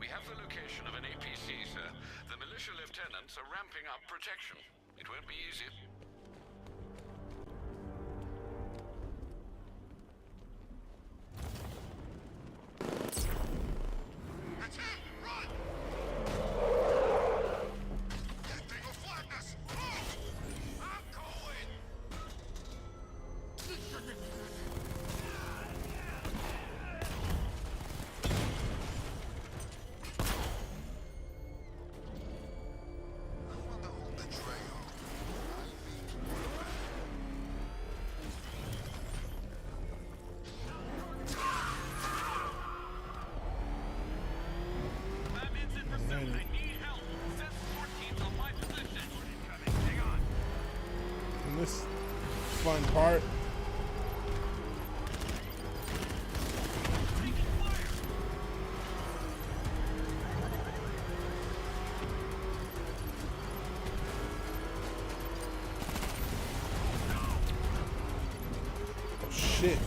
We have the location of an APC, sir. The militia lieutenants are ramping up protection. It won't be easy. That's it! Run! That thing will flatten us! Move! I'm going! And this fun part. Oh shit.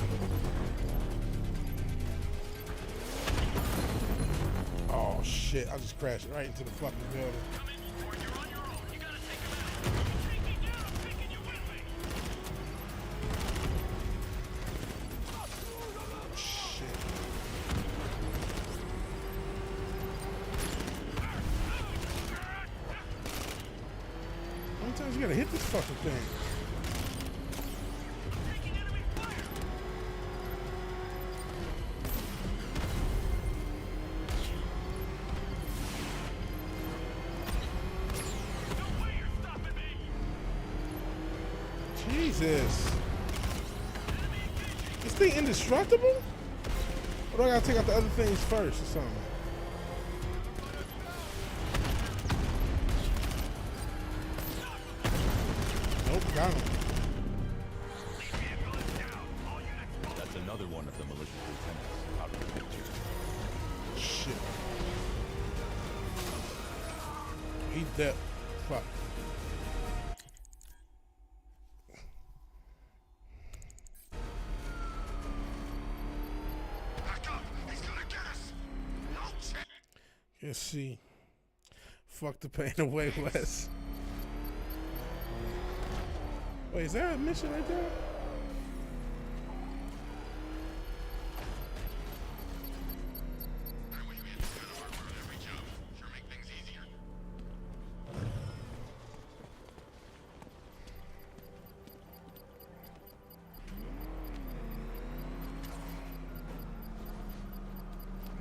Oh shit, I just crashed right into the fucking building. How many times you gotta hit this fucking thing? Jesus. This thing indestructible? Or do I gotta take out the other things first or something? Nope, got him. That's another one of the militia lieutenants out of the picture. Shit. He dead. Fuck. Let's see. Fuck the pain away, Wes. Wait, is there a mission right there?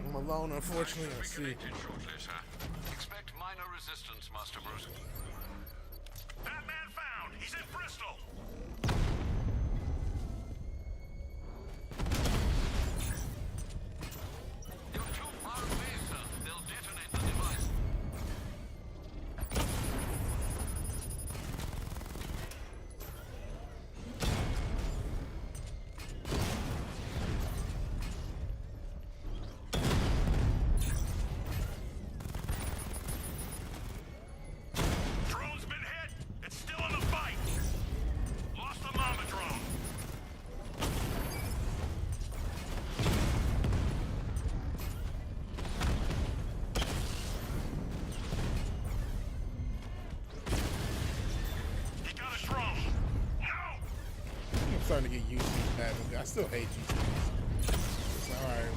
I'm alone, unfortunately. I see. Shortly, sir. Expect assistance, Master Bruce. Batman found! He's in Bristol! You're too far away, sir. They'll detonate the device. Drone's been hit! It's still in the fight! Lost the mama drone! He got a drone! No! I'm starting to get used to these Batman. I still hate these things. It's alright, man.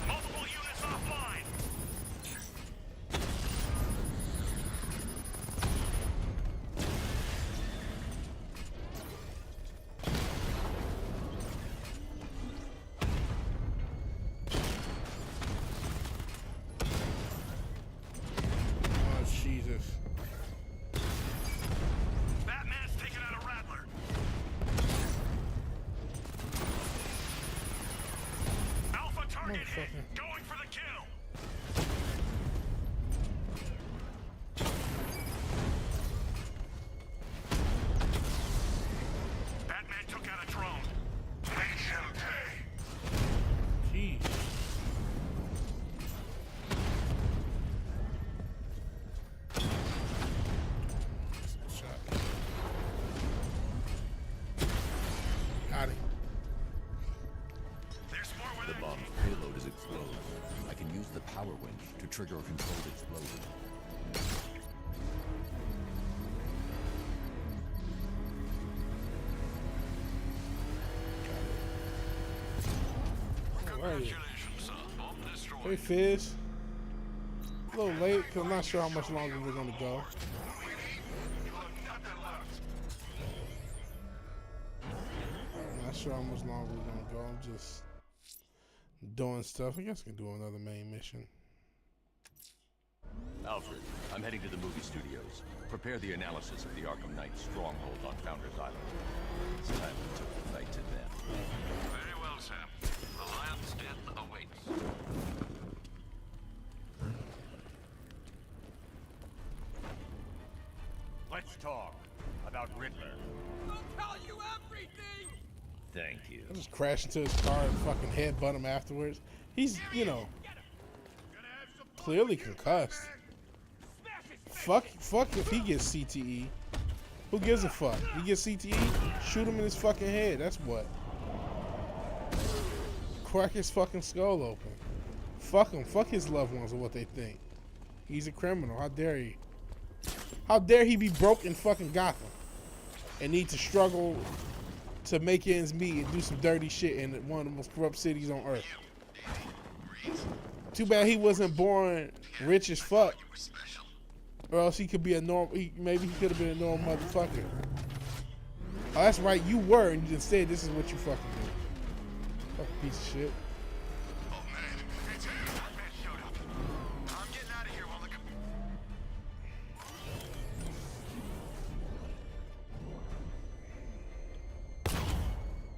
Multiple units offline! Oh, Jesus. Batman's taken out a Rattler! Alpha target hit! Motherfucker. Going for the kill! Batman took out a drone. Make him pay! Jeez. Shot. Got it. There's more where The that bomb's payload is exposed. I can use the power winch to trigger a controlled explosion. Where are you? Congratulations, sir. Bomb destroyed. Hey, Fizz. A little late, because I'm not sure how much longer we're going to go. I'm not sure how much longer we're going to go. I'm just doing stuff. I guess I can do another main mission. Alfred, I'm heading to the movie studios. Prepare the analysis of the Arkham Knight stronghold on Founders Island. It's time we took the fight to them. Very well, Sam. The lion's den awaits. Let's talk about Riddler. I'll tell you everything! Thank you. I just crash into his car and fucking headbutt him afterwards. He's, you know, clearly concussed. Fuck if he gets CTE. Who gives a fuck? He gets CTE, shoot him in his fucking head. That's what. Crack his fucking skull open. Fuck him. Fuck his loved ones and what they think. He's a criminal. How dare he? How dare he be broke in fucking Gotham and need to struggle to make ends meet and do some dirty shit in one of the most corrupt cities on earth. Too bad he wasn't born rich as fuck. Or else he could be a normal, maybe he could have been a normal motherfucker. Oh, that's right, you were, and you just said this is what you fucking do. Fucking piece of shit. Oh man, it's him! Batman showed up. I'm getting out of here while the...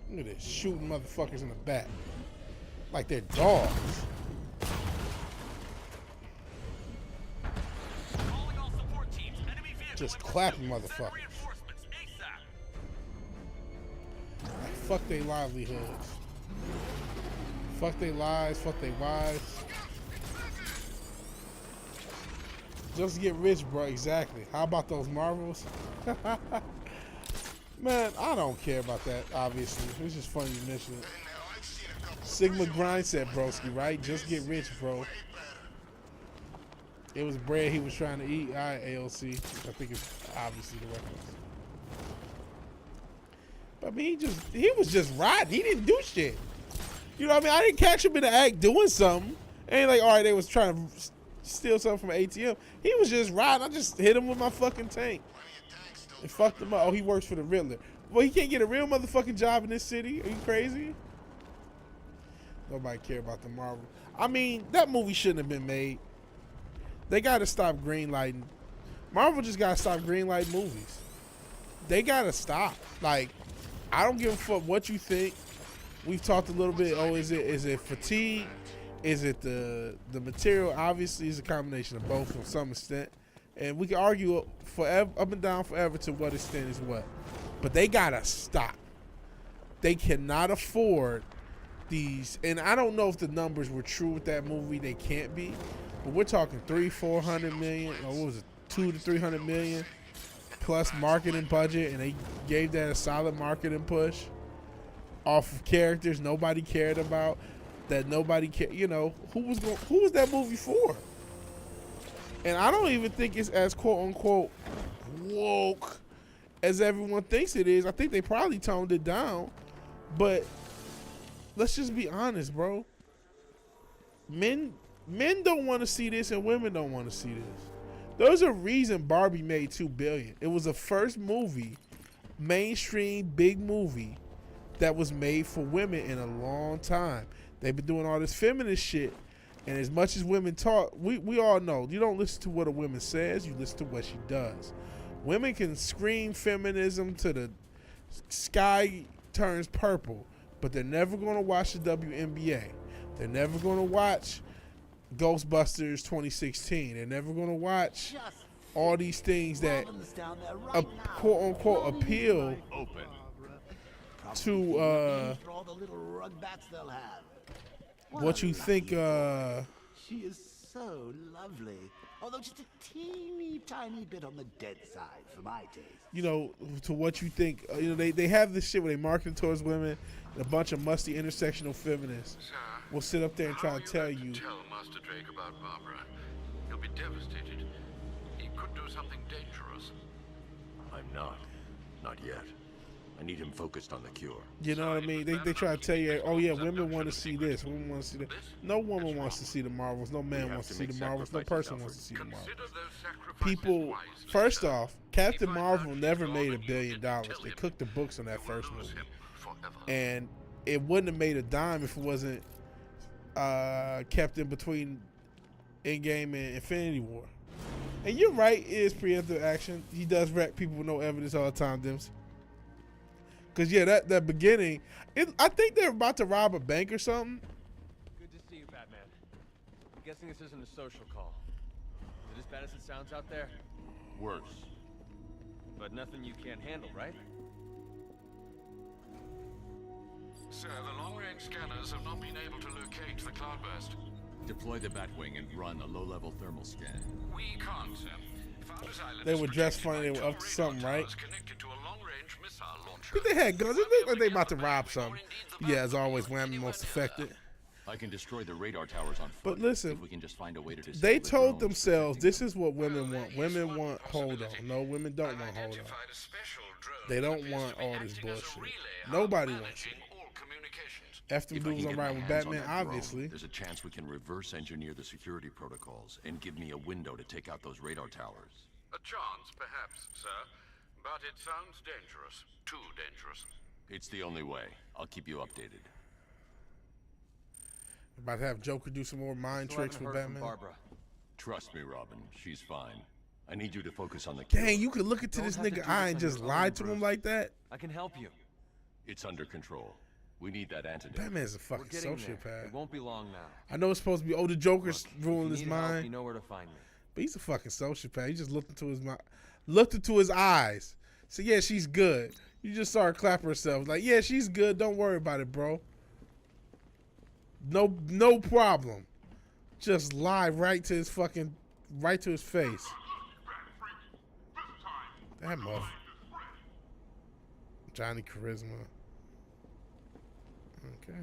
Look at this, shooting motherfuckers in the back. Like they're dogs. Just clapping motherfuckers. Like, fuck their livelihoods. Fuck their lives, fuck their wives. Just get rich, bro, exactly. How about those Marvels? Man, I don't care about that, obviously. It's just funny you mention it. Sigma Grind said, broski, right? Just get rich, bro. It was bread he was trying to eat. All right, AOC. I think it's obviously the reference. But I mean, he was just riding. He didn't do shit. You know what I mean? I didn't catch him in the act doing something. Ain't like, all right, they was trying to steal something from an ATM. He was just riding. I just hit him with my fucking tank. And fucked him up. Oh, he works for the Riddler. Well, he can't get a real motherfucking job in this city. Are you crazy? Nobody care about the Marvel. I mean, that movie shouldn't have been made. They got to stop greenlighting. Marvel just got to stop greenlighting movies. They got to stop. Like, I don't give a fuck what you think. We've talked a little bit. Oh, is it fatigue? Is it the material? Obviously, it's a combination of both to some extent. And we can argue forever, up and down forever, to what extent is what. But they got to stop. They cannot afford these. And I don't know if the numbers were true with that movie. They can't be. But we're talking 300-400 million. Or what was it? 200 to 300 million plus marketing budget. And they gave that a solid marketing push off of characters nobody cared about. That nobody cared. You know, who was that movie for? And I don't even think it's as quote-unquote woke as everyone thinks it is. I think they probably toned it down. But let's just be honest, bro. Men don't want to see this and women don't want to see this. There's a reason Barbie made $2 billion. It was the first movie, mainstream, big movie, that was made for women in a long time. They've been doing all this feminist shit. And as much as women talk, we all know, you don't listen to what a woman says, you listen to what she does. Women can scream feminism to the sky turns purple, but they're never going to watch the WNBA. They're never going to watch Ghostbusters 2016. They're never going to watch all these things that quote-unquote appeal to what you think. She is so lovely, although just a teeny tiny bit on the dead side for my taste. You know, to what you think. You know, they have this shit where they market towards women, and a bunch of musty intersectional feminists will sit up there and try to tell you. Tell Master Drake about Barbara. He'll be devastated. He could do something dangerous. I'm not yet. I need him focused on the cure. You know what I mean? They try to tell you, oh yeah, women want to see this, women want to see that. No woman wants to see the Marvels. No man wants to see the Marvels. No person wants to see the Marvels. People, first off, Captain Marvel never made $1 billion. They cooked the books on that first movie, and it wouldn't have made a dime if it wasn't kept in between Endgame and Infinity War. And you're right, it is preemptive action. He does wreck people with no evidence all the time, Dims. Cause yeah, that beginning, I think they're about to rob a bank or something. Good to see you, Batman. I'm guessing this isn't a social call. Is it as bad as it sounds out there? Worse. But nothing you can't handle, right? Sir, the long-range scanners have not been able to locate the cloudburst. Deploy the Batwing and run a low-level thermal scan. We can't, sir. Founders Island They were dressed funny. They were up to something, right? connected to a long-range missile launcher. But they had guns. It looked like they about to rob something. Yeah, as always, Whammy most affected. I can destroy the radar towers on foot. But listen, if we can just find a way to they told themselves this is what women want. Women want hold on. No, women don't want hold on. They don't want all this bullshit. Nobody wants it. After If I moves can on get right my with hands on Batman, that drone, obviously. there's a chance we can reverse engineer the security protocols and give me a window to take out those radar towers. A chance, perhaps, sir. But it sounds dangerous. Too dangerous. It's the only way. I'll keep you updated. About to have Joker do some more mind tricks with Batman. Barbara. Trust me, Robin. She's fine. I need you to focus on the cure. Dang, you could look into this nigga eye and just lie to him like that? I can help you. It's under control. We need that antidote. Batman's a fucking sociopath. There. It won't be long now. I know it's supposed to be, the Joker's ruling his mind. Help, you know where to find me. But he's a fucking sociopath. He just looked into his eyes. So yeah, she's good. You just saw her clap herself. Like, yeah, she's good. Don't worry about it, bro. No problem. Just lie right to his face. That mother. Johnny Charisma. Okay.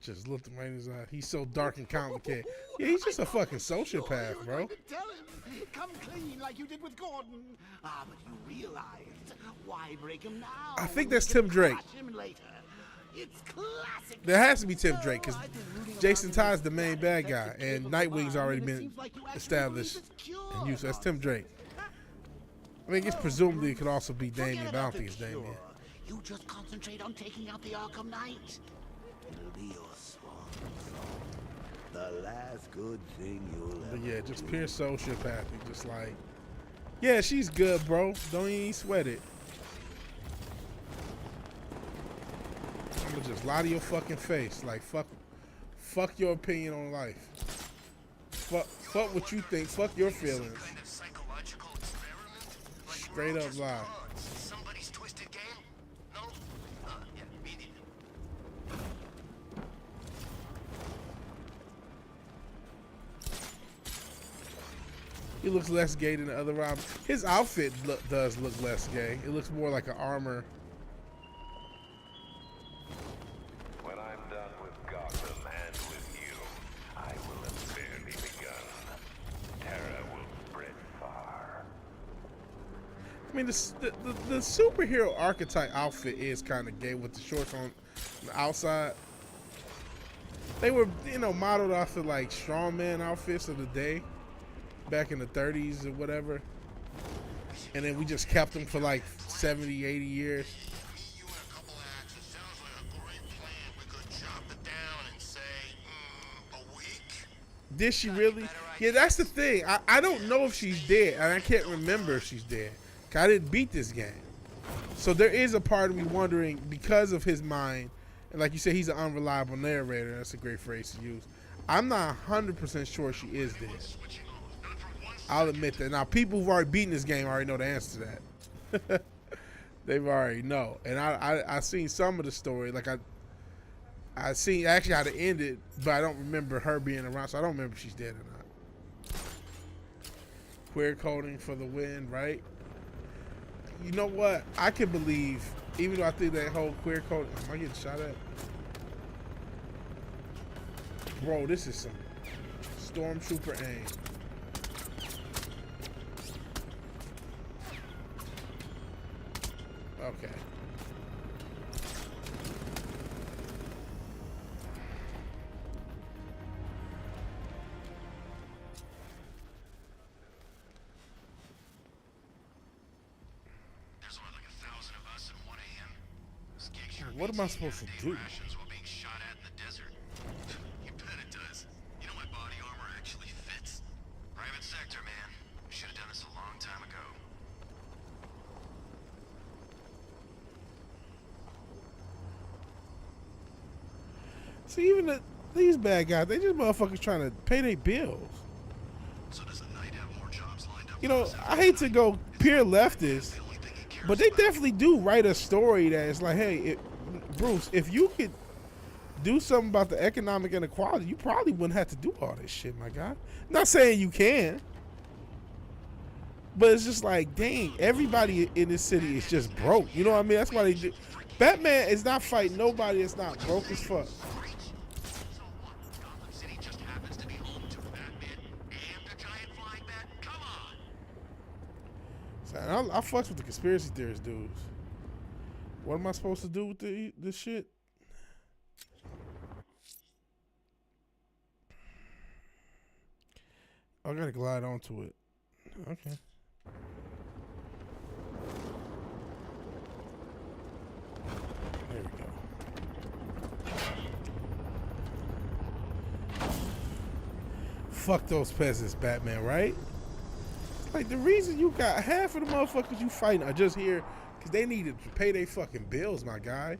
Just looked him right in his eye. He's so dark and complicated. Yeah, he's just a fucking sociopath, bro. Tell him, come clean like you did with Gordon. But you realized, why break him now? I think that's Tim Drake. It's classic. There has to be Tim Drake, because Jason Todd's the main bad guy, and Nightwing's already been established and used. That's Tim Drake. I mean, I guess presumably it could also be Damien, but I don't think it's Damien. You just concentrate on taking out the Arkham Knight. It'll be your swan song. The last good thing you'll But ever yeah, just do. pure sociopathic. Just like, yeah, she's good, bro. Don't even sweat it. I'm gonna just lie to your fucking face. Like, fuck your opinion on life. Fuck what you think. Fuck your feelings. Straight up lie. Somebody's twisted game? No? Yeah, me neither. He looks less gay than the other Robin. His outfit does look less gay. It looks more like an armor. When I'm done with Gotham and with you, I will have barely begun. Terror will spread far. I mean, the superhero archetype outfit is kind of gay with the shorts on the outside. They were, you know, modeled off of like strongman outfits of the day, back in the 30s or whatever. And then we just kept them for like 70, 80 years. Did she really? Yeah, that's the thing. I don't know if she's dead, and I can't remember if she's dead. I didn't beat this game. So there is a part of me wondering, because of his mind, and like you said, he's an unreliable narrator. That's a great phrase to use. I'm not 100% sure she is dead. I'll admit that. Now, people who've already beaten this game already know the answer to that. They've already know. And I seen some of the story. Like, I seen actually how to end it, but I don't remember her being around, so I don't remember if she's dead or not. Queer coding for the win, right? You know what? I can believe, even though I think that whole queer code. Am I getting shot at? Bro, this is some stormtrooper aim. Okay. What am I supposed to do? You bet it does. You know my body armor actually fits. Private sector, man. We should have done this a long time ago. See, even these bad guys, they just motherfuckers trying to pay their bills. So does the Knight have more jobs lined up? You know, I hate to go pure leftist, but they definitely do write a story that is like, hey, Bruce, if you could do something about the economic inequality, you probably wouldn't have to do all this shit, my guy. Not saying you can, but it's just like, dang, everybody in this city is just broke. You know what I mean? That's why they do. Batman is not fighting nobody that's not broke as fuck. I fucks with the conspiracy theorists, dudes. What am I supposed to do with this shit? I gotta glide onto it. Okay. There we go. Fuck those peasants, Batman, right? Like, the reason you got half of the motherfuckers you fighting are just here because they needed to pay their fucking bills, my guy.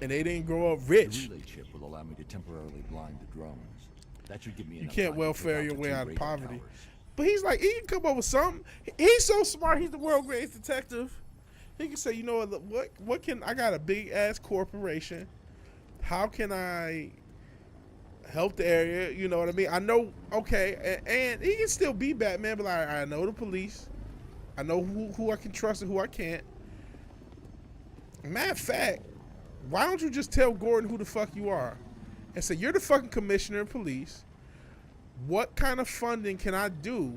And they didn't grow up rich. The relay chip will allow me to temporarily blind the drones. That should give me You enough can't time to welfare take your out the way 2 out of radar poverty. towers. But he's like, he can come up with something. He's so smart, he's the world's greatest detective. He can say, you know what can, I got a big ass corporation. How can I help the area? You know what I mean? I know, okay, and he can still be Batman, but like, I know the police. I know who I can trust and who I can't. Matter of fact, why don't you just tell Gordon who the fuck you are? And say, you're the fucking commissioner of police. What kind of funding can I do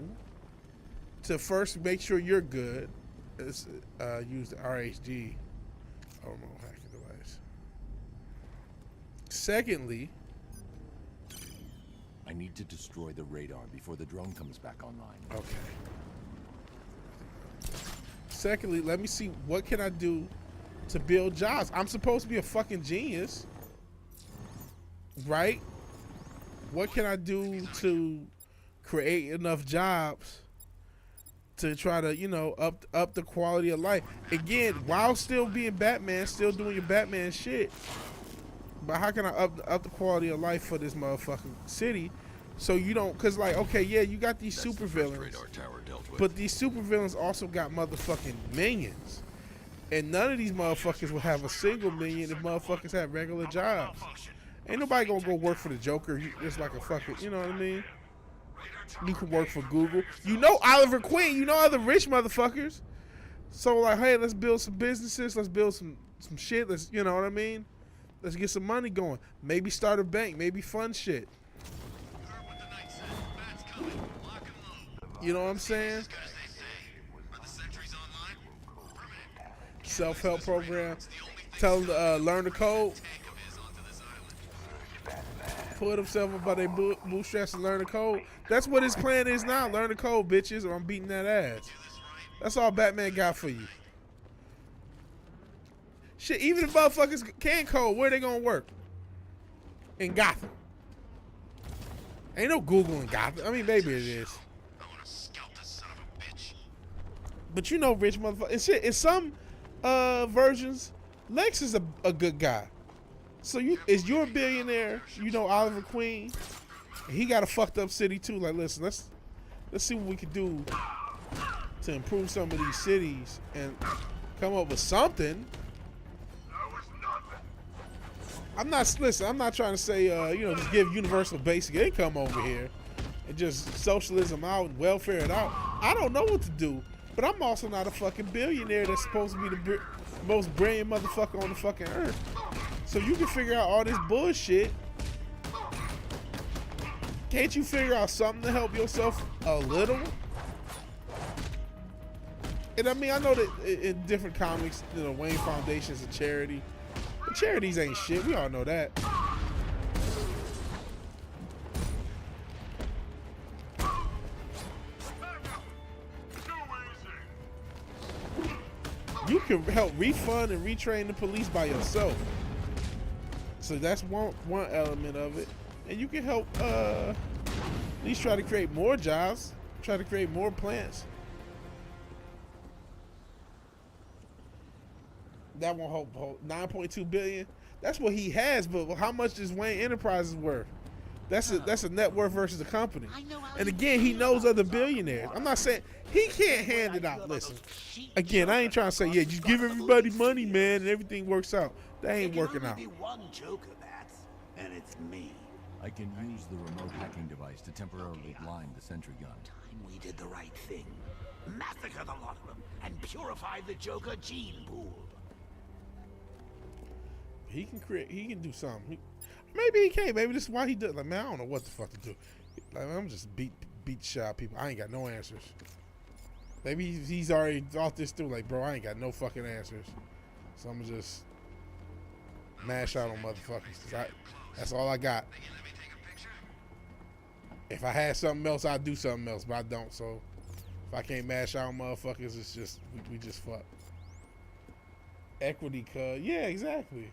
to first make sure you're good? Use the RHD. Oh no, hacking device. Secondly, I need to destroy the radar before the drone comes back online. Okay. Secondly, let me see what can I do to build jobs. I'm supposed to be a fucking genius, right? What can I do to create enough jobs to try to, you know, up the quality of life? Again, while still being Batman, still doing your Batman shit. But how can I up the quality of life for this motherfucking city? So you don't, cause like, okay, yeah, you got these supervillains, but these supervillains also got motherfucking minions, and none of these motherfuckers will have a single minion if motherfuckers have regular jobs. Ain't nobody gonna go work for the Joker. It's like a fucking, you know what I mean? You can work for Google. You know Oliver Queen. You know other rich motherfuckers. So like, hey, let's build some businesses. Let's build some shit. Let's, you know what I mean? Let's get some money going. Maybe start a bank. Maybe fund shit. You know what I'm saying? Self-help program. Tell them learn the code. Pull themselves up by their bootstraps and learn the code. That's what his plan is now. Learn the code, bitches, or I'm beating that ass. That's all Batman got for you. Shit, even if motherfuckers can code, where they gonna work? In Gotham. Ain't no Google in Gotham. I mean, maybe it is. But you know, rich motherfucker. And shit, in some versions, Lex is a good guy. So you're a billionaire. You know Oliver Queen. He got a fucked up city too. Like, listen, let's see what we can do to improve some of these cities and come up with something. I'm not trying to say you know, just give universal basic income over here and just socialism out and welfare it out. I don't know what to do, but I'm also not a fucking billionaire that's supposed to be the most brilliant motherfucker on the fucking earth. So you can figure out all this bullshit. Can't you figure out something to help yourself a little? And I mean, I know that in different comics, you know, Wayne Foundation's a charity. But charities ain't shit. We all know that. You can help refund and retrain the police by yourself. So that's one element of it. And you can help at least try to create more jobs, try to create more plants. That won't hold 9.2 billion. That's what he has, but how much is Wayne Enterprises worth? That's a net worth versus a company. And again, he knows other billionaires. I'm not saying he can't hand it out. Listen, again, I ain't trying to say, yeah, just give everybody money, man, and everything works out. That ain't working out. One Joker, Bats, and it's me. I can use the remote hacking device to temporarily blind the sentry gun. We did the right thing. Massacre the lot of them and purify the Joker gene pool. He can do something. Maybe he can't. Maybe this is why he does. Like, man, I don't know what the fuck to do. Like, I'm just beat shit out of people. I ain't got no answers. Maybe he's already thought this through. Like, bro, I ain't got no fucking answers. So I'm gonna just mash out on motherfuckers. That's all I got. If I had something else, I'd do something else, but I don't. So if I can't mash out on motherfuckers, it's just we just fuck. Equity, cuz. Yeah, exactly.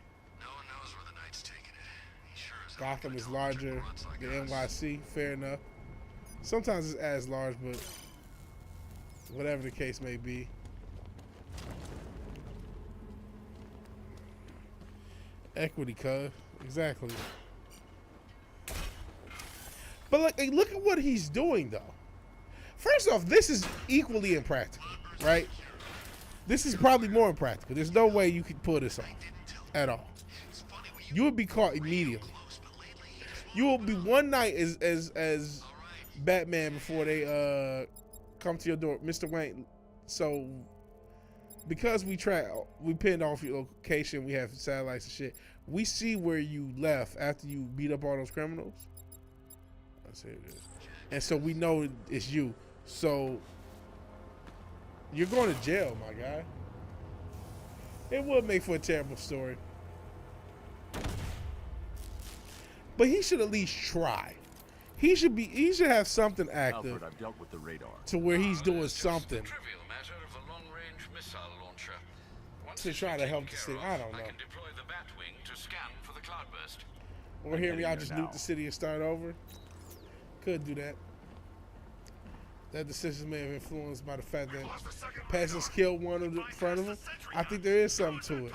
Gotham is larger than NYC, fair enough. Sometimes it's as large, but whatever the case may be. Equity, cuz. Exactly. But look at what he's doing, though. First off, this is equally impractical, right? This is probably more impractical. There's no way you could pull this off at all. You would be caught immediately. You will be one night as Batman before they come to your door, Mr. Wayne. So because we pinned off your location, we have satellites and shit. We see where you left after you beat up all those criminals. Let's say it is. And so we know it's you. So you're going to jail, my guy. It would make for a terrible story. But he should at least try. He should have something active. Alfred, I've dealt with the radar. To where he's doing something. Trivial matter of a long-range missile launcher. to try to help the city. I don't know. I can deploy the Batwing to scan for the cloudburst. Or here we all just loot the city and start over. Could do that. That decision may have influenced by the fact that peasants killed one in front of them. I think there is something to it.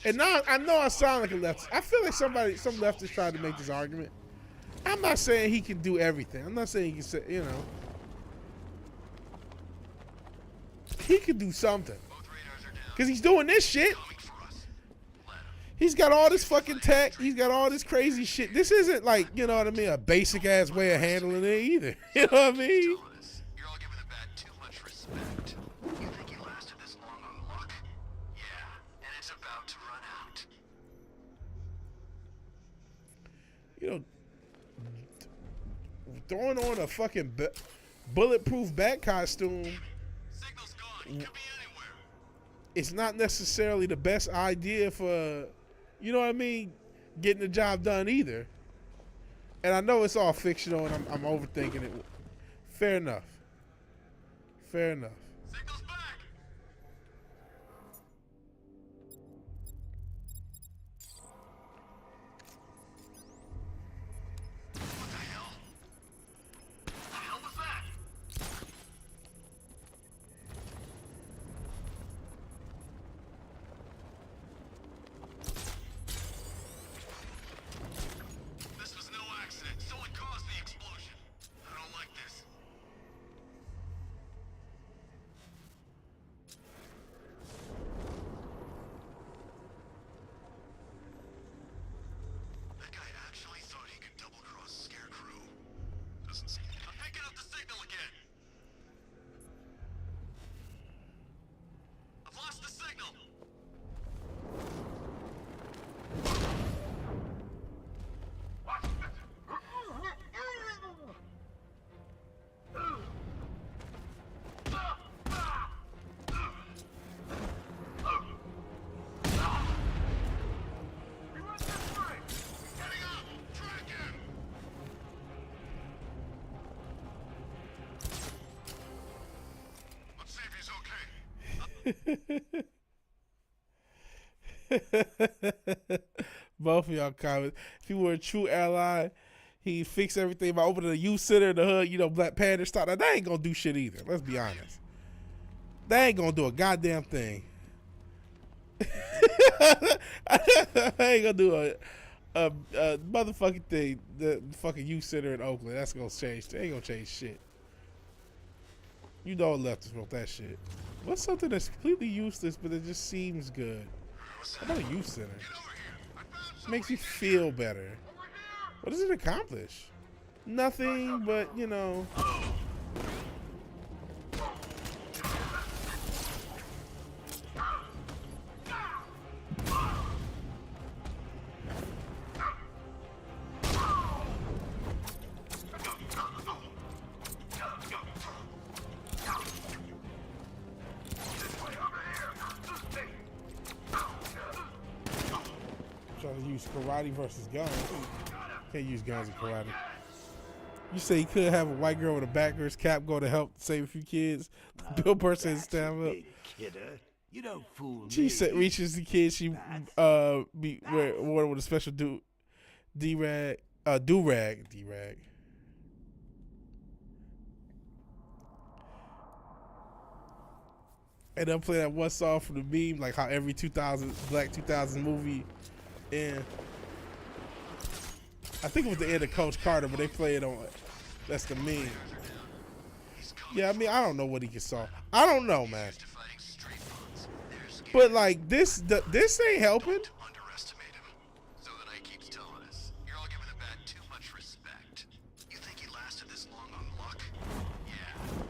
And now I know I sound like a leftist. I feel like some leftists tried to make this argument. I'm not saying he can do everything. I'm not saying he can say, you know. He can do something. Because he's doing this shit. He's got all this fucking tech. He's got all this crazy shit. This isn't like, you know what I mean, a basic ass way of handling it either. You know what I mean? You're all giving the bat too much respect. You think he lasted this long on luck? Yeah, and it's about to run out. You know, throwing on a fucking bulletproof bat costume. Signal's gone. He could be anywhere. It's not necessarily the best idea for, you know what I mean, getting the job done either. And I know it's all fictional and I'm overthinking it. Fair enough. Fair enough. Signal's back. What the hell? The hell was that? This was no accident. Someone caused the explosion. I don't like this. That guy actually thought he could double-cross Scarecrow. Doesn't seem... I'm picking up the signal again. I've lost the signal. Let's see if he's okay. Both of y'all comments. If he were a true ally, he'd fix everything by opening a youth center in the hood, you know, Black Panther style. Now, they ain't gonna do shit either. Let's be honest. They ain't gonna do a goddamn thing. I ain't gonna do a motherfucking thing. The fucking youth center in Oakland. That's gonna change. They ain't gonna change shit. You know leftists want that shit. What's something that's completely useless but it just seems good? How about a youth center? Makes you feel better. What does it accomplish? Nothing but, you know. Trying to use karate versus guns. Can't use guns in karate. You say he could have a white girl with a backwards cap go to help save a few kids. Bill Burr says stand up. Kidder, you don't fool She me. said reaches the kid. She be worn with a special do-rag. And they'll play that one song from the meme, like how every 2000 movie, and I think it was the end of Coach Carter, but they play it on. That's the meme. Yeah, I mean, I don't know what he can solve. I don't know, man. But like this ain't helping. Underestimate him. So the night keeps telling us. You're all giving the bat too much respect. You think he lasted this long on luck? Yeah,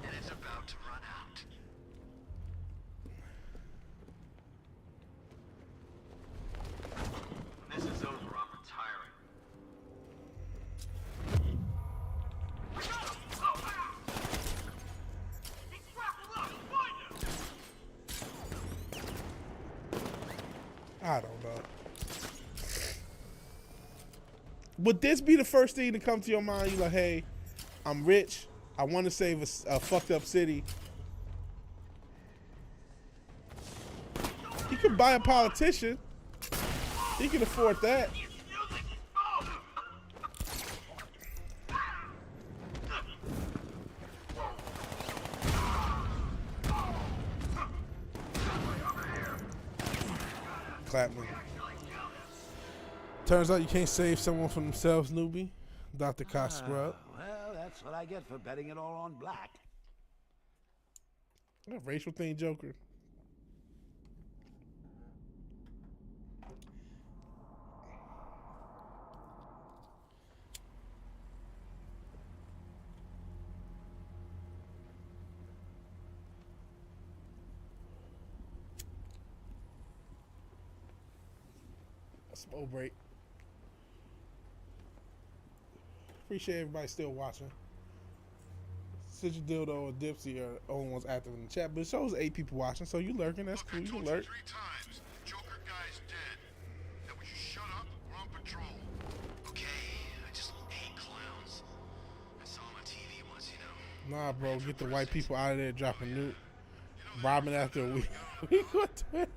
and it's about to run out. This is over. I'm retiring. I don't know. Would this be the first thing to come to your mind? You like, hey, I'm rich. I want to save a fucked up city. He can buy a politician. He can afford that. Clapman. Turns out you can't save someone from themselves, newbie. Dr. Cox Scrub. Well, that's what I get for betting it all on black. A racial thing, Joker. Smoke break. Appreciate everybody still watching. Such a dildo or Dipsy are the only ones active in the chat, but it shows 8 people watching, so you lurking. That's cool. You can lurk. 3 times. Joker guy's dead. Now would you shut up? We're on patrol. Okay, I just hate clowns. I saw him on TV once, you know. Nah, bro, get the white people out of there dropping nuke. Robbing after a week. We got Twitter.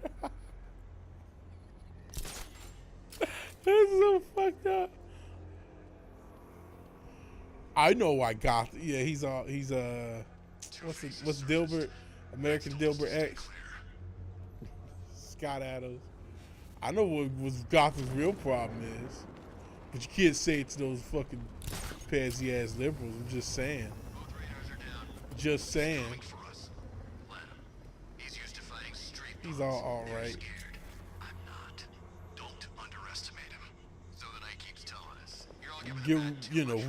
That's so fucked up. I know why Gotham. Yeah, he's what's Dilbert? American Dilbert X. Scott Adams. I know what Gotham's real problem is, but you can't say it to those fucking pansy ass liberals. I'm just saying. Just saying. He's all right. You know,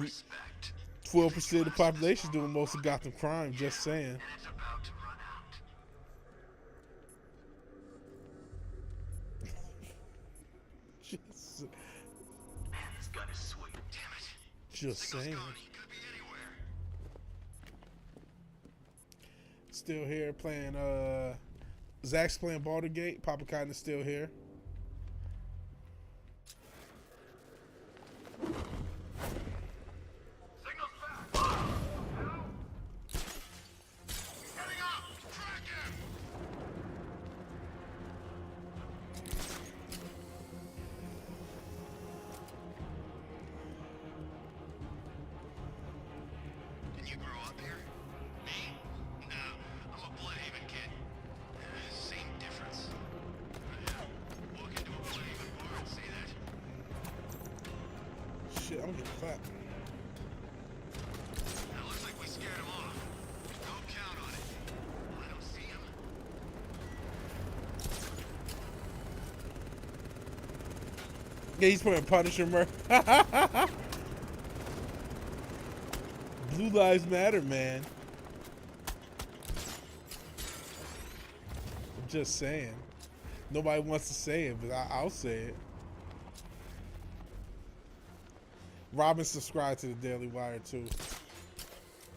12% of the population doing most of Gotham crime. Just saying. This gun is sweet. Damn it. Just saying. Still here playing. Zach's playing Baldur's Gate. Papa Cotton is still here. Shit, I'm getting clapped. Now looks like we scared him off. Don't count on it. I don't see him. Yeah, he's playing Punisher, bro. Blue Lives Matter, man. I'm just saying. Nobody wants to say it, but I'll say it. Robin subscribed to the Daily Wire too.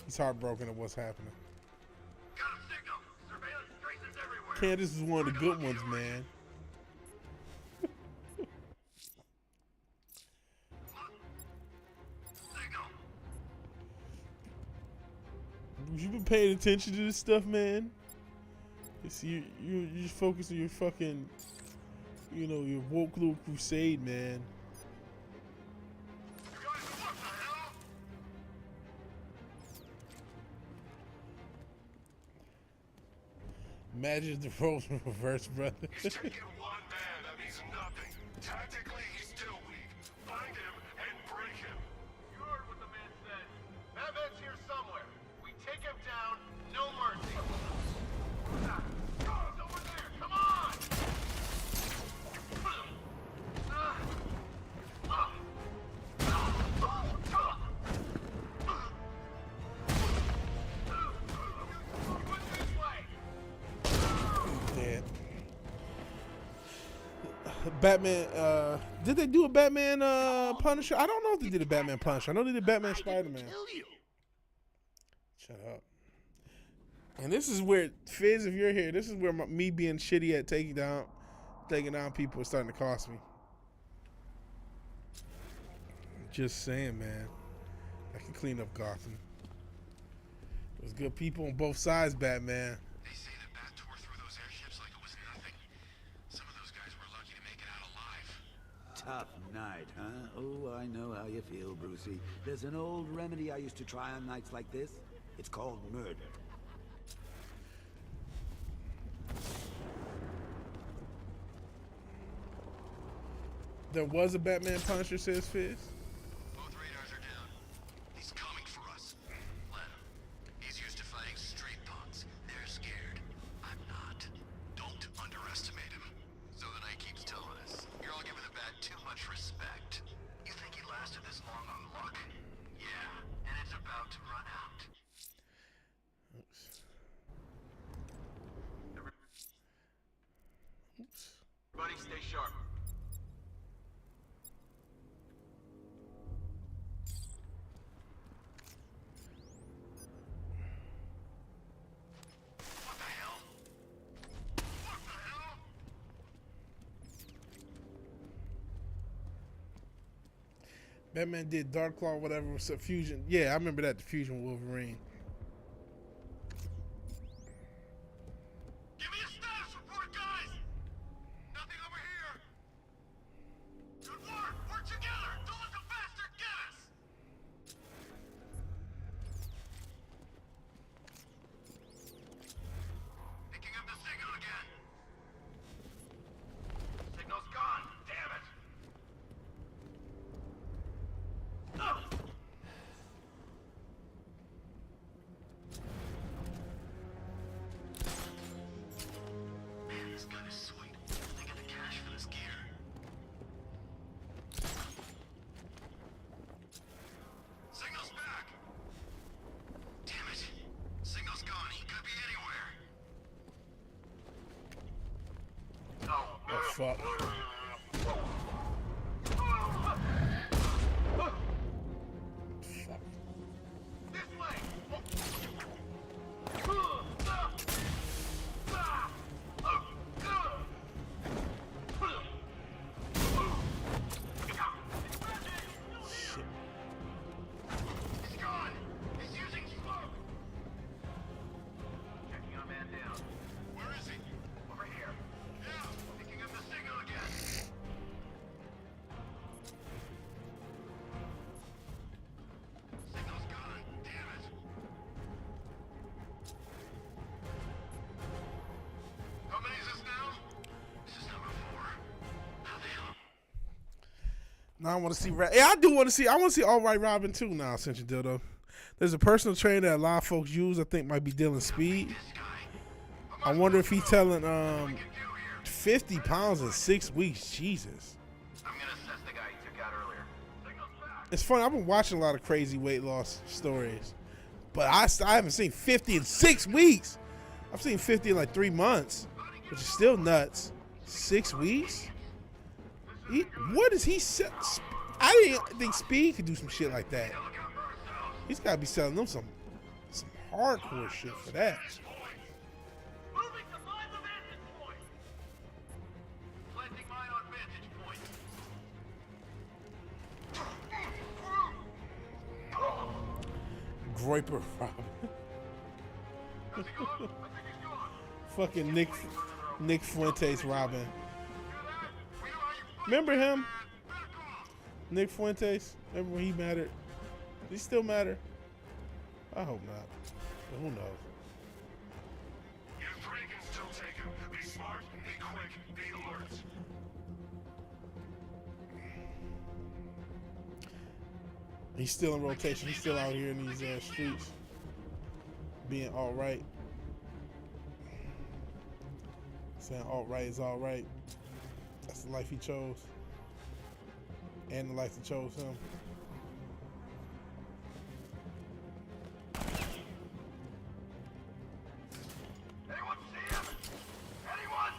He's heartbroken at what's happening. Candace is one of the good ones, man. You been paying attention to this stuff, man? You just focus on your fucking, you know, your woke little crusade, man. Imagine if the roles were reversed, brother. He's taking one man, that means nothing. Tactically, he's still weak. Find him and break him. You heard what the man said. Batman's here somewhere. We take him down, no mercy. It's over there, come on! Dead. Batman, did they do a Batman Punisher? I don't know if they did a Batman Punisher. I know they did Batman Spider-Man. Shut up. And this is where, Fizz, if you're here, this is where me being shitty at taking down people is starting to cost me. Just saying, man. I can clean up Gotham. There's good people on both sides, Batman. They say the bat tore through those airships like it was nothing. Tough night, huh? Oh, I know how you feel, Brucey. There's an old remedy I used to try on nights like this. It's called murder. There was a Batman Punisher, says Fizz. Both radars are down. He's coming for us. Let him. He's used to fighting street punks. They're scared. I'm not. Don't underestimate him. So the night keeps telling us. You're all giving the Bat too much respect. You think he lasted this long on luck? Yeah, and it's about to run out. Oops. Everybody stay sharp. Batman did Dark Claw, whatever, was a fusion. Yeah, I remember that, the fusion Wolverine. Give me a status report, guys! Nothing over here! Good work! Work together! Don't let the bastard get us! Picking up the signal again! Signal's gone! Damn it! Man, this gun is sweet. They get the cash for this gear. Signal's back! Damn it. Signal's gone. He could be anywhere. Oh, fuck. Now I want to see. Yeah, I do want to see. I want to see All Right Robin too. Now, since you dildo, there's a personal trainer that a lot of folks use. I think might be dealing speed. I wonder if he's telling 50 pounds in 6 weeks. Jesus. I'm gonna assess the guy he took out earlier. It's funny. I've been watching a lot of crazy weight loss stories, but I haven't seen 50 in 6 weeks. I've seen 50 in like 3 months, which is still nuts. 6 weeks? What is he set? I didn't think Speed could do some shit like that. He's got to be selling them some hardcore shit for that. Moving to mine the vantage point. Planting mine on vantage point. Groiper Robin. Fucking Nick Fuentes Robin. Remember him? Nick Fuentes? Remember when he mattered? Does he still matter? I hope not. But who knows? If prey can still take him, be smart, be quick, be alert. He's still in rotation. He's still out here in these streets being all right. Saying all right is all right. That's the life he chose. And the life that chose him. Anyone see him? Anyone?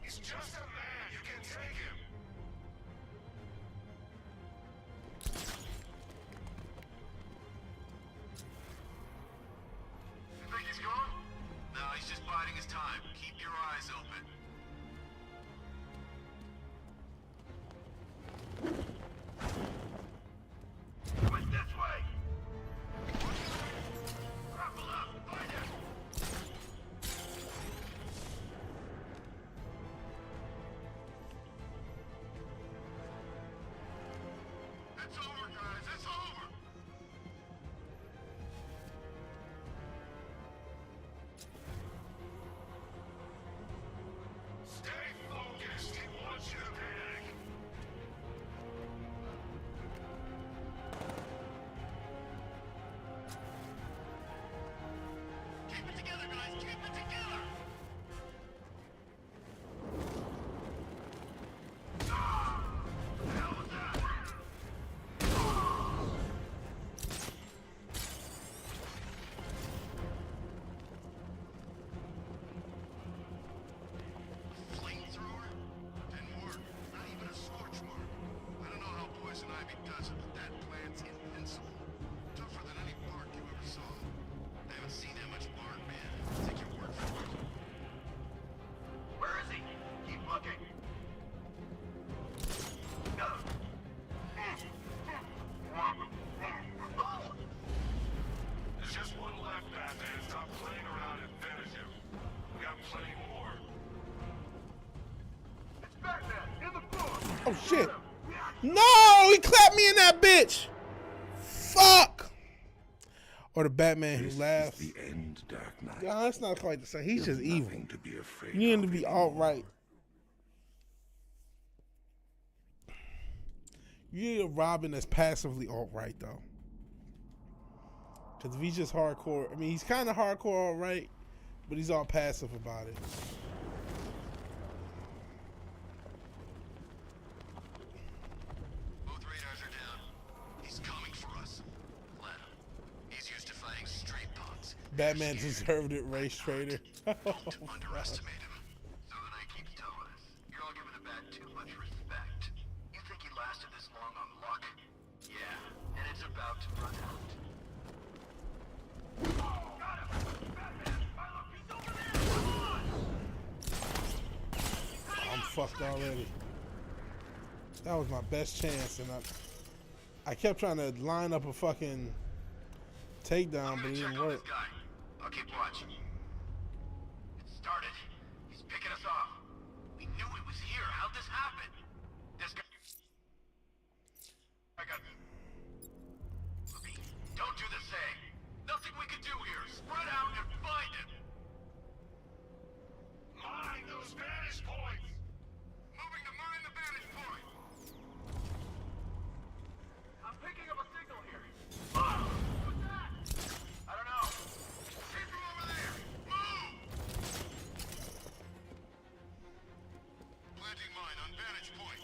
He's just a man. You can take him. You think he's gone? No, he's just biding his time. Keep your eyes open. He went this way. Grapple up. Find him. looking. There's just one left, Batman. Stop playing around and finish him. We got plenty more. It's Batman in the book. Oh shit! No, he clapped me in that bitch. Fuck. Or the Batman who laughs. The end, Dark Knight. Yeah, that's not quite the same. He's just evil. To be afraid You need him to be alt-right. You need a Robin that's passively alt-right, though. Because if he's just hardcore, I mean, he's kind of hardcore alt-right, but he's all passive about it. Both radars are down. He's coming for us. Let him. He's used to fighting street punks. Batman deserved it, race trader. Don't underestimate him. So the night keeps telling us. You're all giving the Bat too much respect. You think he lasted this long on luck? Yeah, and it's about to run out. Got him! Batman! Look, he's over there! Come on! I'm fucked already. That was my best chance, and I kept trying to line up a fucking takedown, but it didn't work. I'll keep watching. It started. He's picking us off. We knew it was here. How'd this happen? This guy. I got. Look, don't do the same. Nothing we can do here. Spread out and find him. Mine those vantage points. Moving to mine the vantage point. I'm picking up a signal here. Oh, what's that? I don't know. Keep him over there. Move! Planting mine on vantage point.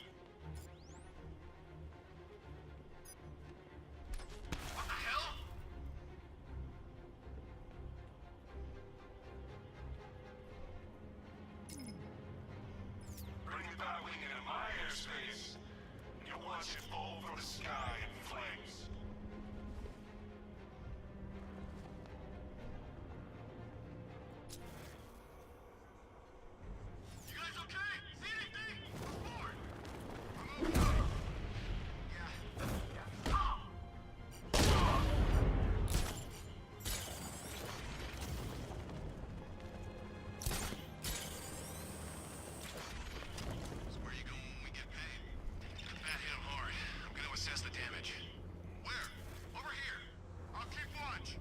What the hell? Bring the Batwing into my airspace, and you'll watch it fall from the sky in flames. You guys okay? See anything? Report! Remove fire. Yeah. So where are you going when we get paid? The Bat hit him hard. I'm gonna assess the damage. Where? Over here. I'll keep watch.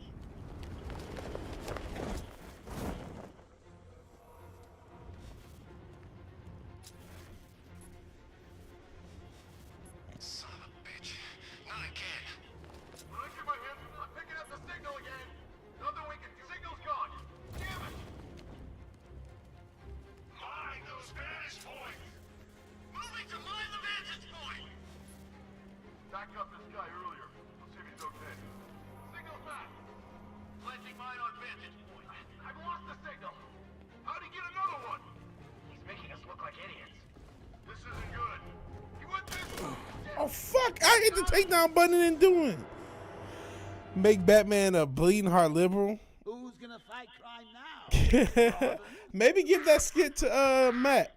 Son of a bitch. Not again. When I get my hands, I'm picking up the signal again. Nothing we can do. Signal's gone. Damn it! Mine those vantage points. Moving to mine the vantage point. Backed up this guy earlier. Let's see if he's okay. Signal's back. Planting mine on vantage point. I've lost the signal. How'd he get another one? He's making us look like idiots. This isn't good. He went this way. Oh fuck! I hit the takedown button and didn't do it. Make Batman a bleeding heart liberal. Who's gonna fight crime now? Maybe give that skit to Matt.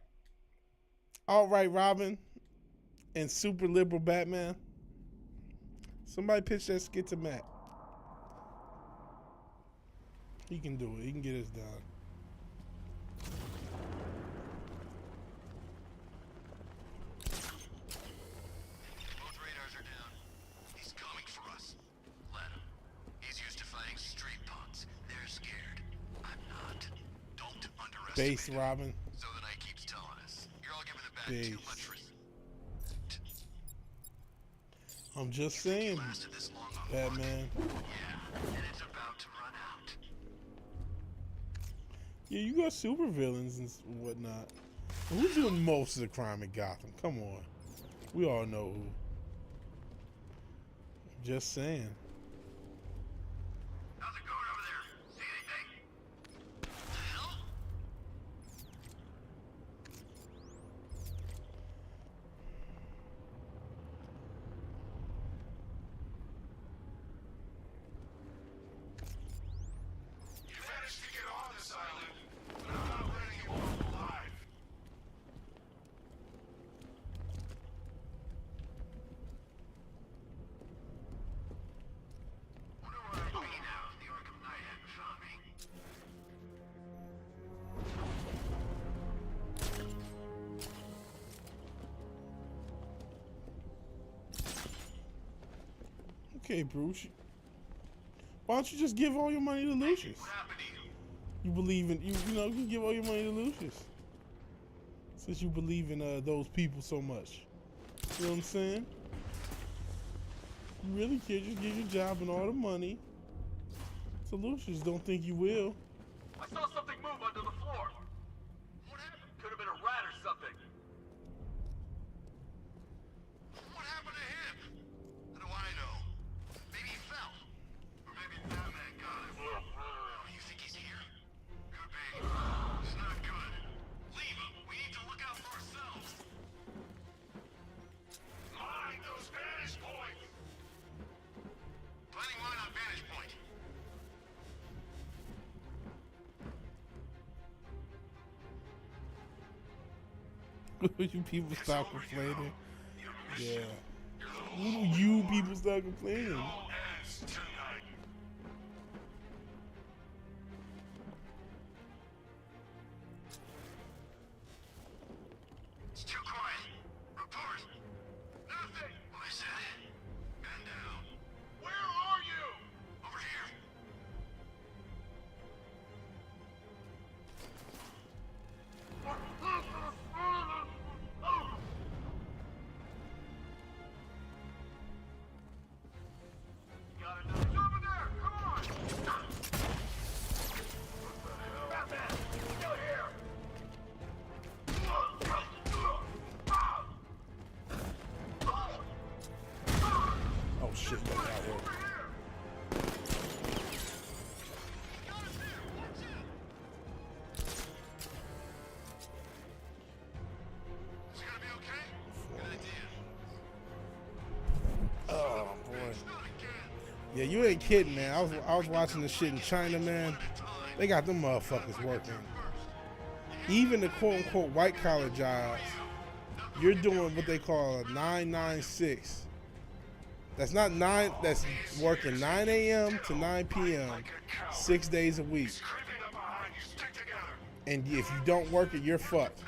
All right, Robin, and super liberal Batman. Somebody pitch that skit to Matt. He can do it. He can get us done. Both radars are down. He's coming for us. Let him. He's used to fighting street punks. They're scared. I'm not. Don't underestimate Base him. Robin. So the night keeps telling us. You're all giving the Bat Base. too much respect. I'm just saying, Lasted this long on Batman. Yeah, and it's about to run out. Yeah, you got super villains and whatnot. Who's doing most of the crime in Gotham? Come on. We all know who. Just saying. How's it going over there? See anything? What the hell? You managed to get on this island, but I'm not letting you off alive. Okay, Bruce. Why don't you just give all your money to Lucius? You believe in you know, you can give all your money to Lucius. Since you believe in those people so much. You know what I'm saying? You really care, just give your job and all the money to Lucius. Don't think you will. I saw something move under the floor. What happened? Could have been a rat or something. What happened to him? How do I know? Maybe he fell. Or maybe Batman got him. Oh, you think he's here? Could be. It's not good. Leave him. We need to look out for ourselves. Mind those vantage points! Planning mine on vantage point. You people stop complaining. Yeah. When do you people stop complaining? It's too quiet. Report. Nothing. What is that? Man down. Where are you? Over here. It's over there! Come on! Batman! Still here! Oh shit, get out here. Is it gonna be okay? Good idea. Oh boy. Yeah, you ain't kidding, man. I was watching this shit in China, man. They got them motherfuckers working. Even the quote unquote white collar jobs, you're doing what they call a 996. That's not 9, that's working 9 a.m. to 9 p.m. 6 days a week. And if you don't work it, you're fucked.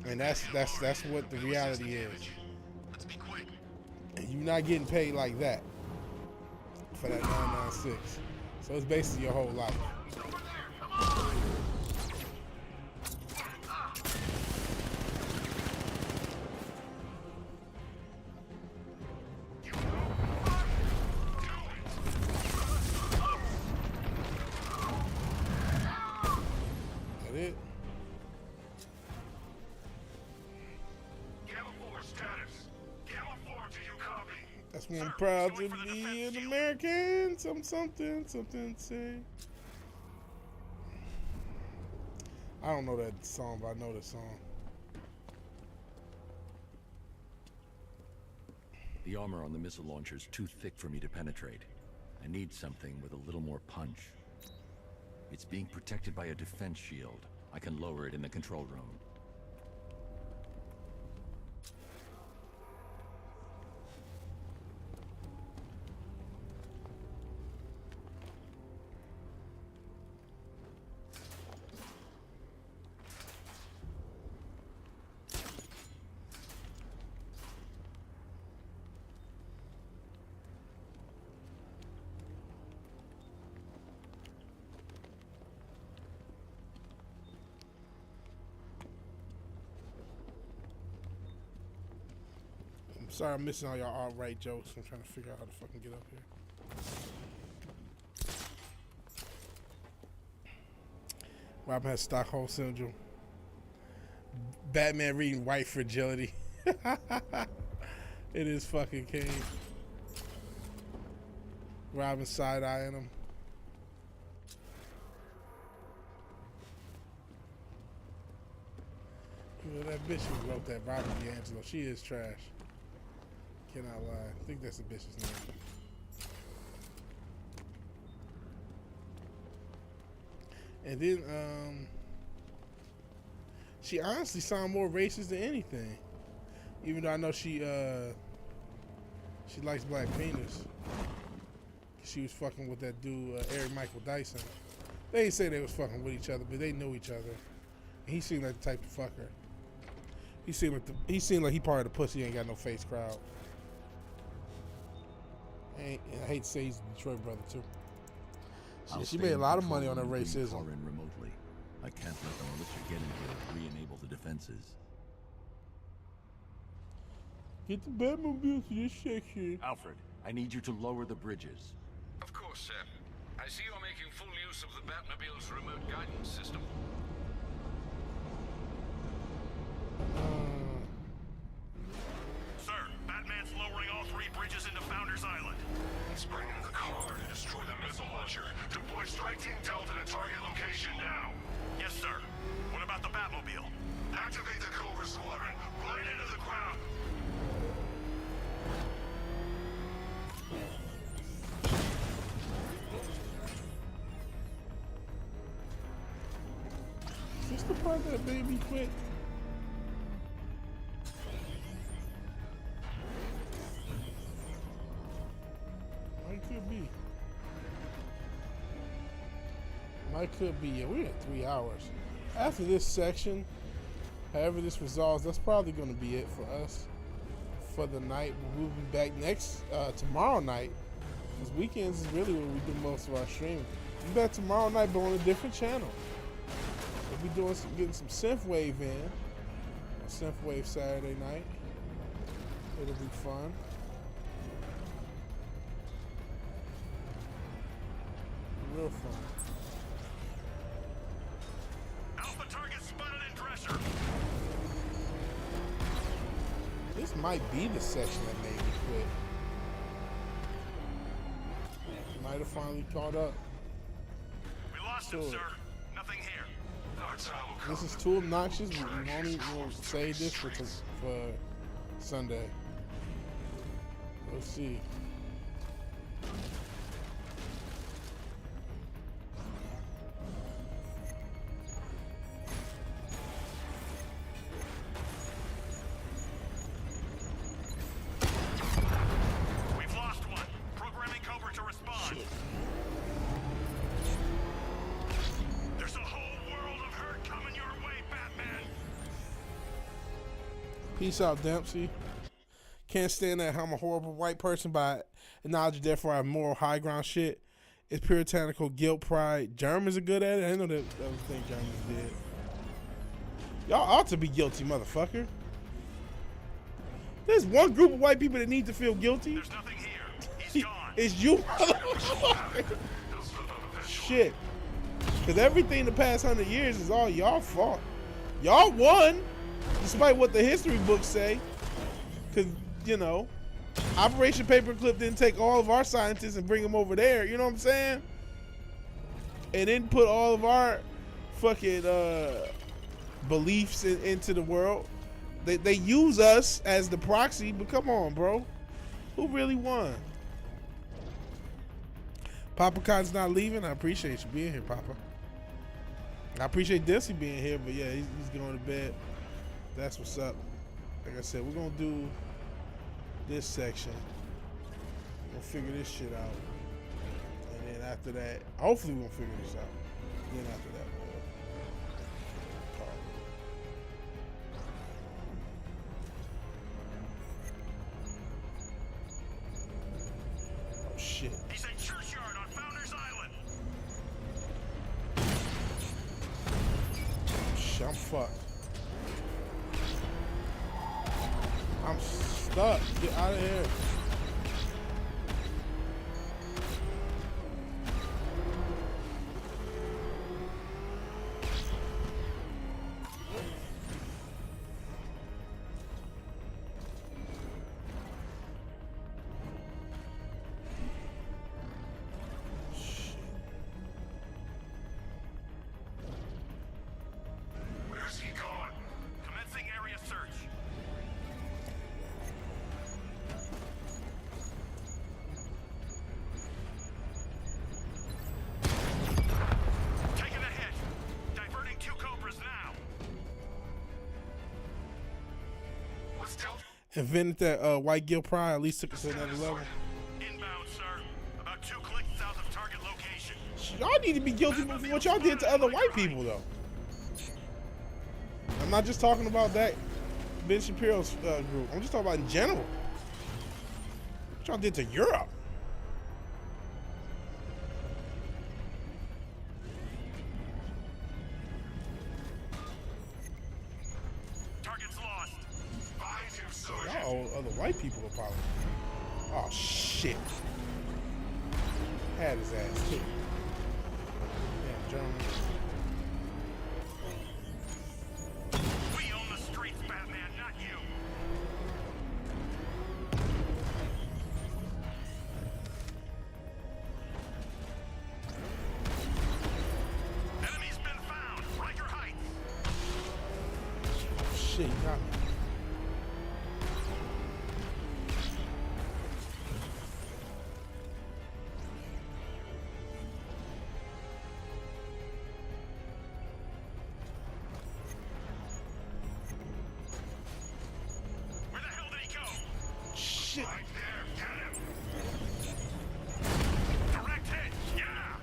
And that's what the reality is. And you're not getting paid like that for that 996. So it's basically your whole life. That it? That's why I'm proud to be an American. Something to say. I don't know that song, but I know the song. The armor on the missile launcher is too thick for me to penetrate. I need something with a little more punch. It's being protected by a defense shield. I can lower it in the control room. Sorry, I'm missing all y'all alt-right jokes. I'm trying to figure out how to fucking get up here. Robin has Stockholm Syndrome. Batman reading White Fragility. It is fucking Kane. Robin side-eyeing him. You know, that bitch who wrote that, Robin DeAngelo, she is trash. Cannot lie. I think that's the bitch's name. And then, she honestly sounded more racist than anything. Even though I know she likes black penis. She was fucking with that dude, Eric Michael Dyson. They didn't say they was fucking with each other, but they knew each other. And he seemed like the type of fucker. He seemed like he part of the pussy ain't got no face crowd. I hate to say he's a Detroit brother too. I'll She stay made a in lot of control money on her room until you racism. call in remotely. I can't let the militia get in here and re-enable the defenses. Get the Batmobile to this section. Alfred, I need you to lower the bridges. Of course, sir. I see you're making full use of the Batmobile's remote guidance system. Sir, Batman's lowering all 3 bridges into Founders Island. Let's bring in the car to destroy the missile launcher. Deploy Strike Team Delta to target location now. Yes, sir. What about the Batmobile? Activate the Cobra Squadron right into the ground. Is this the part that made me quit? Might could be. Might could be. Yeah, we're at 3 hours. After this section, however this resolves, that's probably going to be it for us for the night. We'll be back next tomorrow night. Because weekends is really where we do most of our streaming. We'll be back tomorrow night, but on a different channel. We'll be doing getting some synthwave in. A synthwave Saturday night. It'll be fun. Real fun. Alpha target spotted in Dresser. This might be the section that made me quit. Might have finally caught up. We lost him, sir. Nothing here. This is too obnoxious. We'll save this for Sunday. Let's see. We've lost one. Programming Cobra to respond. Shit. There's a whole world of hurt coming your way, Batman. Peace out, Dempsey. Can't stand that I'm a horrible white person, but I acknowledge therefore I have moral high ground shit. It's puritanical guilt, pride. Germans are good at it. I didn't know that was the thing Germans did. Y'all ought to be guilty, motherfucker. There's one group of white people that need to feel guilty. There's nothing here. He's gone. It's you, motherfucker. Shit. Because everything the past 100 years is all y'all fault. Y'all won, despite what the history books say. Because, you know, Operation Paperclip didn't take all of our scientists and bring them over there. You know what I'm saying? And then put all of our fucking beliefs into the world. They use us as the proxy, but come on, bro. Who really won? Papa Khan's not leaving. I appreciate you being here, Papa. I appreciate Dempsey being here, but yeah, he's going to bed. That's what's up. Like I said, we're going to do this section. We're going to figure this shit out. And then after that, hopefully we're going to figure this out. Then after that, we'll call it. Oh, shit. He's at Churchyard on Founders Island. Shit, I'm fucked. I'm stuck. Get out of here. Where's he gone? Commencing area search. Taking a hit. Diverting 2 Cobras now. What's Delta? Invented that white guilt pride, at least took us to another level. Inbound, sir. About 2 clicks south of target location. Y'all need to be guilty for what y'all did to other white people, though. I'm not just talking about that Ben Shapiro's group. I'm just talking about in general. What y'all did to Europe. other white people apology. Oh shit. Had his ass too. Damn German. We own the streets, Batman, not you. Enemy's been found. Riker Heights. Shit, you got me. Where the hell did he go? Shit. Right there, get him. Direct hit, yeah.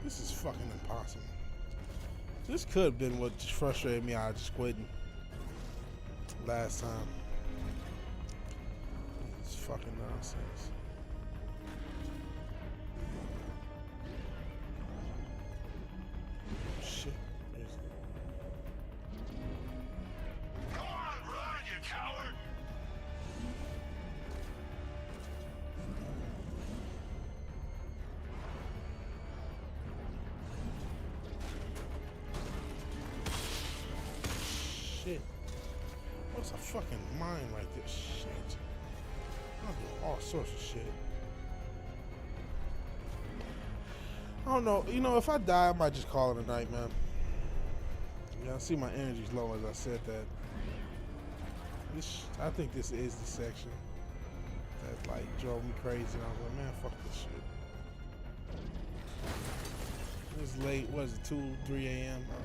This is fucking impossible. This could have been what just frustrated me out of just quitting last time. It's fucking nonsense. Shit. Come on, run, you coward. Shit. What's a fucking mind like this? Shit. I'll do all sorts of shit. I don't know. You know, if I die, I might just call it a night, man. Yeah, I see my energy's low as I said that. I think this is the section that like drove me crazy. And I was like, man, fuck this shit. It's late. What is it? 2, 3 a.m. I don't know.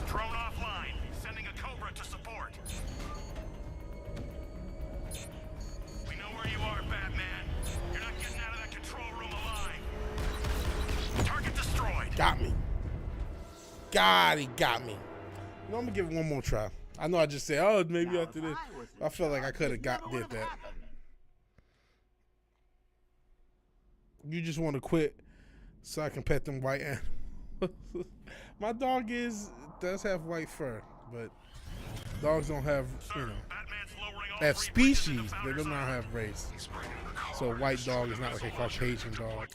Drone offline. Sending a Cobra to support. We know where you are, Batman. You're not getting out of that control room alive. Target destroyed. Got me. God, he got me. You know, I'm gonna give it one more try. I know I just said, oh, maybe after this. I felt like I could have did that. You just want to quit so I can pet them white animals. My dog does have white fur, but dogs don't have, you know, they have species, they do not have race. So a white dog is not like a Caucasian dog.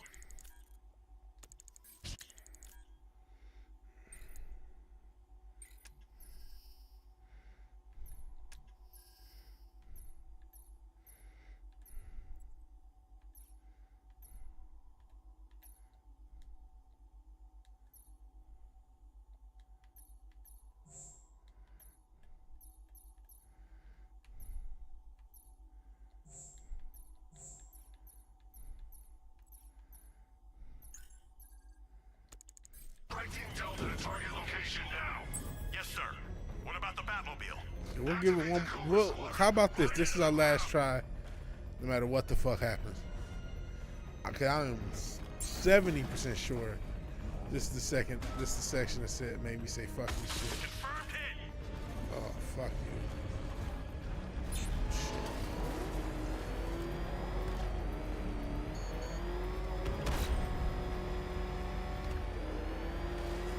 Delta to target location now. Yes, sir. What about the Batmobile? We'll give it one. How about this? This is our last try, no matter what the fuck happens. Okay, I'm 70% sure this is the second. This is the section that said made me say fuck this shit. Confirmed hit. Oh fuck you.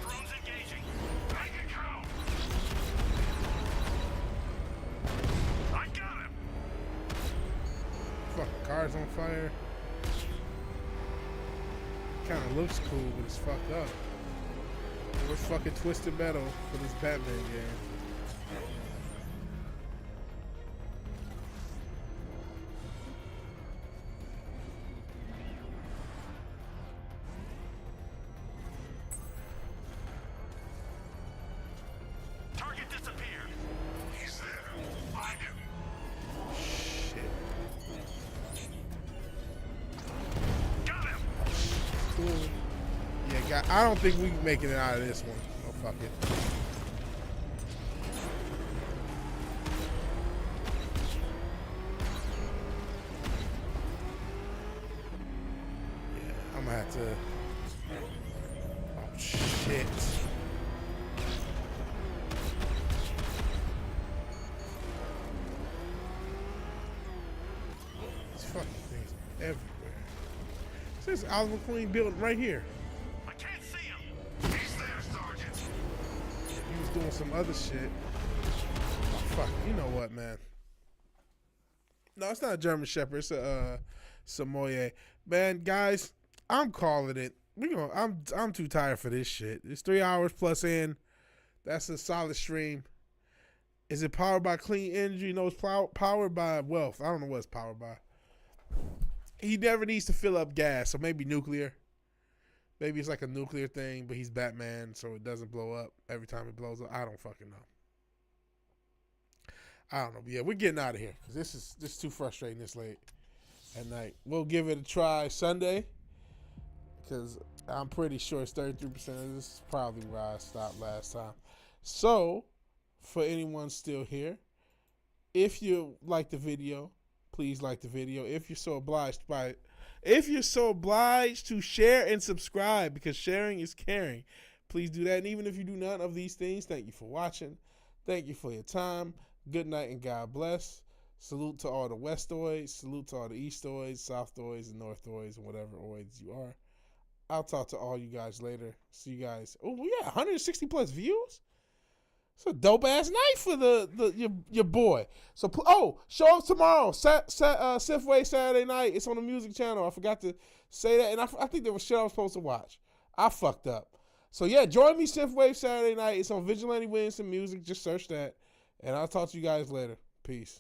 Drones engaging. Make it count. I got him. Fucking car's on fire. Kind of looks cool, but it's fucked up. Where's fucking Twisted Metal for this Batman game? Target disappeared. He's there. Find him. Shit. Got him. Cool. Yeah, I don't think we making it out of this one. Oh, fuck it. got to. Oh shit. These fucking things are everywhere. This is Oliver Queen building right here. I can't see him. He's there, Sergeant. He was doing some other shit. Oh, fuck, you know what, man? No, it's not a German Shepherd. It's a Samoyed. Man, guys, I'm calling it. I'm too tired for this shit. It's 3 hours plus in. That's a solid stream. Is it powered by clean energy? No, it's powered by wealth. I don't know what it's powered by. He never needs to fill up gas, so maybe nuclear. Maybe it's like a nuclear thing, but he's Batman, so it doesn't blow up every time it blows up. I don't fucking know. I don't know. But yeah, we're getting out of here because this is too frustrating this late at night. We'll give it a try Sunday because I'm pretty sure it's 33%. This is probably where I stopped last time. So, for anyone still here, if you like the video, please like the video. If you're so obliged to share and subscribe, because sharing is caring, please do that. And even if you do none of these things, thank you for watching. Thank you for your time. Good night and God bless. Salute to all the Westoids. Salute to all the Eastoids, Southoids, and Northoids, and whatever oids you are. I'll talk to all you guys later. See you guys. Oh, we got 160 plus views. It's a dope ass night for your boy. So show up tomorrow, Sifway Saturday night. It's on the music channel. I forgot to say that, and I think there was shit I was supposed to watch. I fucked up. So yeah, join me Sifway Saturday night. It's on Vigilante Williamson Music. Just search that, and I'll talk to you guys later. Peace.